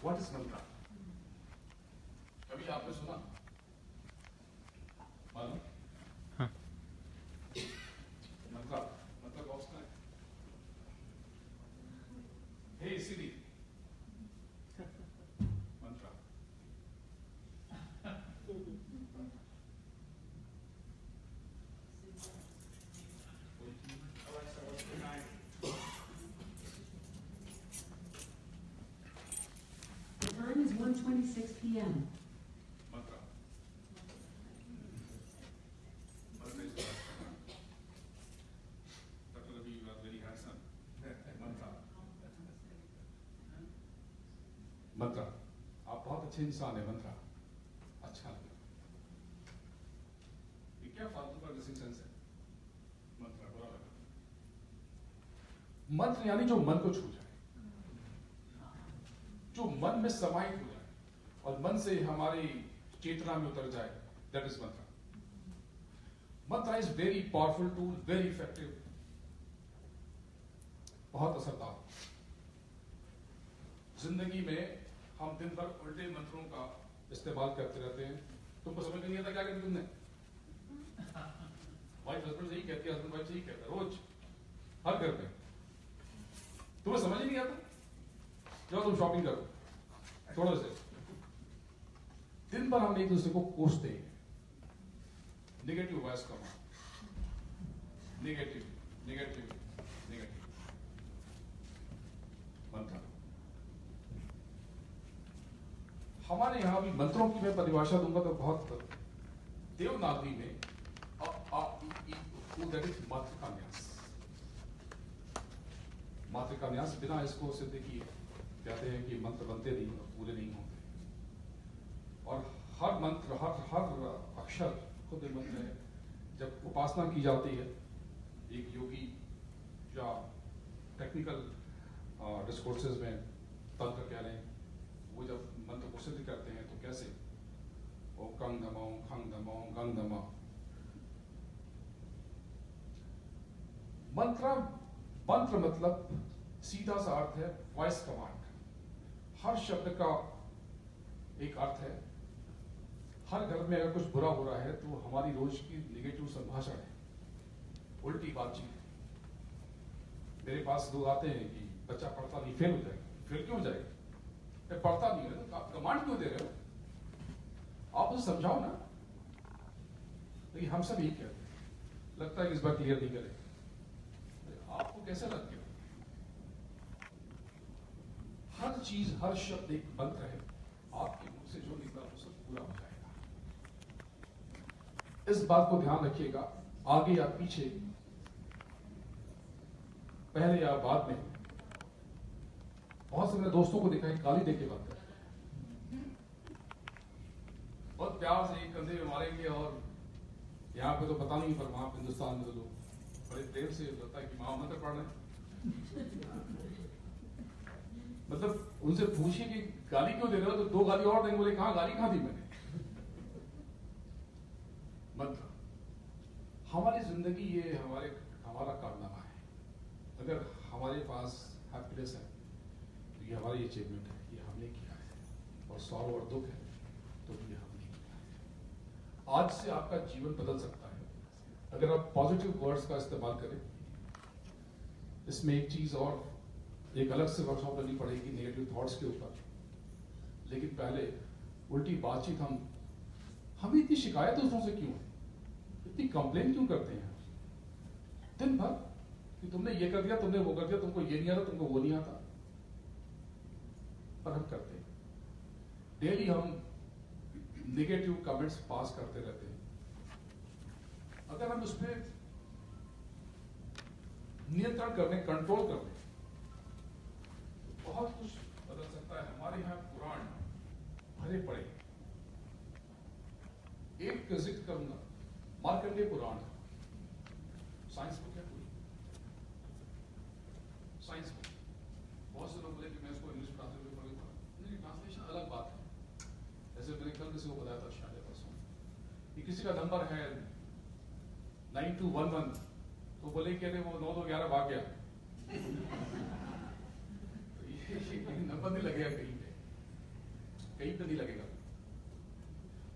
व्हाट इज मंत्रा? कभी आपने सुना? मालूम? मंत्रा मतलब बॉक्स का है। हे सिरी, मंत्रा। 10:26 p.m. Mantra. Mantra is the Dr. Ravi, you are very handsome. Mantra. मंत्रा, आप बहुत अच्छे इंसान है। मंत्रा अच्छा लगा। ये क्या फालतू का ड्रेसिंग सेंस है? मंत्रा बुरा लगा। मंत्र यानी जो मन को छू जाए, जो मन में समाहित हो जाए और मन से हमारी चेतना में उतर जाए, that is Mantra. Mantra is very powerful tool, very effective, बहुत असरदार। जिंदगी में हम दिन भर उल्टे मंत्रों का इस्तेमाल करते रहते हैं। तुमको समझ में नहीं आता क्या करती तुमने? वाइफ हस्बैंड से ही कहती है, हस्बैंड वाइफ से ही कहता है, रोज हर घर में। तुम्हें समझ ही नहीं आता? जाओ तुम शॉपिंग करो, थोड़ा से दिन भर हम एक दूसरे को कोसते हैं। नेगेटिव वॉइस का नेगेटिव नेगेटिव नेगेटिव मंत्र। हमारे यहां भी मंत्रों की मैं परिभाषा दूंगा तो बहुत देवनागरी में मातृकान्यास। मातृकान्यास बिना इसको सिद्ध किए कहते हैं कि मंत्र बनते नहीं, पूरे नहीं होते। और हर मंत्र, हर अक्षर खुद मंत्र है। जब उपासना की जाती है, एक योगी या टेक्निकल डिस्कोर्सेज में तंत्र कह रहे हैं, वो जब मंत्र को सिद्ध करते हैं तो कैसे? ओ कंग धमा, खंग धमा, गंग धमा। मंत्र मतलब सीधा सा अर्थ है वॉइस कमांड। हर शब्द का एक अर्थ है। हर घर में अगर कुछ बुरा हो रहा है तो हमारी रोज की नेगेटिव संभाषण है, उल्टी बातचीत है। मेरे पास लोग आते हैं कि बच्चा पढ़ता नहीं, फेल हो जाएगा। फेल क्यों हो जाएगा? पढ़ता नहीं है तो आप कमांड क्यों दे रहे हो? आप उसे समझाओ ना। लेकिन हम सब यही कहते हैं, लगता है कि इस बार क्लियर नहीं करें। आपको कैसे लग गया? हर चीज, हर शब्द एक मंत्र है। आपके मुंह से जो निकला वो सब पूरा हो जाएगा। इस बात को ध्यान रखिएगा, आगे या पीछे, पहले या बाद में। बहुत से मेरे दोस्तों को देखा है गाली देके बात करते हैं, बहुत प्यार से कंधे में मारेंगे। और यहाँ पे तो पता नहीं, पर वहां हिंदुस्तान में तो लोग बड़े प्रेम से लगता है कि महामंत्र पढ़ रहे हैं। मतलब उनसे पूछिए कि गाली क्यों दे रहे हो, तो 2 गाली और देंगे। बोले कहाँ गाली कहाँ दी मैंने? मंत्र हमारी जिंदगी, ये हमारा कारनामा है। अगर हमारे पास हैप्पीनेस है तो ये हमारी अचीवमेंट है, ये हमने किया है। और सौरव और दुख है तो ये हमने किया है। आज से आपका जीवन बदल सकता है अगर आप पॉजिटिव वर्ड्स का इस्तेमाल करें। इसमें एक चीज और, एक अलग से वर्कशॉप करनी पड़ेगी नेगेटिव थॉट्स के ऊपर। लेकिन पहले उल्टी बातचीत, हमें इतनी शिकायत दूसरों से क्यों है? इतनी कंप्लेन क्यों करते हैं दिन भर कि तुमने ये कर दिया, तुमने वो कर दिया, तुमको ये नहीं आता, तुमको वो नहीं आता। पर हम करते हैं डेली, हम नेगेटिव कमेंट्स पास करते रहते हैं। अगर हम उस पर नियंत्रण कर लें, कंट्रोल कर लें, तो बहुत कुछ बदल सकता है। हमारे यहाँ पुराण भरे पड़े। एक जिक्र करूंगा, मार्कंडेय पुराण। साइंस बुक है पूरी, साइंस बुक। बहुत से लोग बोले कि मैं इसको इंग्लिश ट्रांसलेट में पढ़ूंगा। नहीं, ट्रांसलेशन अलग बात है। जैसे मैंने कल किसी को बताया था, शायद परसों, कि किसी का नंबर है 9211, तो बोले कि अरे वो 9211 भाग गया। नंबर नहीं लगेगा कहीं पे नहीं लगेगा।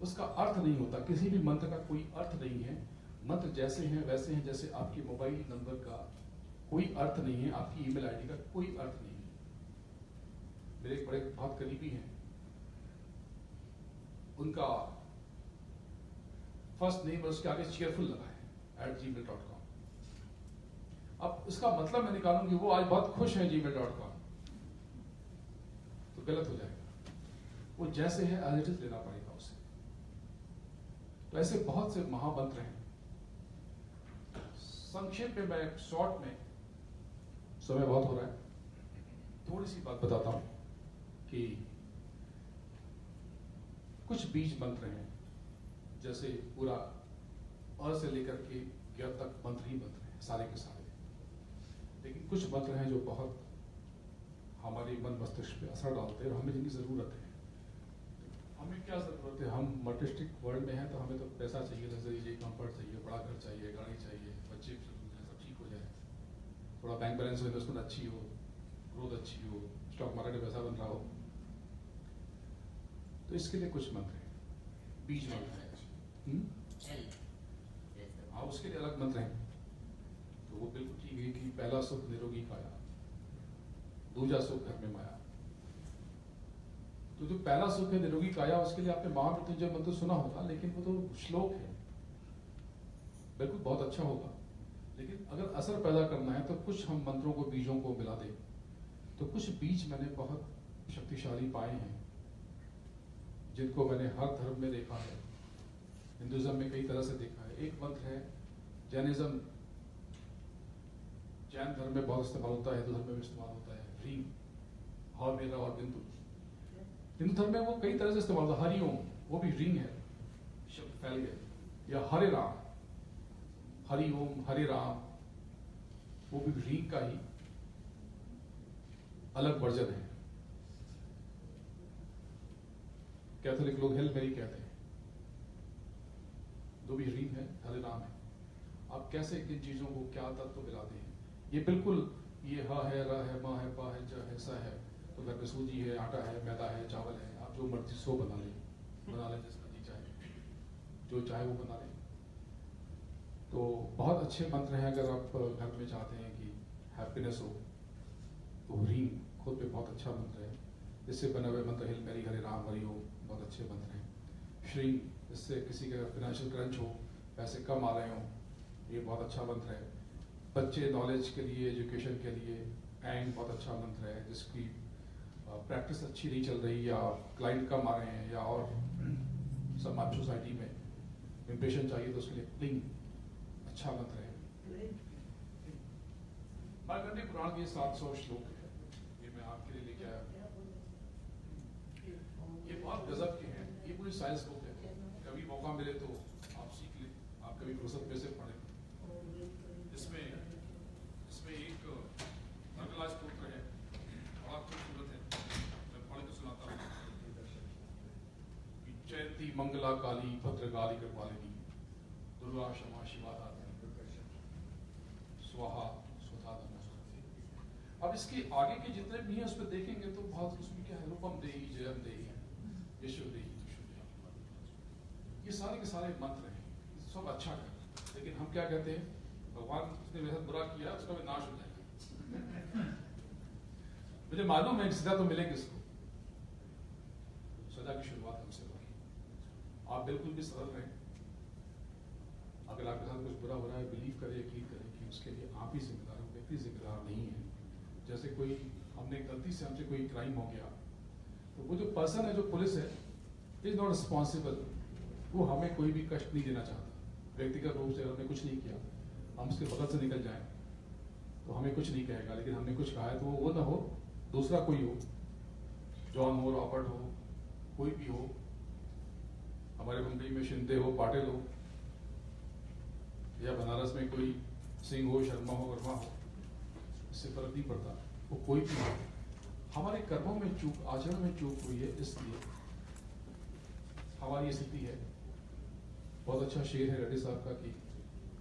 उसका अर्थ नहीं होता, किसी भी मंत्र का कोई अर्थ नहीं है। मंत्र जैसे हैं वैसे हैं, जैसे आपके मोबाइल नंबर का कोई अर्थ नहीं है, आपकी ईमेल आईडी का कोई अर्थ नहीं है। मेरे एक बड़े बहुत करीबी हैं, उनका फर्स्ट नेम उसके आगे cheerful लगा है @gmail.com। अब इसका मतलब मैं निकालूं कि वो आज बहुत खुश हैं gmail.com, तो गलत हो जाएगा। वो जैसे है एज इट इज लेना पड़ेगा उसे। तो ऐसे बहुत से महामंत्र हैं। संक्षेप में, मैं शॉर्ट में, समय बहुत हो रहा है, थोड़ी सी बात बताता हूं कि कुछ बीज मंत्र हैं, जैसे पूरा अ से लेकर के य तक मंत्र ही मंत्र हैं सारे के सारे। लेकिन कुछ मंत्र हैं जो बहुत हमारे मन मस्तिष्क पे असर डालते हैं और हमें जिनकी जरूरत है। हमें क्या जरूरत है? हम मटेरियलिस्टिक वर्ल्ड में हैं तो हमें तो पैसा चाहिए, लग्जरी चाहिए, कंफर्ट चाहिए, बड़ा घर चाहिए, गाड़ी चाहिए, बच्चे सब ठीक हो जाए, थोड़ा बैंक बैलेंस हो, इन्वेस्टमेंट अच्छी हो, ग्रोथ अच्छी हो, स्टॉक मार्केट में पैसा बन रहा हो। तो इसके लिए कुछ मंत्र हैं, बीज मंत्र है। हाँ, उसके लिए अलग मंत्र हैं। तो वो बिल्कुल ठीक है कि पहला सुख निरोगी काया, दूजा सुख घर में माया। तो जो पहला सुख है निरोगी काया, उसके लिए आपने महामृत्युंजय मंत्र सुना होगा, लेकिन वो तो श्लोक है, बिल्कुल बहुत अच्छा होगा। लेकिन अगर असर पैदा करना है तो कुछ हम मंत्रों को, बीजों को मिला दें। तो कुछ बीज मैंने बहुत शक्तिशाली पाए हैं, जिनको मैंने हर धर्म में देखा है। हिंदुइज्म में कई तरह से देखा है। एक मंत्र है जैनिज्म, जैन धर्म में बहुत इस्तेमाल होता है, हिंदू धर्म में भी इस्तेमाल होता है, ह्रीम, ह मेरा और बिंदु। हिंदू धर्म में वो कई तरह से इस्तेमाल होता है। हरिओम, वो भी रिंग है, शब्द फैल गए। या हरे राम, हरिओम, हरे राम, वो भी रिंग का ही अलग वर्जन है। कैथोलिक लोग हेल मेरी कहते हैं, दो भी रिंग है, हरे राम है। आप कैसे किन चीजों को क्या तत्व मिलाते हैं? ये बिल्कुल, ये ह है, र है, म है, प है, ज है, स है, तो घर में सूजी है, आटा है, मैदा है, चावल है, आप जो मर्जी सो बना लें जिसका जी चाहे, जो चाहे वो बना लें। तो बहुत अच्छे मंत्र हैं। अगर आप घर में चाहते हैं कि हैप्पीनेस हो, तो रीम खुद पे बहुत अच्छा मंत्र है। इससे बने हुए मंत्र हिल मेरी, हरे राम, हरि ओम, बहुत अच्छे मंत्र हैं। श्री, इससे किसी का फाइनेंशियल क्रंच हो, पैसे कम आ रहे हों, ये बहुत अच्छा मंत्र है। बच्चे नॉलेज के लिए, एजुकेशन के लिए, एंड बहुत अच्छा मंत्र है। जिसकी प्रैक्टिस अच्छी नहीं चल रही, या क्लाइंट कम आ रहे हैं, या और समाज सोसाइटी में इम्प्रेशन चाहिए, तो उसके लिए क्लिंग अच्छा मंत्र है। मार्कंडेय पुराण के 700 श्लोक है, ये मैं आपके लिए लेके आया। ये बहुत गजब के हैं, ये पूरी साइंस बुक है। कभी मौका मिले तो आप सीख लें, आप कभी फुर्सत में से पढ़ें। इसमें एक मंगला स्तोत्र है, बड़ा खूबसूरत है, मैं पढ़ के सुनाता हूँ। जयंती मंगला काली भद्रकाली कृपालिनी, दुर्गा क्षमा शिवा स्वाहा स्वधा नमोस्तुते। अब इसके आगे के जितने भी हैं उस पर देखेंगे तो बहुत, उसमें क्या है, रूपम देहि, जयम देहि, यशो देहि, तुषो देहि, ये सारे के सारे मंत्र हैं, सब अच्छा है। लेकिन हम क्या कहते हैं, भगवान उसने मेरे साथ बुरा किया, उसका भी नाश हो जाएगा। मुझे मालूम है सजा तो मिलेगी उसको, सजा की शुरुआत हमसे होगी। आप बिल्कुल भी सरल रहें। अगर आपके साथ कुछ बुरा हो रहा है, बिलीव करें, यकीन करें कि उसके लिए आप ही जिम्मेदार हो, व्यक्ति जिम्मेदार नहीं है। जैसे कोई, हमने गलती से, हमसे कोई क्राइम हो गया, तो वो जो पर्सन है, जो पुलिस है, इज नॉट रिस्पॉन्सिबल। वो हमें कोई भी कष्ट नहीं देना चाहता। व्यक्तिगत रूप से हमने कुछ नहीं किया, हम उसके बगल से निकल जाएं तो हमें कुछ नहीं कहेगा। लेकिन हमने कुछ कहा है तो वो ना हो, दूसरा कोई हो, जॉन हो, रॉबर्ट हो, कोई भी हो, हमारे मुंबई में शिंदे हो, पाटिल हो, या बनारस में कोई सिंह हो, शर्मा हो, वर्मा हो, इससे फर्क नहीं पड़ता, वो कोई भी हो। हमारे कर्मों में चूक, आचरण में चूक हुई है, इसलिए हमारी स्थिति है। बहुत अच्छा शेर है रेड्डी साहब का कि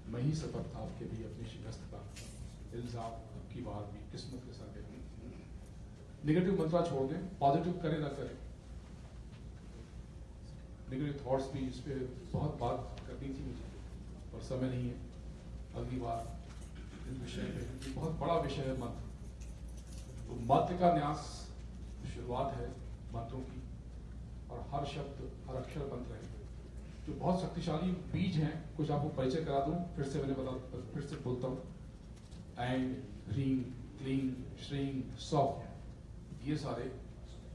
मैं ही सफर था आपके भी अपनी शिकस्त का, इल्जाम की बार भी किस्मत के साथ। नेगेटिव मंत्रा छोड़ दें, पॉजिटिव करें ना करें। नेगेटिव थॉट्स भी, इस पर बहुत बात करनी थी मुझे, और समय नहीं है। अगली बार इस विषय पे, बहुत बड़ा विषय है मंत्र। तो मंत्र का न्यास शुरुआत है मंत्रों की, और हर शब्द, हर अक्षर मंत्र है, जो बहुत शक्तिशाली बीज हैं। कुछ आपको परिचय करा दूं, फिर से बोलता हूँ। ऐंड, ह्रीं, क्लीं, श्रीं, सौफ, ये सारे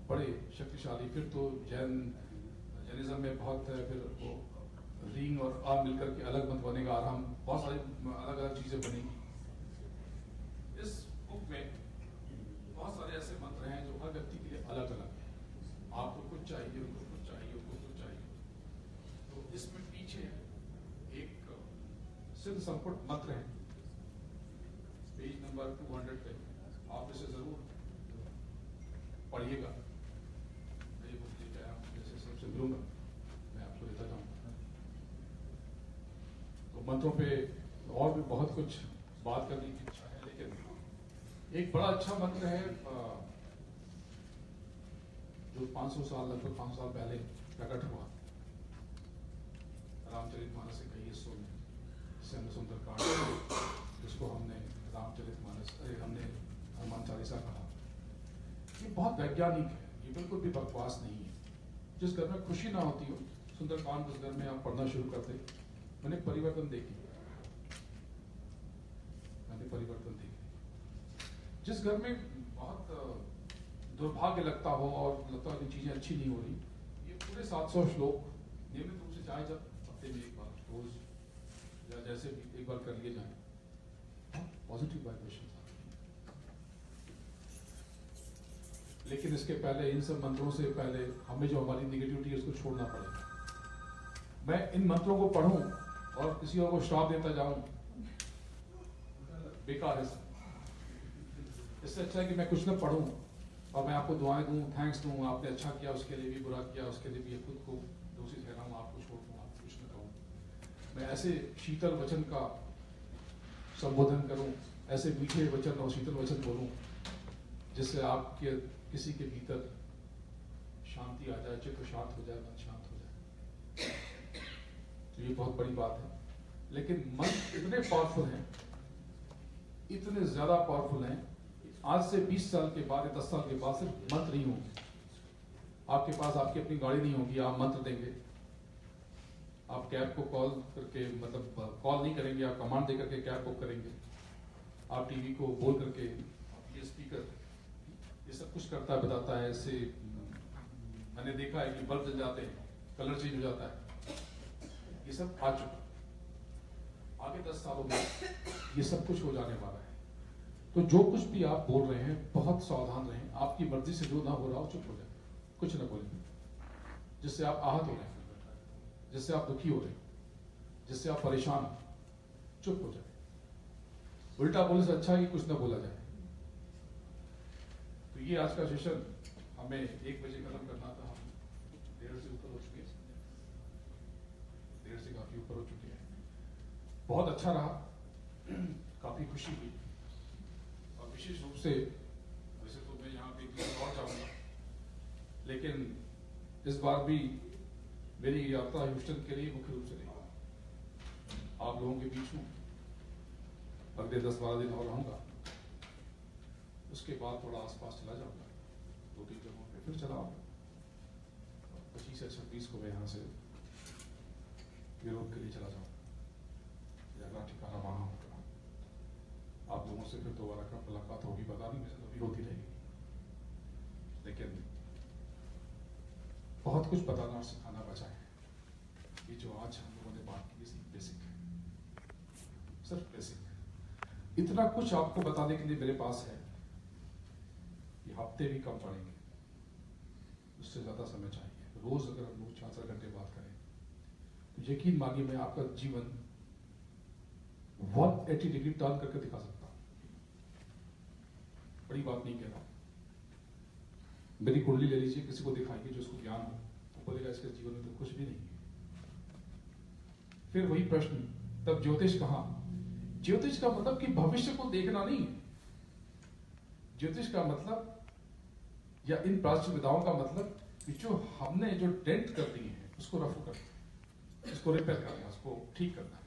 बड़े शक्तिशाली। फिर तो जैनिज्म में बहुत है, फिर वो रिंग और आर्म मिलकर के अलग मत बनेगा, और हम बहुत सारी अलग अलग चीजें बनेंगी। इस बुक में बहुत सारे ऐसे मंत्र हैं जो हर व्यक्ति के लिए अलग अलग है। आपको कुछ चाहिए, उनको कुछ चाहिए, उनको कुछ चाहिए। तो इसमें पीछे एक सिद्ध संपुट मंत्र है, पेज नंबर 200 पे। आप इसे जरूर पढ़िएगा। मैं ये बुक लेके आया हूं, जैसे सबसे मिलूंगा मैं आपको देता जाऊंगा। तो मंत्रों पे और भी बहुत कुछ बात करने की इच्छा है, लेकिन एक बड़ा अच्छा मंत्र है जो 500 साल, लगभग 500 साल पहले प्रकट हुआ रामचरितमानस के कई हिस्सों में। जैसे सुंदरकांड, जिसको हमने रामचरितमानस, हमने हनुमान चालीसा कहा। ये बहुत वैज्ञानिक है, ये बिल्कुल भी बकवास नहीं है। जिस घर में खुशी ना होती हो, सुंदरकांड उस घर में आप पढ़ना शुरू करते, मैंने परिवर्तन देखे। जिस घर में बहुत दुर्भाग्य लगता हो और लगता है कि चीजें अच्छी नहीं हो रही, ये पूरे 700 श्लोक नियमित रूप से चाहे जब हफ्ते में एक बार, रोज या जैसे भी एक बार कर लिए जाए, पॉजिटिव वाइब्रेशन। लेकिन इसके पहले, इन सब मंत्रों से पहले, हमें जो हमारी निगेटिविटी है उसको छोड़ना पड़ेगा। मैं इन मंत्रों को पढ़ूं और किसी और को श्राप देता जाऊं, बेकार है सब। इससे अच्छा है कि मैं कुछ न पढ़ूं और मैं आपको दुआएं दूं, थैंक्स दूं, आपने अच्छा किया उसके लिए भी, बुरा किया उसके लिए भी, खुद को दोषी ठहराऊं, आपको छोड़ दूं, आपको कुछ न कहूं। मैं ऐसे शीतल वचन का संबोधन करूं, ऐसे मीठे वचन और शीतल वचन बोलूं जिससे आपके किसी के भीतर शांति आ जाए, चित्त शांत हो जाए, मन शांत हो जाए। तो ये बहुत बड़ी बात है। लेकिन मन इतने पावरफुल हैं, इतने ज्यादा पावरफुल हैं, आज से 20 साल के बाद या 10 साल के बाद सिर्फ मंत्र नहीं होंगे आपके पास। आपकी अपनी गाड़ी नहीं होगी, आप मंत्र देंगे। आप कैब को कॉल करके, मतलब कॉल नहीं करेंगे, आप कमांड दे करके कैब बुक करेंगे। आप टीवी को बोल करके, ये स्पीकर ये सब कुछ करता है, बताता है। इससे मैंने देखा है कि बल्ब जल जाते हैं, कलर चेंज हो जाता है। ये सब आ चुका, आगे 10 सालों में ये सब कुछ हो जाने वाला है। तो जो कुछ भी आप बोल रहे हैं, बहुत सावधान रहें। आपकी मर्जी से जो ना हो रहा हो, चुप हो जाए, कुछ ना बोलें जिससे आप आहत हो रहे हैं, जिससे आप दुखी हो रहे हैं, जिससे आप परेशान हो, चुप हो जाए। उल्टा बोलने से अच्छा है कि कुछ ना बोला जाए। तो ये आज का सेशन हमें 1 बजे खत्म करना था, हम 1:30 से ऊपर हो चुके हैं, 1:30 से काफी ऊपर हो चुके हैं। बहुत अच्छा रहा, काफी खुशी हुई। और विशेष रूप से, वैसे तो मैं यहाँ पे और जाऊंगा, लेकिन इस बार भी मेरी यात्रा ह्यूस्टन के लिए मुख्य रूप से रही। आप लोगों के बीच हूँ, अगले 10-12 दिन और रहूंगा। उसके बाद थोड़ा आसपास चला जाऊंगा, 2-3 जगहों पे फिर चला आऊंगा। 25 या 26 को मैं यहाँ से यूरोप के लिए चला जाऊंगा, अगला ठिकाना वहां होगा। आप लोगों से फिर दोबारा कब मुलाकात होगी पता नहीं, वैसे तो भी होती रहेगी, लेकिन बहुत कुछ बताना और सिखाना बचा है। ये जो आज हम लोगों ने बात की, सिर्फ बेसिक है, सिर्फ बेसिक है। इतना कुछ आपको बताने के लिए मेरे पास है, ये हफ्ते भी कम पड़ेंगे, उससे ज्यादा समय चाहिए। रोज अगर हम लोग 4-4 घंटे बात करें तो यकीन मानिए मैं आपका जीवन 180 डिग्री टर्न करके दिखा सकता हूं। बड़ी बात नहीं कह रहा। मेरी कुंडली ले लीजिए, किसी को दिखाइए जो उसको ज्ञान हो, वो बोलेगा इसके जीवन में तो कुछ भी नहीं है। फिर वही प्रश्न, तब ज्योतिष कहां? ज्योतिष का मतलब कि भविष्य को देखना नहीं है। ज्योतिष का मतलब, या इन प्राचीन विधाओं का मतलब कि जो हमने जो डेंट कर दिए हैं उसको रफू करना, उसको रिपेयर करना, उसको ठीक करना।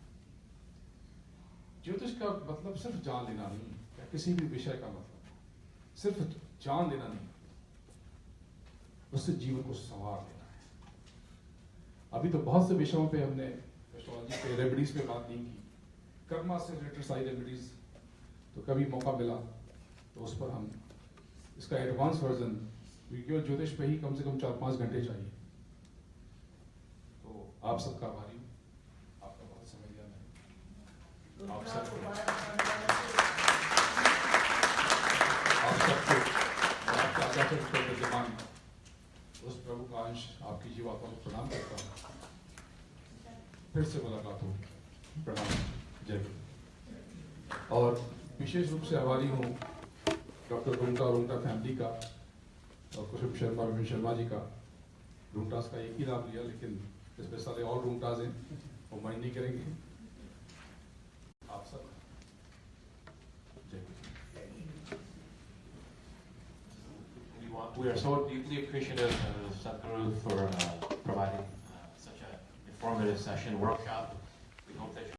ज्योतिष का मतलब सिर्फ जान लेना नहीं, या किसी भी विषय का मतलब सिर्फ जान लेना नहीं, उससे जीवन को संवार लेना है। अभी तो बहुत से विषयों पे हमने एस्ट्रोलॉजी पे, रेमेडीज पे बात नहीं की, कर्मा से रिलेटेड सारी रेमेडीज, तो कभी मौका मिला तो उस पर हम इसका एडवांस वर्जन केवल ज्योतिष पे ही कम से कम 4-5 घंटे चाहिए। तो आप सबका आभारी हूँ, आपका बहुत समय दिया मैंने। आप सबको आपके आध्यात्मिक पर विद्यमान उस प्रभु का अंश आपकी जीवात्मा को प्रणाम करता हूँ। फिर से मुलाकात हो, प्रणाम, जय गुरु। और विशेष रूप से आभारी हूँ डॉक्टर रूंगटा और रूंगटा फैमिली का और कुशुम शर्मा, विपिन शर्मा जी का। रूंगटास का एक ही नाम लिया, लेकिन इसमें सारे और रूंगटास हैं, वो माइंड नहीं करेंगे। आप सब जय गुरु। We are so deeply appreciative of Sadhguru for providing such an informative session workshop. We hope that